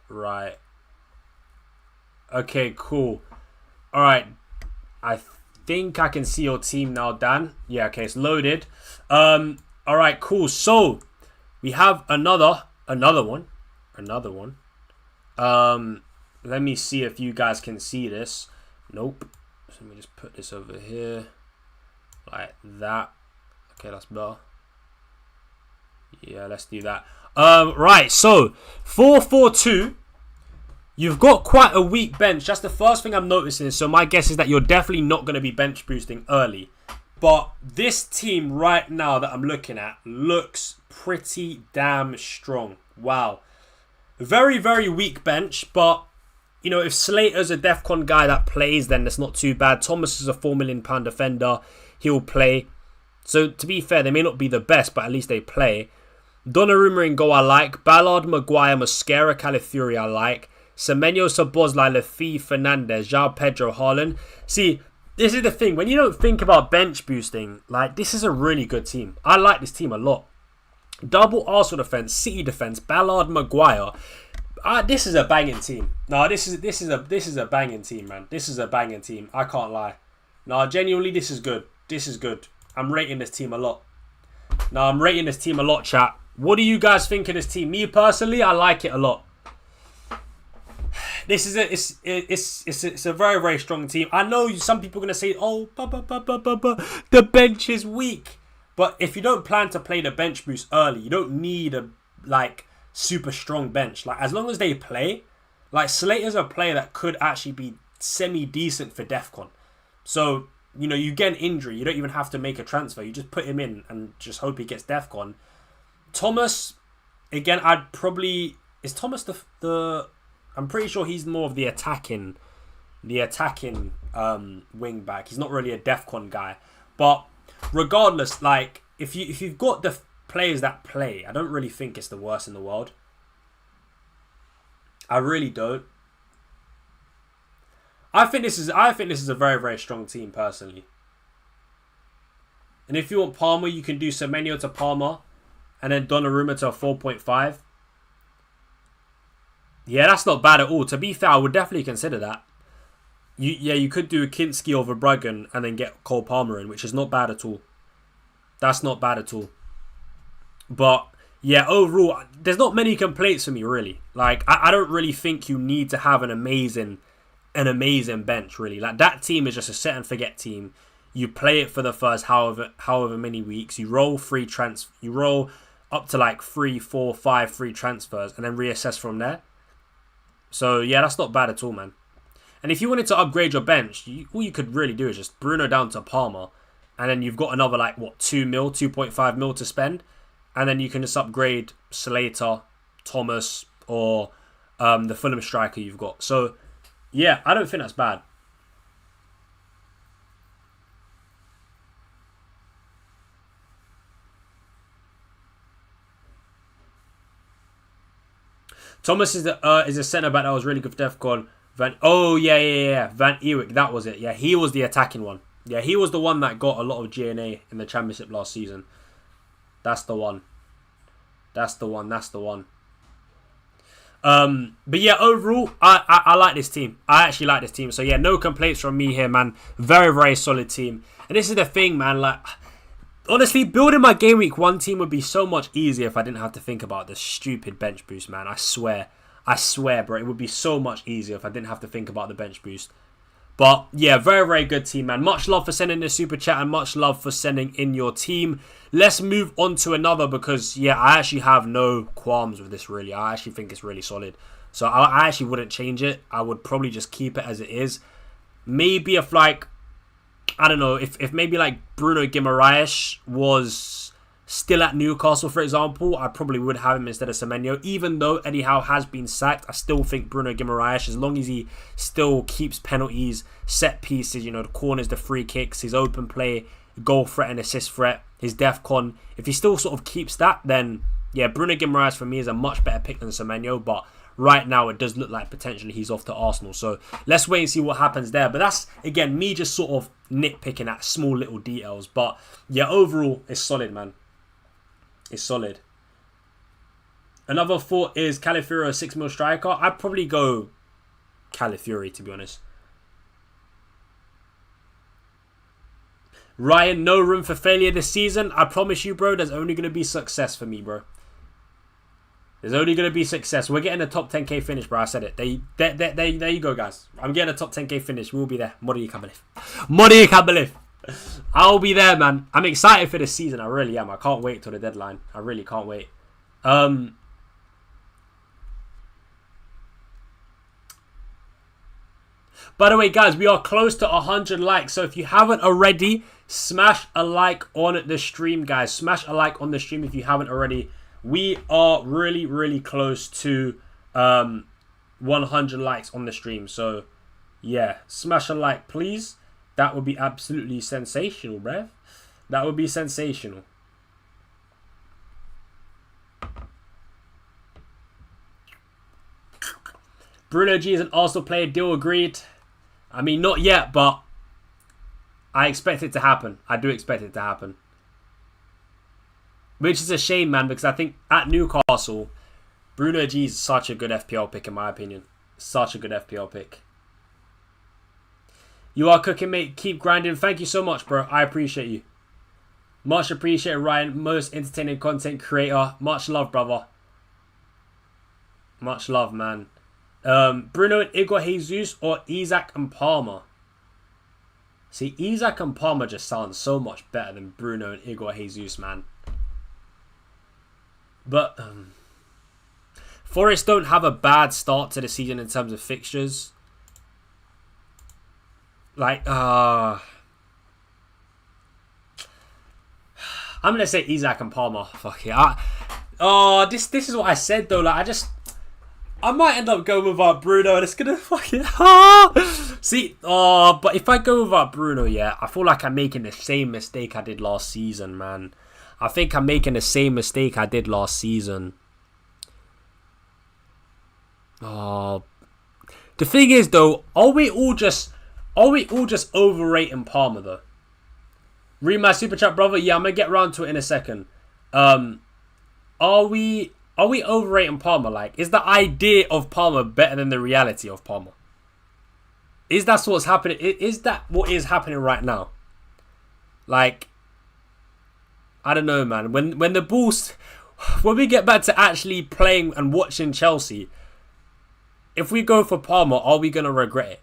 Right. Okay, cool. All right. I think I can see your team now, Dan. Yeah, okay, it's loaded. All right, cool. So we have another one. Let me see if you guys can see this. Nope. So let me just put this over here like that. Okay, that's better. Yeah, let's do that. Right, so 4-4-2. You've got quite a weak bench. That's the first thing I'm noticing. So my guess is that you're definitely not going to be bench boosting early. But this team right now that I'm looking at looks pretty damn strong. Wow. Very, very weak bench. But, you know, if Slater's a DEFCON guy that plays, then that's not too bad. Thomas is a £4 million defender. He'll play. So, to be fair, they may not be the best, but at least they play. Donnarumma in goal I like. Ballard, Maguire, Mosquera, Calafiori I like. Semenyo, Szoboszlai, Lafille, Fernandez, João Pedro, Haaland. See, this is the thing. When you don't think about bench boosting, like, this is a really good team. I like this team a lot. Double Arsenal defence, City defence, Ballard, Maguire. This is a banging team. No, this is a banging team, man. This is a banging team. I can't lie. No, genuinely, this is good. This is good. I'm rating this team a lot. No, I'm rating this team a lot, chat. What do you guys think of this team? Me, personally, I like it a lot. This is it's a very, very strong team. I know some people are gonna say, oh, the bench is weak, but if you don't plan to play the bench boost early, you don't need a like super strong bench. Like as long as they play, like Slater's a player that could actually be semi decent for DEFCON. So you know, you get an injury, you don't even have to make a transfer. You just put him in and just hope he gets DEFCON. Thomas, again, I'd probably is Thomas the I'm pretty sure he's more of the attacking wing back. He's not really a DEFCON guy. But regardless, like if you've got the players that play, I don't really think it's the worst in the world. I really don't. I think this is a very, very strong team personally. And if you want Palmer, you can do Semenyo to Palmer and then Donnarumma to a 4.5. Yeah, that's not bad at all. To be fair, I would definitely consider that. You could do Kinski over Bruggen and then get Cole Palmer in, which is not bad at all. That's not bad at all. But yeah, overall, there's not many complaints for me really. Like I don't really think you need to have an amazing bench really. Like that team is just a set and forget team. You play it for the first however many weeks. You roll you roll up to like 3, 4, 5 free transfers and then reassess from there. So yeah, that's not bad at all, man. And if you wanted to upgrade your bench, all you could really do is just Bruno down to Palmer, and then you've got another like what 2.5 mil to spend, and then you can just upgrade Slater, Thomas, or the Fulham striker you've got. So yeah, I don't think that's bad. Thomas is a centre back that was really good for DEFCON. Yeah. Van Ewijk, that was it. Yeah, he was the attacking one. Yeah, he was the one that got a lot of GNA in the Championship last season. That's the one. But yeah, overall, I like this team. I actually like this team. So yeah, no complaints from me here, man. Very, very solid team. And this is the thing, man. Like, honestly, building my Game Week 1 team would be so much easier if I didn't have to think about this stupid bench boost, man. I swear, bro. It would be so much easier if I didn't have to think about the bench boost. But yeah, very, very good team, man. Much love for sending the super chat and much love for sending in your team. Let's move on to another because, yeah, I actually have no qualms with this, really. I actually think it's really solid. So I actually wouldn't change it. I would probably just keep it as it is. Maybe if, like, I don't know, if maybe like Bruno Guimaraes was still at Newcastle, for example, I probably would have him instead of Semenyo. Even though Eddie Howe has been sacked, I still think Bruno Guimaraes, as long as he still keeps penalties, set pieces, you know, the corners, the free kicks, his open play, goal threat and assist threat, his DEFCON, if he still sort of keeps that, then yeah, Bruno Guimaraes for me is a much better pick than Semenyo. But right now, it does look like potentially he's off to Arsenal. So let's wait and see what happens there. But that's, again, me just sort of nitpicking at small little details. But yeah, overall, it's solid, man. It's solid. Another thought is Calafiori, a 6 mil striker. I'd probably go Calafiori, to be honest. Ryan, no room for failure this season. I promise you, bro, there's only going to be success for me, bro. There's only going to be success. We're getting a top 10k finish, bro. I said it. There you go, guys. I'm getting a top 10k finish. We'll be there. Mori Kabalev. I'll be there, man. I'm excited for this season. I really am. I can't wait till the deadline. I really can't wait. By the way, guys, we are close to 100 likes. So if you haven't already, smash a like on the stream, guys. Smash a like on the stream if you haven't already. We are really, really close to 100 likes on the stream. So, yeah, smash a like, please. That would be absolutely sensational, bruv. That would be sensational. Bruno G is an Arsenal player. Deal agreed. I mean, not yet, but I expect it to happen. I do expect it to happen. Which is a shame, man, because I think at Newcastle, Bruno G is such a good FPL pick, in my opinion. Such a good FPL pick. You are cooking, mate. Keep grinding. Thank you so much, bro. I appreciate you. Much appreciated, Ryan. Most entertaining content creator. Much love, brother. Much love, man. Bruno and Igor Jesus or Isak and Palmer? See, Isak and Palmer just sound so much better than Bruno and Igor Jesus, man. But Forest don't have a bad start to the season in terms of fixtures. Like, I'm gonna say Isak and Palmer. Fuck it. This is what I said though. Like, I might end up going without Bruno, and it's gonna fucking see. But if I go without Bruno, yeah, I feel like I'm making the same mistake I did last season, man. I think I'm making the same mistake I did last season. The thing is though, are we all just overrating Palmer though? Read my super chat, brother. Yeah, I'm gonna get round to it in a second. Are we overrating Palmer? Like, is the idea of Palmer better than the reality of Palmer? Is that what's happening? Is that what is happening right now? Like, I don't know, man. When the Bulls, when we get back to actually playing and watching Chelsea, if we go for Palmer, are we gonna regret it?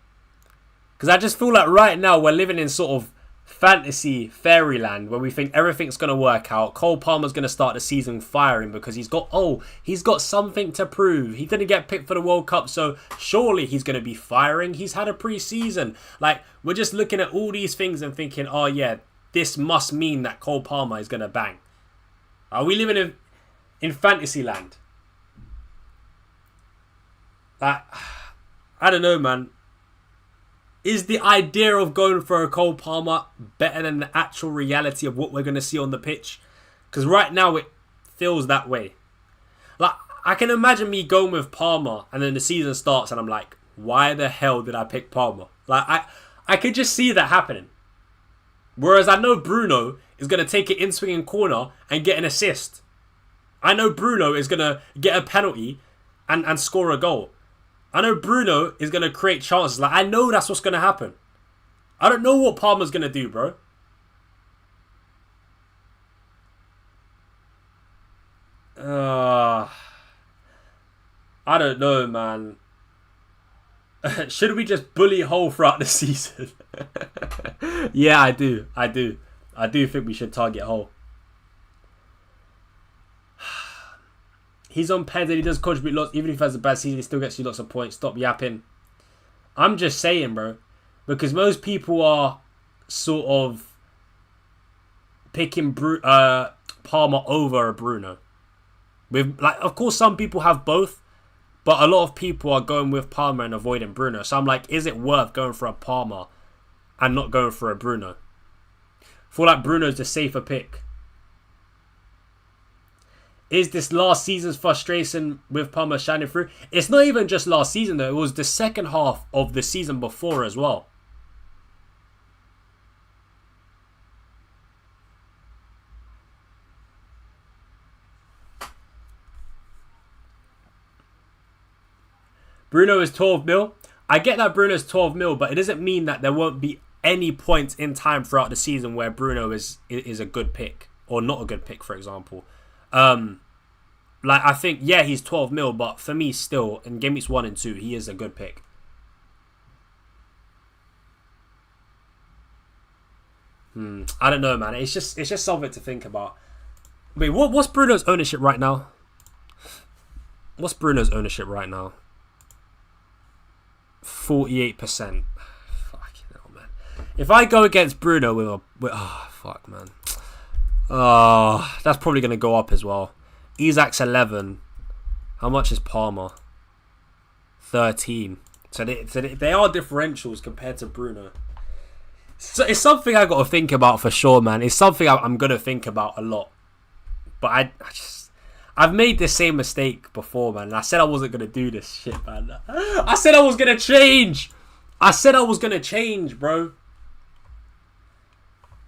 Because I just feel like right now we're living in sort of fantasy fairyland where we think everything's going to work out. Cole Palmer's going to start the season firing because he's got something to prove. He didn't get picked for the World Cup, so surely he's going to be firing. He's had a pre-season. Like, we're just looking at all these things and thinking, oh yeah, this must mean that Cole Palmer is going to bang. Are we living in fantasy land? Like, I don't know, man. Is the idea of going for a Cole Palmer better than the actual reality of what we're going to see on the pitch? Because right now it feels that way. Like, I can imagine me going with Palmer and then the season starts and I'm like, why the hell did I pick Palmer? Like, I could just see that happening. Whereas I know Bruno is going to take it in swinging corner and get an assist. I know Bruno is going to get a penalty and score a goal. I know Bruno is going to create chances. Like, I know that's what's going to happen. I don't know what Palmer's going to do, bro. I don't know, man. Should we just bully Hull throughout the season? Yeah, I do. I do think we should target Hull. He's on pens and he does contribute lots. Even if he has a bad season, he still gets you lots of points. Stop yapping. I'm just saying, bro. Because most people are sort of picking Palmer over Bruno. With, like, of course, some people have both. But a lot of people are going with Palmer and avoiding Bruno. So I'm like, is it worth going for a Palmer and not going for a Bruno? I feel like Bruno's the safer pick. Is this last season's frustration with Palmer shining through? It's not even just last season though. It was the second half of the season before as well. Bruno is 12 mil. I get that Bruno's 12 mil, but it doesn't mean that there won't be any points in time throughout the season where Bruno is a good pick or not a good pick, for example. Like, I think, yeah, he's 12 mil, but for me still, in game weeks 1 and 2, he is a good pick. I don't know, man. It's just something to think about. Wait, what's Bruno's ownership right now? What's Bruno's ownership right now? 48%. Fucking hell, man. If I go against Bruno oh, fuck, man. Oh, that's probably going to go up as well. Isak's 11. How much is Palmer? 13. So they are differentials compared to Bruno. So it's something I got to think about for sure, man. It's something I'm going to think about a lot. But I've made the same mistake before, man. I said I wasn't going to do this shit, man. I said I was going to change. I said I was going to change, bro.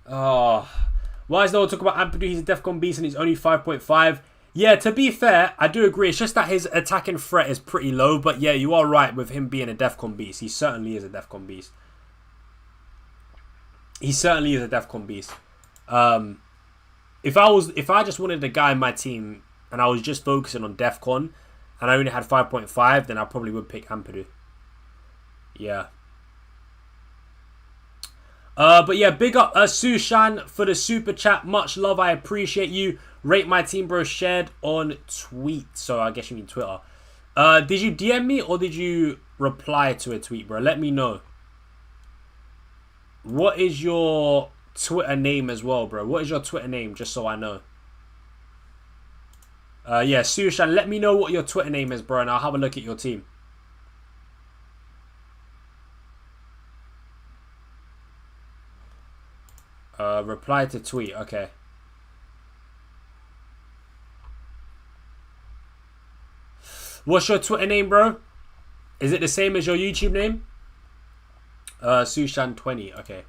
Oh. Why is no one talking about Ampadu? He's a DEFCON beast and he's only 5.5. Yeah, to be fair, I do agree. It's just that his attacking threat is pretty low. But yeah, you are right with him being a DEFCON beast. He certainly is a DEFCON beast. He certainly is a DEFCON beast. If I just wanted a guy in my team and I was just focusing on DEFCON, and I only had 5.5, then I probably would pick Ampadu. Yeah. But yeah, big up Sushan for the super chat. Much love. I appreciate you. Rate my team, bro. Shared on tweet. So I guess you mean Twitter. Did you DM me or did you reply to a tweet, bro? Let me know. What is your Twitter name as well, bro? What is your Twitter name, just so I know? Yeah, Sushan, let me know what your Twitter name is, bro, and I'll have a look at your team. Reply to tweet. Okay. What's your Twitter name, bro? Is it the same as your YouTube name? Sushan20. Okay.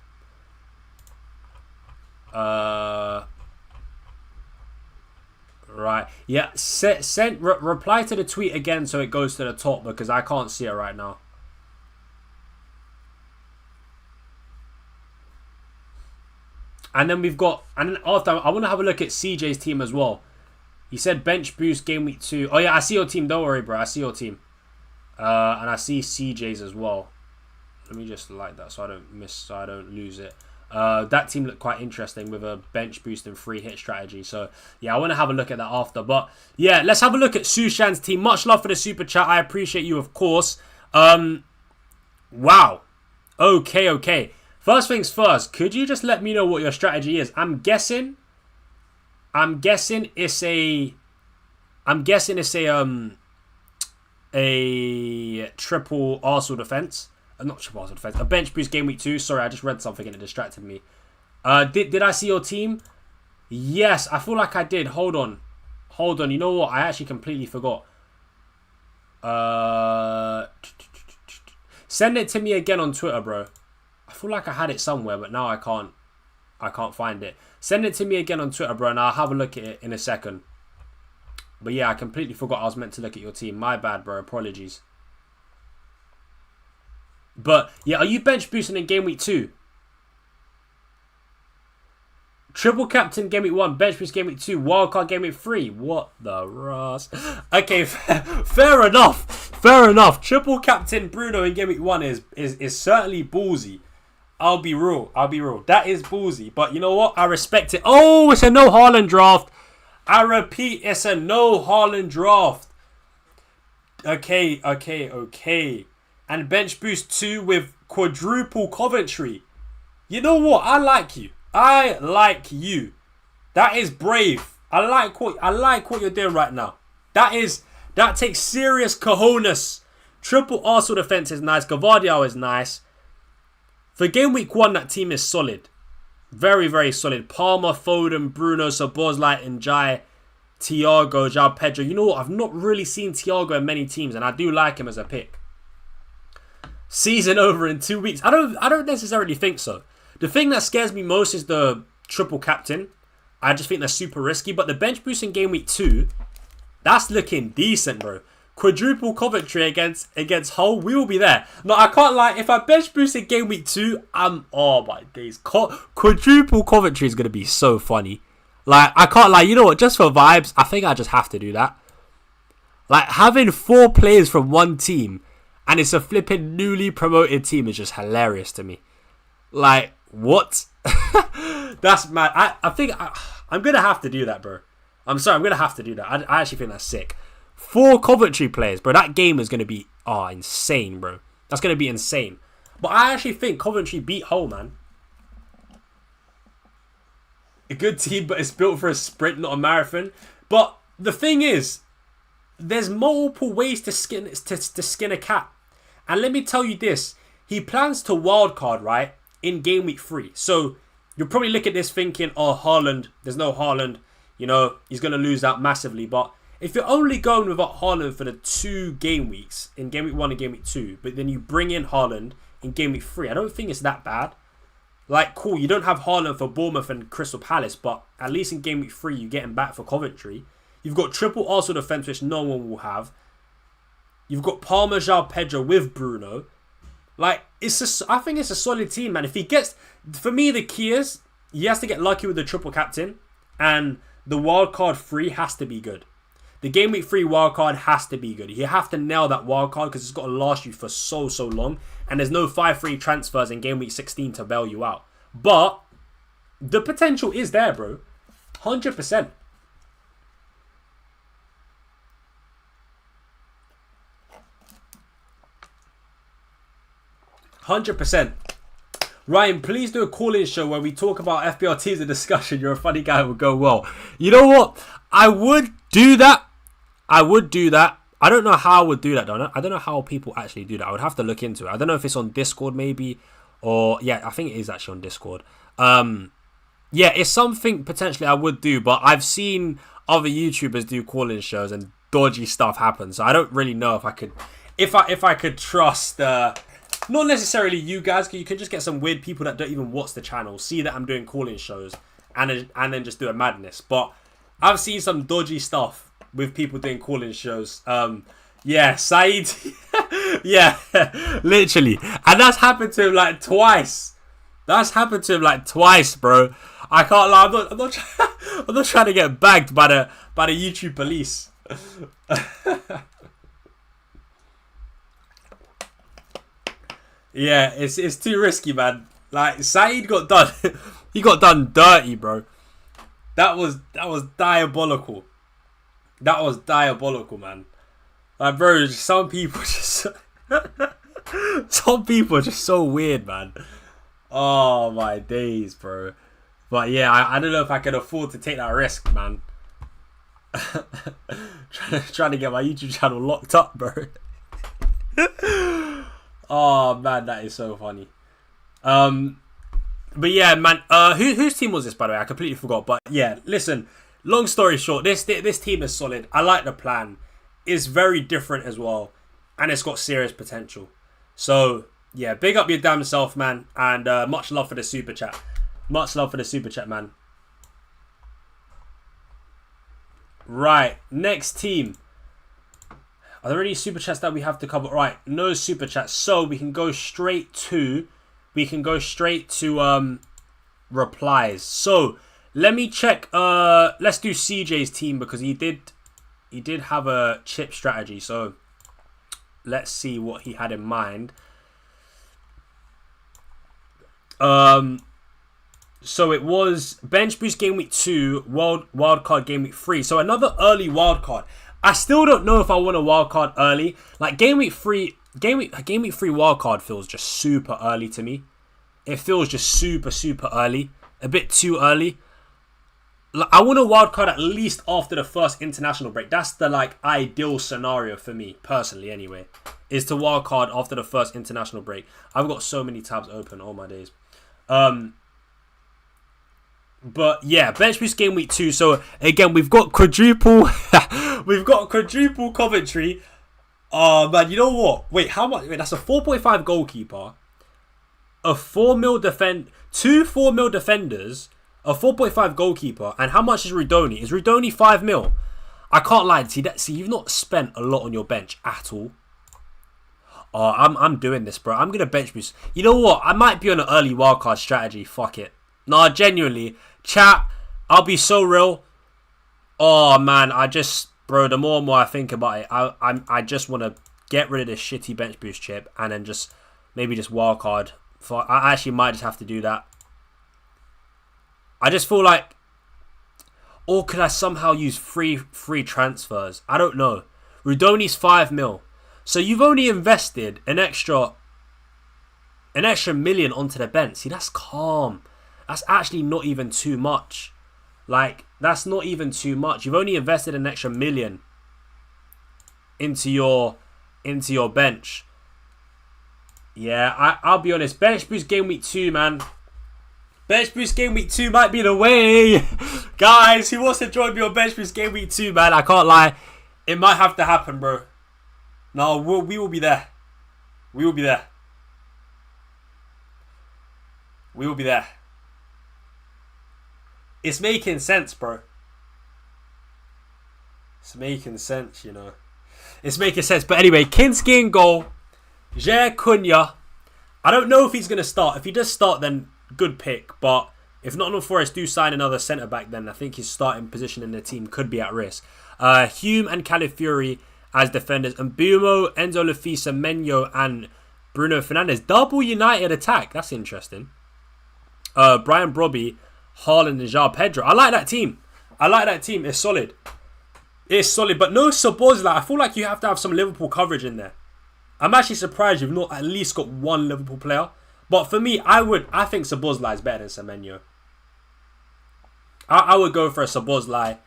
Right. Yeah. Reply to the tweet again so it goes to the top because I can't see it right now. And then we've got, and then after, I want to have a look at CJ's team as well. He said bench boost game week 2. Oh yeah, I see your team. Don't worry, bro. I see your team. And I see CJ's as well. Let me just like that so I don't miss, so I don't lose it. That team looked quite interesting with a bench boost and free hit strategy. So yeah, I want to have a look at that after. But yeah, let's have a look at Sushan's team. Much love for the super chat. I appreciate you, of course. Wow. Okay. First things first, could you just let me know what your strategy is? I'm guessing it's a triple Arsenal defense. Not triple Arsenal defense. A bench boost game week 2. Sorry, I just read something and it distracted me. Did I see your team? Yes, I feel like I did. Hold on. You know what? I actually completely forgot. Send it to me again on Twitter, bro. I feel like I had it somewhere, but now I can't find it. Send it to me again on Twitter, bro, and I'll have a look at it in a second. But yeah, I completely forgot I was meant to look at your team. My bad, bro. Apologies. But yeah, are you bench boosting in game week 2? Triple captain game week 1, bench boost game week 2, wildcard game week 3. What the Ross? Okay, fair enough. Triple captain Bruno in game week 1 is certainly ballsy. I'll be real. That is ballsy. But you know what? I respect it. Oh, it's a no Haaland draft. I repeat, it's a no Haaland draft. Okay. And bench boost 2 with quadruple Coventry. You know what? I like you. That is brave. I like what you're doing right now. That takes serious cojones. Triple Arsenal defense is nice. Gavardiol is nice. For game week 1, that team is solid. Very, very solid. Palmer, Foden, Bruno, Szoboszlai, Njai, Thiago, João Pedro. You know what? I've not really seen Thiago in many teams, and I do like him as a pick. Season over in 2 weeks. I don't necessarily think so. The thing that scares me most is the triple captain. I just think they're super risky. But the bench boost in game week 2, that's looking decent, bro. Quadruple Coventry against Hull, we will be there. No, I can't lie. If I bench boost in game week 2, oh my days. Quadruple Coventry is going to be so funny. Like, I can't lie. You know what? Just for vibes, I think I just have to do that. Like, having 4 players from one team and it's a flipping newly promoted team is just hilarious to me. Like, what? That's mad. I think I'm going to have to do that, bro. I'm sorry. I'm going to have to do that. I actually think that's sick. 4 Coventry players, bro. That game is going to be insane, bro. That's going to be insane. But I actually think Coventry beat Hull, man. A good team, but it's built for a sprint, not a marathon. But the thing is, there's multiple ways to skin a cat. And let me tell you this. He plans to wildcard, right, in game week 3. So you'll probably look at this thinking, Haaland, there's no Haaland. You know, he's going to lose out massively. But if you're only going without Haaland for the 2 game weeks, in game week 1 and game week 2, but then you bring in Haaland in game week 3, I don't think it's that bad. Like, cool, you don't have Haaland for Bournemouth and Crystal Palace, but at least in game week 3, you get him back for Coventry. You've got triple Arsenal defence, which no one will have. You've got Palmer, João Pedro with Bruno. Like, I think it's a solid team, man. If he gets, for me, the key is he has to get lucky with the triple captain, and the wildcard 3 has to be good. the game week 3 wildcard has to be good. You have to nail that wildcard because it's got to last you for so long. And there's no 5-free transfers in game week 16 to bail you out. But the potential is there, bro. 100%. Ryan, please do a call-in show where we talk about FPL teams and discussion. You're a funny guy. It would go well. You know what? I would do that. I don't know how I would do that, though. I don't know how people actually do that. I would have to look into it. I don't know if it's on Discord, maybe. Or, yeah, I think it is actually on Discord. Yeah, it's something potentially I would do. But I've seen other YouTubers do call-in shows and dodgy stuff happen. So I don't really know if I could... If I could trust... Not necessarily you guys, because you can just get some weird people that don't even watch the channel, see that I'm doing call-in shows, and then just do a madness. But I've seen some dodgy stuff with people doing call-in shows. Yeah, Saeed. Yeah, literally. And that's happened to him like twice. Bro. I can't lie. I'm not trying to get bagged by the YouTube police. Yeah, it's too risky, man. Like, Saeed got done. He got done dirty, bro. That was diabolical. That was diabolical, man. Like, bro, some people just... some people are just so weird, man. Oh, my days, bro. But, yeah, I don't know if I can afford to take that risk, man. trying to get my YouTube channel locked up, bro. Oh man, that is so funny. But yeah, man. Whose team was this, by the way? I completely forgot. But yeah, listen. Long story short, this team is solid. I like the plan. It's very different as well, and it's got serious potential. So yeah, big up your damn self, man. And much love for the super chat. Much love for the super chat, man. Right, next team. Are there any super chats that we have to cover? Right, no super chats. So we can go straight to replies. So let me check. Let's do CJ's team because he did have a chip strategy. So let's see what he had in mind. So it was bench boost game week 2, wild card game week 3. So another early wild card. I still don't know if I want a wild card early. Like game week 3 wild card feels just super early to me. It feels just super early, a bit too early. Like, I want a wild card at least after the first international break. That's the like ideal scenario for me personally. Anyway, is to wild card after the first international break. I've got so many tabs open all my days. But yeah, bench boost game week 2. So again, we've got quadruple. We've got quadruple commentary. Oh man, you know what? Wait, how much? Wait, that's a 4.5 goalkeeper, a 4 mil defend, 2 4 mil defenders, a 4.5 goalkeeper, and how much is Rudoni? Is Rudoni 5 mil? I can't lie. See, you've not spent a lot on your bench at all. Oh, I'm doing this, bro. I'm gonna bench boost. You know what? I might be on an early wildcard strategy. Fuck it. Nah, genuinely, chat. I'll be so real. Oh man, bro, the more and more I think about it, I just want to get rid of this shitty bench boost chip and then maybe just wildcard. I actually might just have to do that. I just feel like, or could I somehow use free transfers? I don't know. Rudoni's 5 mil, so you've only invested an extra million onto the bench. See, that's calm. That's actually not even too much. Like, that's not even too much. You've only invested an extra million into your bench. Yeah, I'll be honest. Bench boost game week 2, man. Bench boost game week 2 might be the way. Guys, who wants to join me on bench boost game week 2, man? I can't lie. It might have to happen, bro. No, we will be there. We will be there. We will be there. It's making sense, bro. It's making sense, you know. It's making sense. But anyway, Kinski in goal. Jair Cunha. I don't know if he's going to start. If he does start, then good pick. But If Nottingham Forest do sign another centre-back, then I think his starting position in the team could be at risk. Hume and Calafiori as defenders. And Mbumo, Enzo Lafisa, Menyo, and Bruno Fernandes. Double United attack. That's interesting. Brian Brobby, Haaland, and João Pedro. I like that team. It's solid. It's solid. But no Szoboszlai. I feel like you have to have some Liverpool coverage in there. I'm actually surprised you've not at least got one Liverpool player. But for me, I think Szoboszlai is better than Semenyo. I would go for a Szoboszlai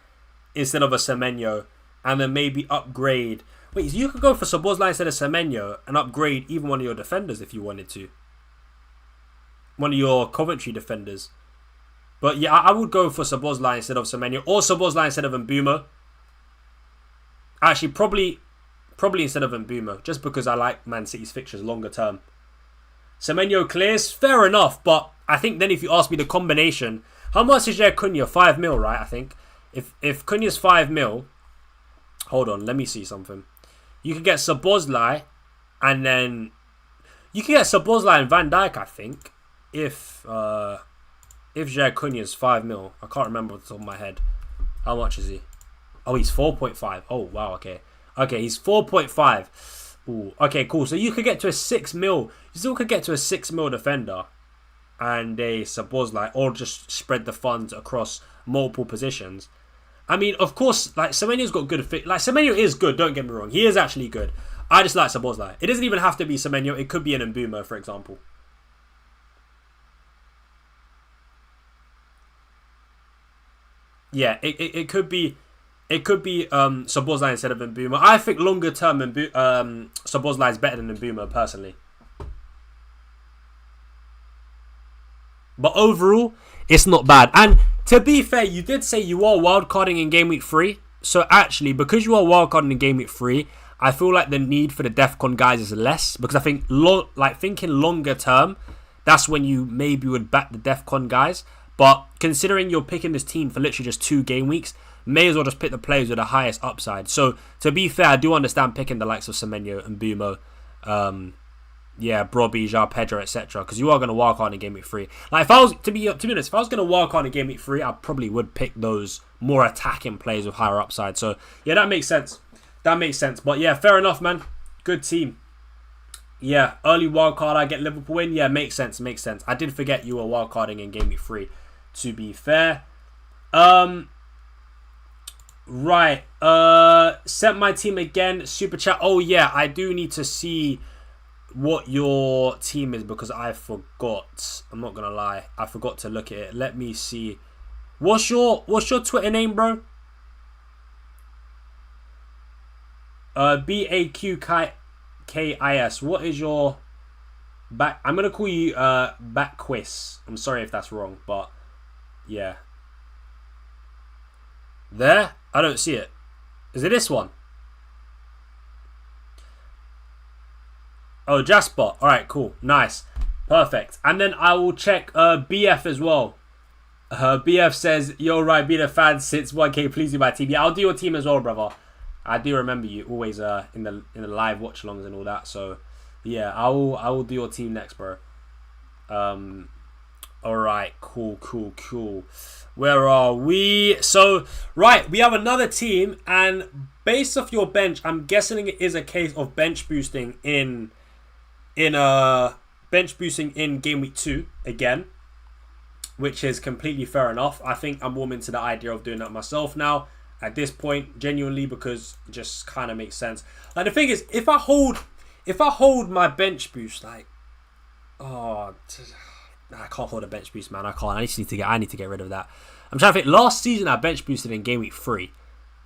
instead of a Semenyo, and then maybe upgrade. Wait, you could go for Szoboszlai instead of Semenyo and upgrade even one of your defenders if you wanted to. One of your Coventry defenders. But yeah, I would go for Szoboszlai instead of Semenyo, or Szoboszlai instead of Mbumo. Actually, probably instead of Mbumo, just because I like Man City's fixtures longer term. Semenyo clears, fair enough, but I think then if you ask me the combination, how much is Jair Cunha? 5 mil, right? I think if Cunha's 5 mil, hold on, let me see something. You could get Szoboszlai, and then you can get Szoboszlai and Van Dijk. I think if Jair Cunha's 5 mil, I can't remember off the top of my head. How much is he? Oh, he's 4.5. Oh wow, okay, he's 4.5. Ooh, okay, cool. So you could get to a 6 mil. You still could get to a 6 mil defender and a Szoboszlai, or just spread the funds across multiple positions. I mean, of course, like Semenyo's got good fit. Like Semenyo is good. Don't get me wrong. He is actually good. I just like Szoboszlai. It doesn't even have to be Semenyo. It could be an Mbumo, for example. Yeah, it could be. It could be Szoboszlai instead of Mbumo. I think longer term Szoboszlai is better than Mbumo personally. But overall, it's not bad. And to be fair, you did say you are wildcarding in Game Week 3. So actually, because you are wildcarding in Game Week 3, I feel like the need for the DEFCON guys is less. Because I think, thinking longer term, that's when you maybe would back the DEFCON guys. But considering you're picking this team for literally just 2 game weeks, may as well just pick the players with the highest upside. So, to be fair, I do understand picking the likes of Semenyo and Mbumo. Brobby, João Pedro, etc. Because you are going to walk on in Game Week 3. Like, if I was, to be honest, if I was going to walk on in Game Week 3, I probably would pick those more attacking players with higher upside. So, yeah, that makes sense. But, yeah, fair enough, man. Good team. Yeah, early wildcard, I get Liverpool in. Yeah, makes sense. I did forget you were wildcarding in Game Week 3, to be fair. Right. Sent my team again. Super chat. Oh, yeah, I do need to see what your team is because I forgot. I'm not gonna lie, I forgot to look at it. Let me see. What's your Twitter name, bro? BAQKIS. What is your back? I'm gonna call you back quiz. I'm sorry if that's wrong, but yeah. There? I don't see it. Is it this one? Oh, Jasper. Alright, cool. Nice. Perfect. And then I will check BF as well. BF says, you're right, being a fan since 1K, please do my team. Yeah, I'll do your team as well, brother. I do remember you always in the live watch alongs and all that. So yeah, I will do your team next, bro. Alright, cool. Where are we? So, right, we have another team, and based off your bench, I'm guessing it is a case of bench boosting in Game Week 2 again, which is completely fair enough. I think I'm warming to the idea of doing that myself now at this point, genuinely, because it just kind of makes sense. Like, the thing is, if I hold my bench boost, like, I can't hold a bench boost, man. I can't. I need to get rid of that. I'm trying to think. Last season, I bench boosted in Game Week 3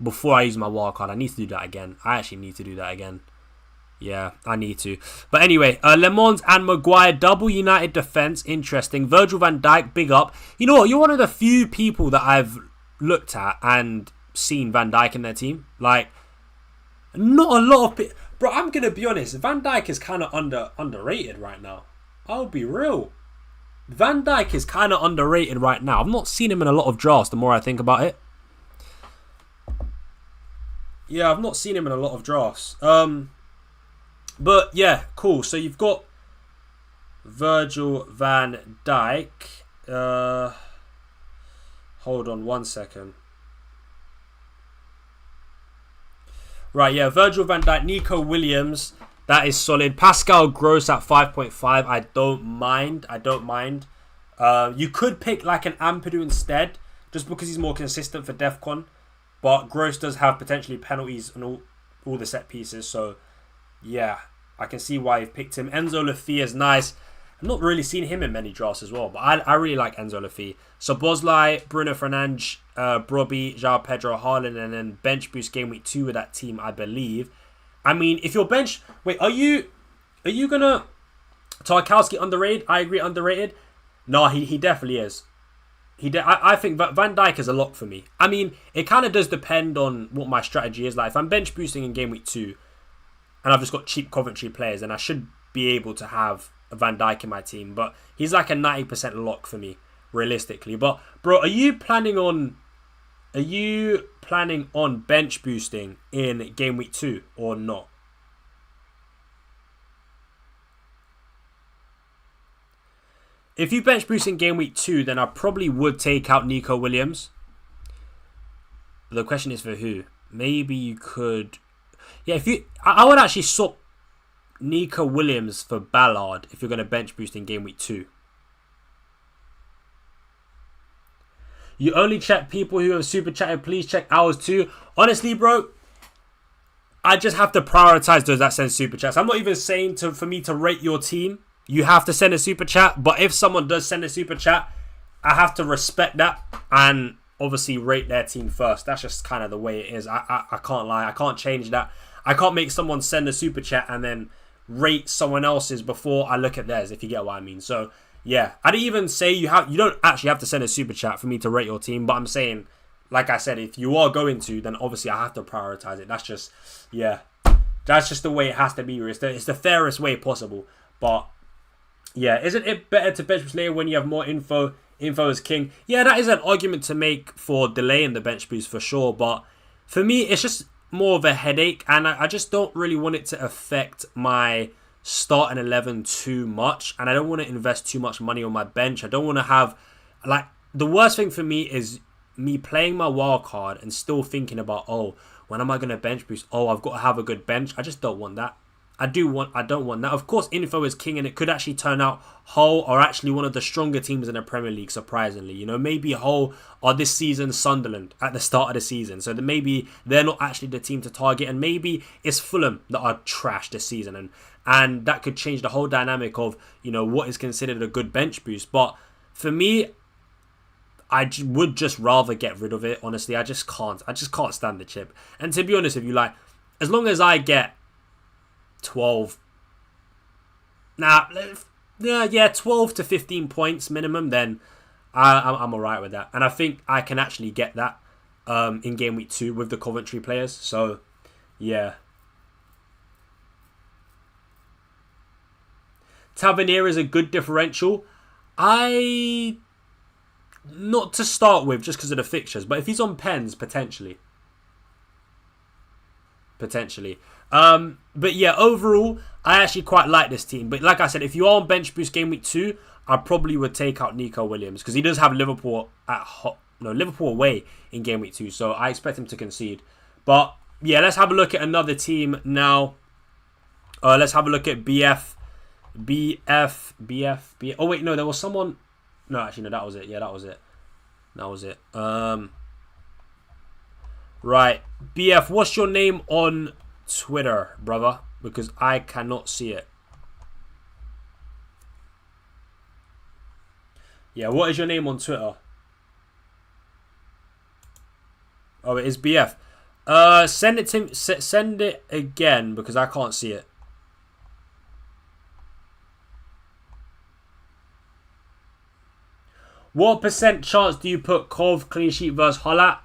before I used my wildcard. I need to do that again. I actually need to do that again. Yeah, I need to. But anyway, Le Mans and Maguire, double United defense. Interesting. Virgil van Dijk, big up. You know what? You're one of the few people that I've looked at and seen Van Dijk in their team. Like, not a lot of people. Bro, I'm going to be honest. Van Dijk is kind of underrated right now. I'll be real. Van Dijk is kind of underrated right now. I've not seen him in a lot of drafts the more I think about it. Yeah, I've not seen him in a lot of drafts. But yeah, cool. So you've got Virgil van Dijk. Hold on 1 second. Right, yeah, Virgil van Dijk, Nico Williams, that is solid. Pascal Gross at 5.5, I don't mind. You could pick like an Ampadu instead, just because he's more consistent for DEFCON. But Gross does have potentially penalties and all the set pieces, so yeah, I can see why you've picked him. Enzo Lafia is nice. I've not really seen him in many drafts as well, but I really like Enzo Lafia. So Bosley, Bruno Fernandes, Brobbey, João Pedro, Haaland, and then bench boost game week 2 with that team, I believe. I mean, if your bench... Wait, are you gonna... Tarkowski underrated? I agree, underrated. No, he definitely is. I think Van Dijk is a lock for me. I mean, it kind of does depend on what my strategy is. Like, if I'm bench boosting in game week 2, and I've just got cheap Coventry players, then I should be able to have a Van Dijk in my team. But he's like a 90% lock for me, realistically. But, bro, are you planning on bench boosting in game week 2 or not? If you bench boost in game week 2, then I probably would take out Nico Williams. But the question is for who? Maybe you could... Yeah, I would actually swap Nico Williams for Ballard if you're going to bench boost in game week 2. You only check people who have super chatted. Please check ours too. Honestly, bro, I just have to prioritize those that send super chats. I'm not even saying for me to rate your team, you have to send a super chat. But if someone does send a super chat, I have to respect that and obviously rate their team first. That's just kind of the way it is. I can't lie. I can't change that. I can't make someone send a super chat and then rate someone else's before I look at theirs, if you get what I mean. So, yeah. I didn't even say you don't actually have to send a super chat for me to rate your team. But I'm saying, like I said, if you are going to, then obviously I have to prioritize it. That's just, yeah. That's just the way it has to be. It's the fairest way possible. But... yeah, isn't it better to bench boost later when you have more info? Info is king. Yeah, that is an argument to make for delaying the bench boost for sure. But for me, it's just more of a headache. And I just don't really want it to affect my starting 11 too much. And I don't want to invest too much money on my bench. I don't want to have... like, the worst thing for me is me playing my wild card and still thinking about, oh, when am I going to bench boost? Oh, I've got to have a good bench. I just don't want that. I don't want that. Of course, info is king, and it could actually turn out Hull are actually one of the stronger teams in the Premier League, surprisingly. You know, maybe Hull are this season Sunderland at the start of the season, so that maybe they're not actually the team to target, and maybe it's Fulham that are trash this season, and that could change the whole dynamic of, you know, what is considered a good bench boost. But for me, I would just rather get rid of it. Honestly, I just can't stand the chip. And to be honest with you, like, as long as I get 12 12 to 15 points minimum, then I'm alright with that. And I think I can actually get that in game week 2 with the Coventry players. So yeah, Tavernier is a good differential. Not to start with just because of the fixtures, but if he's on pens, potentially. But yeah, overall, I actually quite like this team. But like I said, if you are on bench boost game week 2, I probably would take out Nico Williams because he does have Liverpool away in game week 2, so I expect him to concede. But yeah, let's have a look at another team now. Let's have a look at BF. Oh wait, no, there was someone. No, actually, no, that was it. Yeah, that was it. Right, BF, what's your name on Twitter, brother? Because I cannot see it. Yeah, what is your name on Twitter? Oh, it is BF. Send it to send it again because I can't see it. What percent chance do you put Cov clean sheet versus Hull at?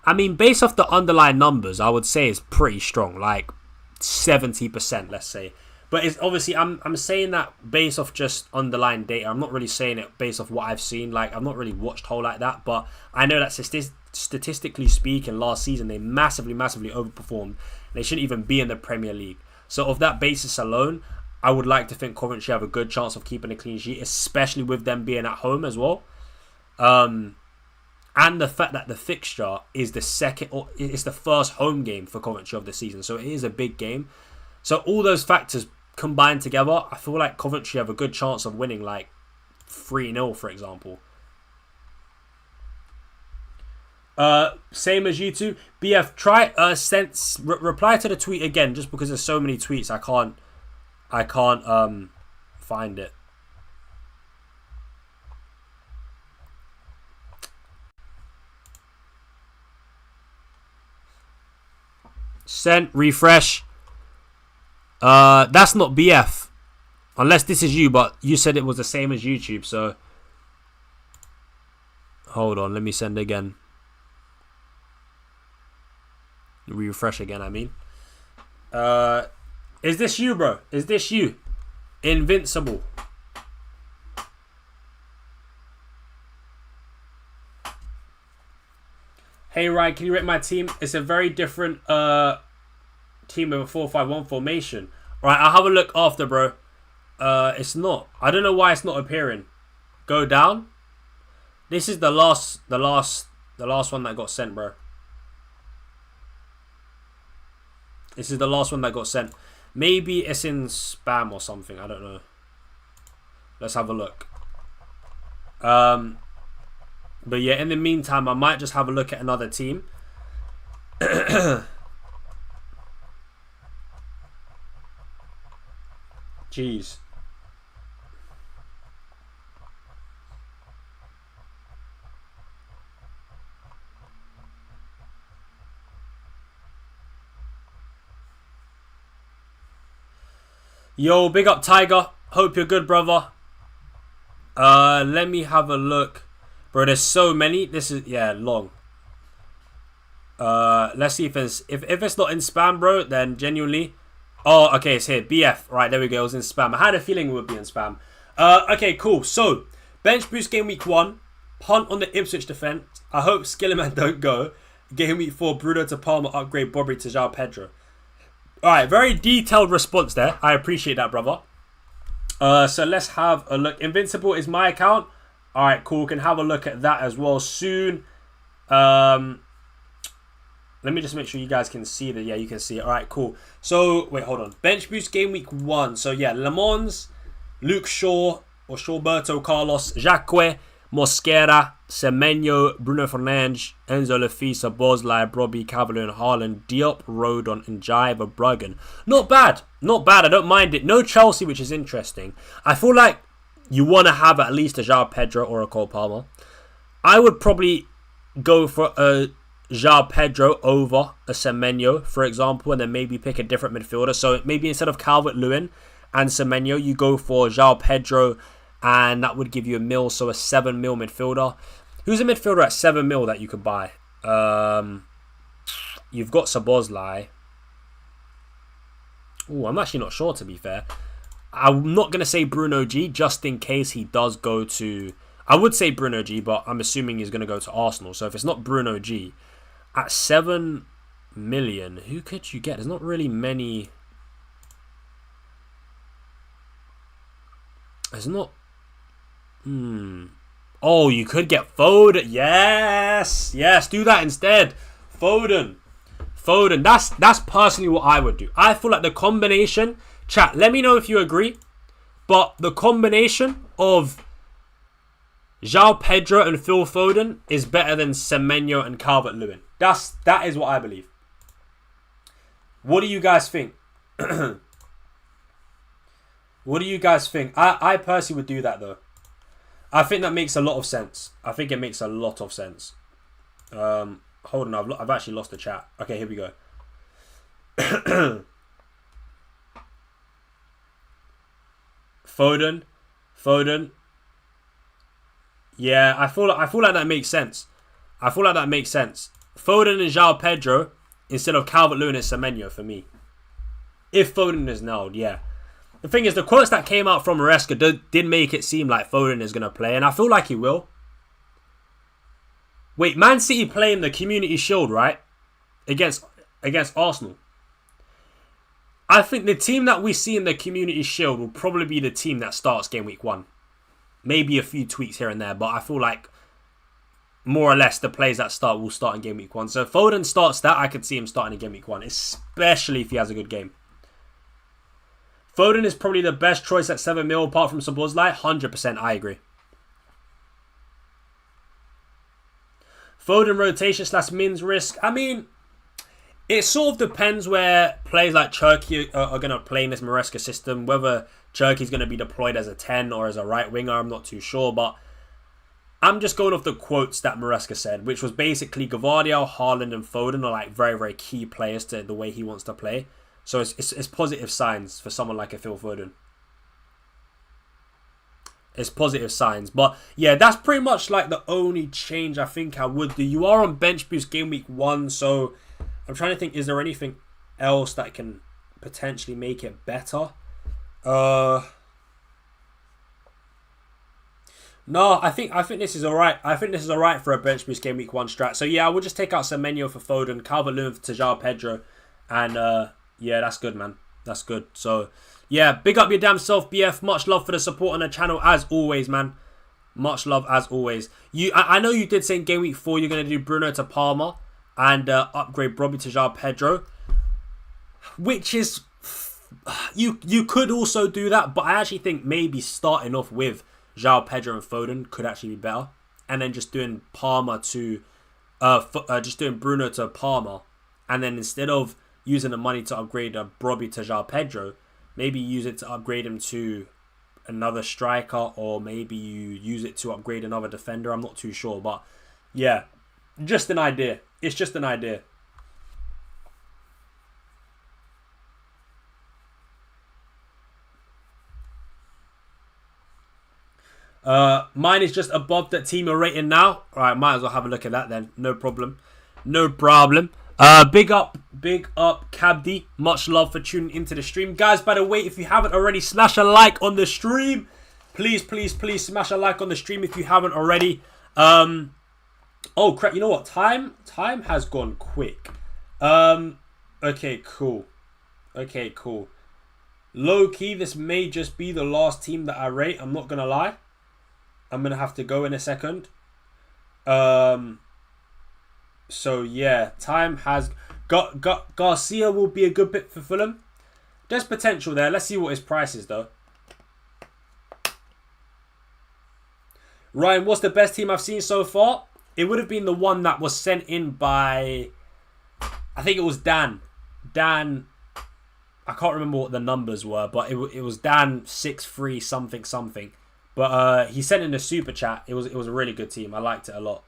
I mean, based off the underlying numbers, I would say it's pretty strong, like 70%, let's say. But it's obviously, I'm saying that based off just underlying data. I'm not really saying it based off what I've seen. Like, I've not really watched Hull like that, but I know that statistically speaking, last season they massively overperformed. They shouldn't even be in the Premier League. So, off that basis alone, I would like to think Coventry have a good chance of keeping a clean sheet, especially with them being at home as well. And and the fact that the fixture is the second, or it's the first home game for Coventry of the season, so it is a big game. So all those factors combined together, I feel like Coventry have a good chance of winning, like 3-0, for example. Same as you two. BF, try reply to the tweet again, just because there's so many tweets, I can't find it. Sent, refresh. That's not BF. Unless this is you, but you said it was the same as YouTube, so hold on, let me send again. Refresh again, I mean. Is this you, bro? Is this you? Invincible. Hey, Ryan, can you rate my team? It's a very different team with a 4-5-1 formation. Alright, I'll have a look after, bro. It's not. I don't know why it's not appearing. Go down. This is the last one that got sent, bro. This is the last one that got sent. Maybe it's in spam or something. I don't know. Let's have a look. But yeah, in the meantime, I might just have a look at another team. Jeez. Yo, big up Tiger. Hope you're good, brother. Let me have a look. Bro, there's so many. This is, yeah, long. Let's see if it's not in spam, bro, then genuinely. Oh, okay, it's here. BF. Right, there we go. It was in spam. I had a feeling it would be in spam. Okay, cool. So, bench boost game week 1. Punt on the Ipswich defense. I hope Skillerman don't go. Game week 4, Bruno to Palmer, upgrade Bobby to João Pedro. Alright, very detailed response there. I appreciate that, brother. So let's have a look. Invincible is my account. Alright, cool. Can have a look at that as well soon. Let me just make sure you guys can see that. Yeah, you can see it. Alright, cool. So, wait, hold on. Bench boost game week 1. So, yeah, Le Mans, Luke Shaw, or Shawberto Carlos, Jacque, Mosquera, Semenyo, Bruno Fernandes, Enzo Lafisa, Bosley, Robbie, Cavalier, and Haaland, Diop, Rodon, and Jaiva Bruggen. Not bad. Not bad. I don't mind it. No Chelsea, which is interesting. I feel like you want to have at least a João Pedro or a Cole Palmer. I would probably go for a João Pedro over a Semenyo, for example, and then maybe pick a different midfielder. So maybe instead of Calvert-Lewin and Semenyo, you go for João Pedro, and that would give you a mil, so a 7 mil midfielder. Who's a midfielder at 7 mil that you could buy? You've got Szoboszlai. Oh, I'm actually not sure, to be fair. I'm not going to say Bruno G, just in case he does go to... I would say Bruno G, but I'm assuming he's going to go to Arsenal. So if it's not Bruno G, at 7 million, who could you get? There's not really many... There's not... Oh, you could get Foden. Yes. Yes, do that instead. Foden. That's personally what I would do. I feel like the combination... Chat, let me know if you agree. But the combination of João Pedro and Phil Foden is better than Semenyo and Calvert-Lewin. That is what I believe. What do you guys think? What do you guys think? I personally would do that, though. I think that makes a lot of sense. I think it makes a lot of sense. Hold on, I've actually lost the chat. Okay, here we go. Foden. Yeah, I feel like that makes sense. Foden and João Pedro instead of Calvert-Lewin and Semenyo for me. If Foden is nailed, yeah. The thing is, the quotes that came out from Maresca did make it seem like Foden is going to play, and I feel like he will. Wait, Man City playing the Community Shield, right? Against Arsenal. I think the team that we see in the Community Shield will probably be the team that starts game week 1. Maybe a few tweaks here and there, but I feel like more or less the players that start will start in game week 1. So if Foden starts that, I could see him starting in game week 1, especially if he has a good game. Foden is probably the best choice at 7 mil apart from Szoboszlai. 100%, I agree. Foden rotation / mins risk. I mean, it sort of depends where players like Cherki are going to play in this Maresca system. Whether Cherki's going to be deployed as a 10 or as a right winger, I'm not too sure. But I'm just going off the quotes that Maresca said, which was basically Gvardiol, Haaland and Foden are like very, very key players to the way he wants to play. So it's positive signs for someone like a Phil Foden. It's positive signs. But yeah, that's pretty much like the only change I think I would do. You are on bench boost game week 1, so I'm trying to think, is there anything else that can potentially make it better? No, I think this is alright. I think this is alright for a bench boost game week 1 strat. So yeah, I will just take out Semenyo for Foden, Calvert-Lewin for João Pedro, and yeah, that's good, man. That's good. So yeah, big up your damn self, BF. Much love for the support on the channel as always, man. Much love as always. I know you did say in game week 4 you're gonna do Bruno to Palmer and upgrade Bobby to João Pedro, which is you could also do that, but I actually think maybe starting off with João Pedro and Foden could actually be better, and then just doing Palmer to just doing Bruno to Palmer, and then instead of using the money to upgrade Bobby to João Pedro, maybe use it to upgrade him to another striker, or maybe you use it to upgrade another defender. I'm not too sure, but yeah, just an idea. It's just an idea. Mine is just above that team you're rating now. Alright, might as well have a look at that then. No problem. No problem. Big up Cabdi. Much love for tuning into the stream. Guys, by the way, if you haven't already, smash a like on the stream. Please, please, please smash a like on the stream if you haven't already. Oh crap, you know what? Time has gone quick. Okay, cool. Okay, cool. Low key, this may just be the last team that I rate. I'm not gonna lie. I'm gonna have to go in a second. So yeah, time has got Garcia will be a good pick for Fulham. There's potential there. Let's see what his price is though. Ryan, what's the best team I've seen so far? It would have been the one that was sent in by, I think it was Dan. Dan, I can't remember what the numbers were, but it was Dan 63 something something. But he sent in a super chat. It was a really good team. I liked it a lot.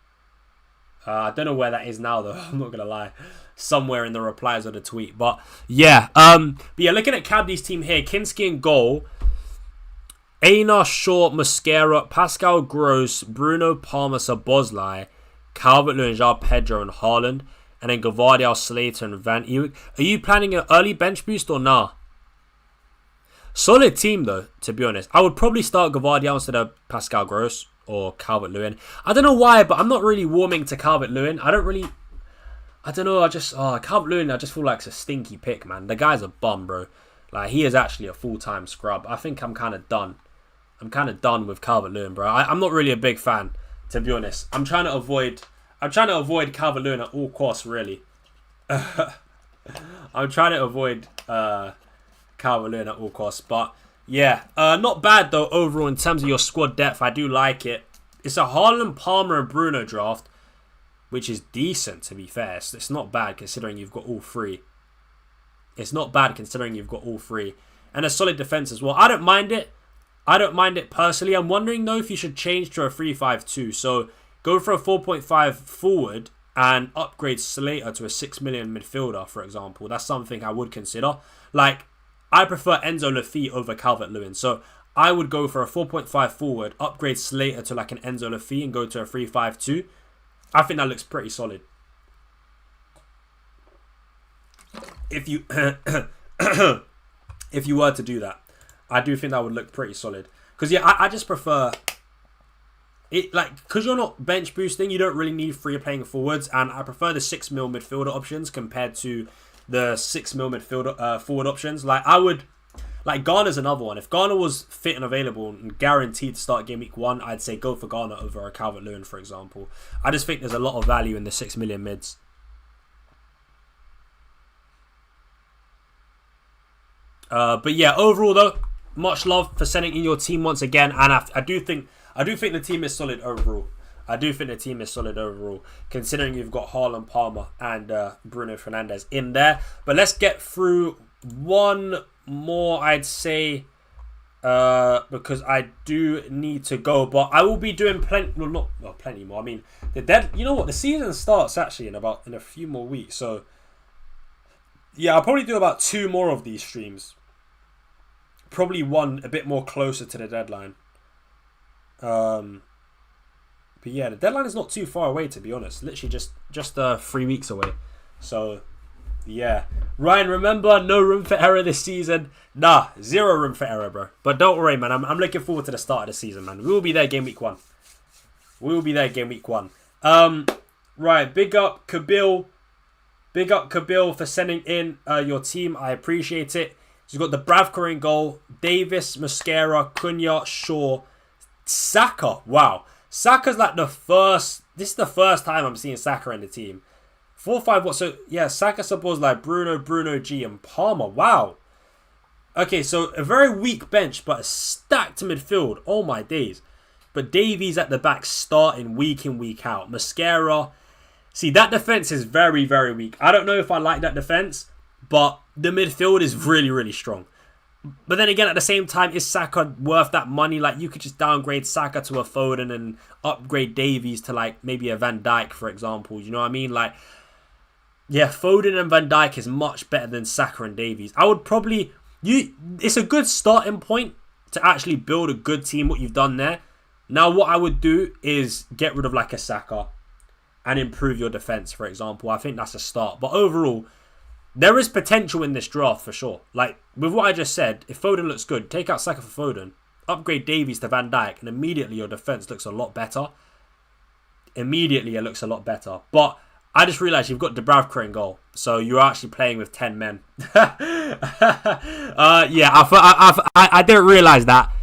I don't know where that is now though. I'm not gonna lie. Somewhere in the replies of the tweet. But yeah. But yeah, looking at Cabdi's team here, Kinski in goal. Einar, Shaw, Mosquera, Pascal Gross, Bruno, Palmer, Szoboszlai, Calvert-Lewin, João Pedro and Haaland, and then Gvardiol, Slater and Van Ewijk. Are you planning an early bench boost or nah? Solid team though, to be honest. I would probably start Gvardiol instead of Pascal Gross or Calvert-Lewin. I don't know why, but I'm not really warming to Calvert-Lewin. I don't know, Calvert-Lewin, I just feel like it's a stinky pick, man. The guy's a bum, bro. Like, he is actually a full-time scrub. I think I'm kind of done. I'm kind of done with Calvert-Lewin, bro. I'm not really a big fan, to be honest. I'm trying to avoid Calvert-Lewin at all costs, really. I'm trying to avoid Calvert-Lewin at all costs. But, yeah. Not bad, though, overall, in terms of your squad depth. I do like it. It's a Haaland, Palmer, and Bruno draft, which is decent, to be fair. It's not bad, considering you've got all three. It's not bad, considering you've got all three. And a solid defense as well. I don't mind it. I don't mind it personally. I'm wondering, though, if you should change to a 3-5-2. So, go for a 4.5 forward and upgrade Slater to a 6 million midfielder, for example. That's something I would consider. Like, I prefer Enzo Lafitte over Calvert-Lewin. So, I would go for a 4.5 forward, upgrade Slater to like an Enzo Lafitte and go to a 3-5-2. I think that looks pretty solid. If you if you were to do that, I do think that would look pretty solid. Because yeah, I just prefer it, like, because you're not bench boosting, you don't really need free playing forwards, and I prefer the 6 mil midfielder options compared to the 6 mil midfielder forward options. Like, I would Like, Garner's another one. If Garner was fit and available and guaranteed to start game week 1, I'd say go for Garner over a Calvert-Lewin, for example. I just think there's a lot of value in the 6 million mids. But yeah, overall though, much love for sending in your team once again, and I do think the team is solid overall. Considering you've got Haaland, Palmer, and Bruno Fernandes in there. But let's get through one more, I'd say, because I do need to go. But I will be doing plenty more. I mean, you know what? The season starts actually in a few more weeks. So yeah, I'll probably do about 2 more of these streams. Probably one a bit more closer to the deadline. But yeah, the deadline is not too far away, to be honest. Literally just 3 weeks away. So yeah, Ryan, remember, no room for error this season. Nah, 0 room for error, bro. But don't worry, man. I'm looking forward to the start of the season, man. We will be there game week 1. Right, big up Kabil. Big up Kabil for sending in your team. I appreciate it. So you've got the Bravka in goal, Davis, Mosquera, Cunha, Shaw, Saka. Wow. Saka's like this is the first time I'm seeing Saka in the team. 4-5 what? So yeah, Saka supports like Bruno G and Palmer. Wow. Okay, so a very weak bench, but a stacked midfield. Oh my days. But Davies at the back starting week in, week out. Mosquera. See, that defense is very, very weak. I don't know if I like that defense, but the midfield is really, really strong. But then again, at the same time, is Saka worth that money? Like, you could just downgrade Saka to a Foden and upgrade Davies to, like, maybe a Van Dijk, for example. You know what I mean? Like, yeah, Foden and Van Dijk is much better than Saka and Davies. I would probably... It's a good starting point to actually build a good team, what you've done there. Now, what I would do is get rid of, like, a Saka and improve your defense, for example. I think that's a start. But overall, there is potential in this draft for sure. Like, with what I just said, if Foden looks good, take out Saka for Foden, upgrade Davies to Van Dijk, and immediately your defense looks a lot better. Immediately it looks a lot better. But I just realised you've got Dubravka in goal, so you're actually playing with 10 men. I didn't realise that.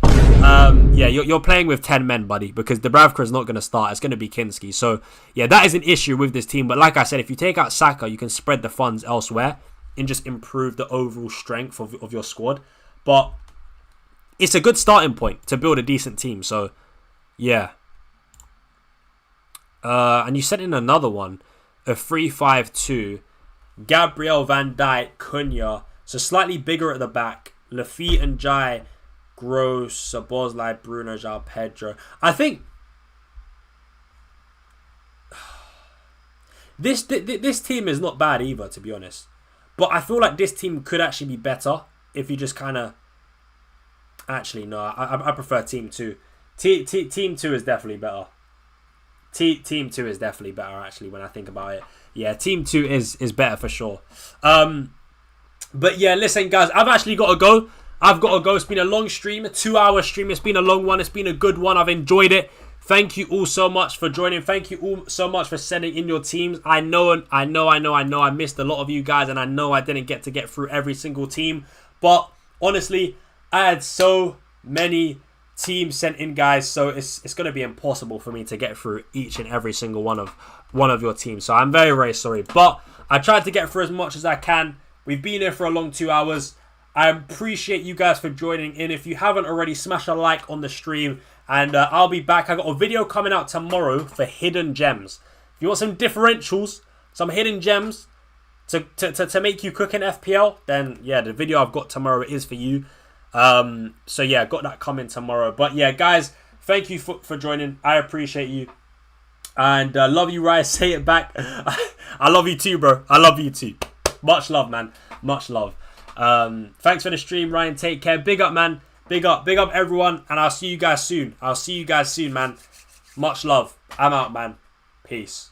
Yeah, you're playing with 10 men, buddy, because Dubravka is not going to start. It's going to be Kinski. So, yeah, that is an issue with this team. But like I said, if you take out Saka, you can spread the funds elsewhere and just improve the overall strength of your squad. But it's a good starting point to build a decent team. So, yeah. And you sent in another one, a 3-5-2. Gabriel, Van Dijk, Cunha. So slightly bigger at the back. Lafitte and Jai. Gross, Szoboszlai, Bruno, João Pedro. I think this team is not bad either, to be honest. But I feel like this team could actually be better if you just kind of... Actually, no, I prefer Team 2. Team 2 is definitely better. Team 2 is definitely better, actually, when I think about it. Yeah, Team 2 is better for sure. But yeah, listen, guys, I've actually got to go. It's been a long stream, a 2-hour stream. It's been a long one. It's been a good one. I've enjoyed it. Thank you all so much for joining. Thank you all so much for sending in your teams. I know I missed a lot of you guys, and I know I didn't get through every single team. But honestly, I had so many teams sent in, guys, so it's going to be impossible for me to get through each and every single one of your teams. So I'm very, very sorry. But I tried to get through as much as I can. We've been here for a long 2 hours. I appreciate you guys for joining in. If you haven't already, smash a like on the stream. And I'll be back. I got a video coming out tomorrow for hidden gems. If you want some differentials, some hidden gems to make you cook in FPL, then yeah, the video I've got tomorrow is for you. So yeah, got that coming tomorrow. But yeah, guys, thank you for joining. I appreciate you. And love you, Ryan. Say it back. I love you too, bro. I love you too. Much love, man. Much love. Thanks for the stream, Ryan. Take care. Big up, man. Big up everyone. And I'll see you guys soon. Man. Much love. I'm out, man. Peace.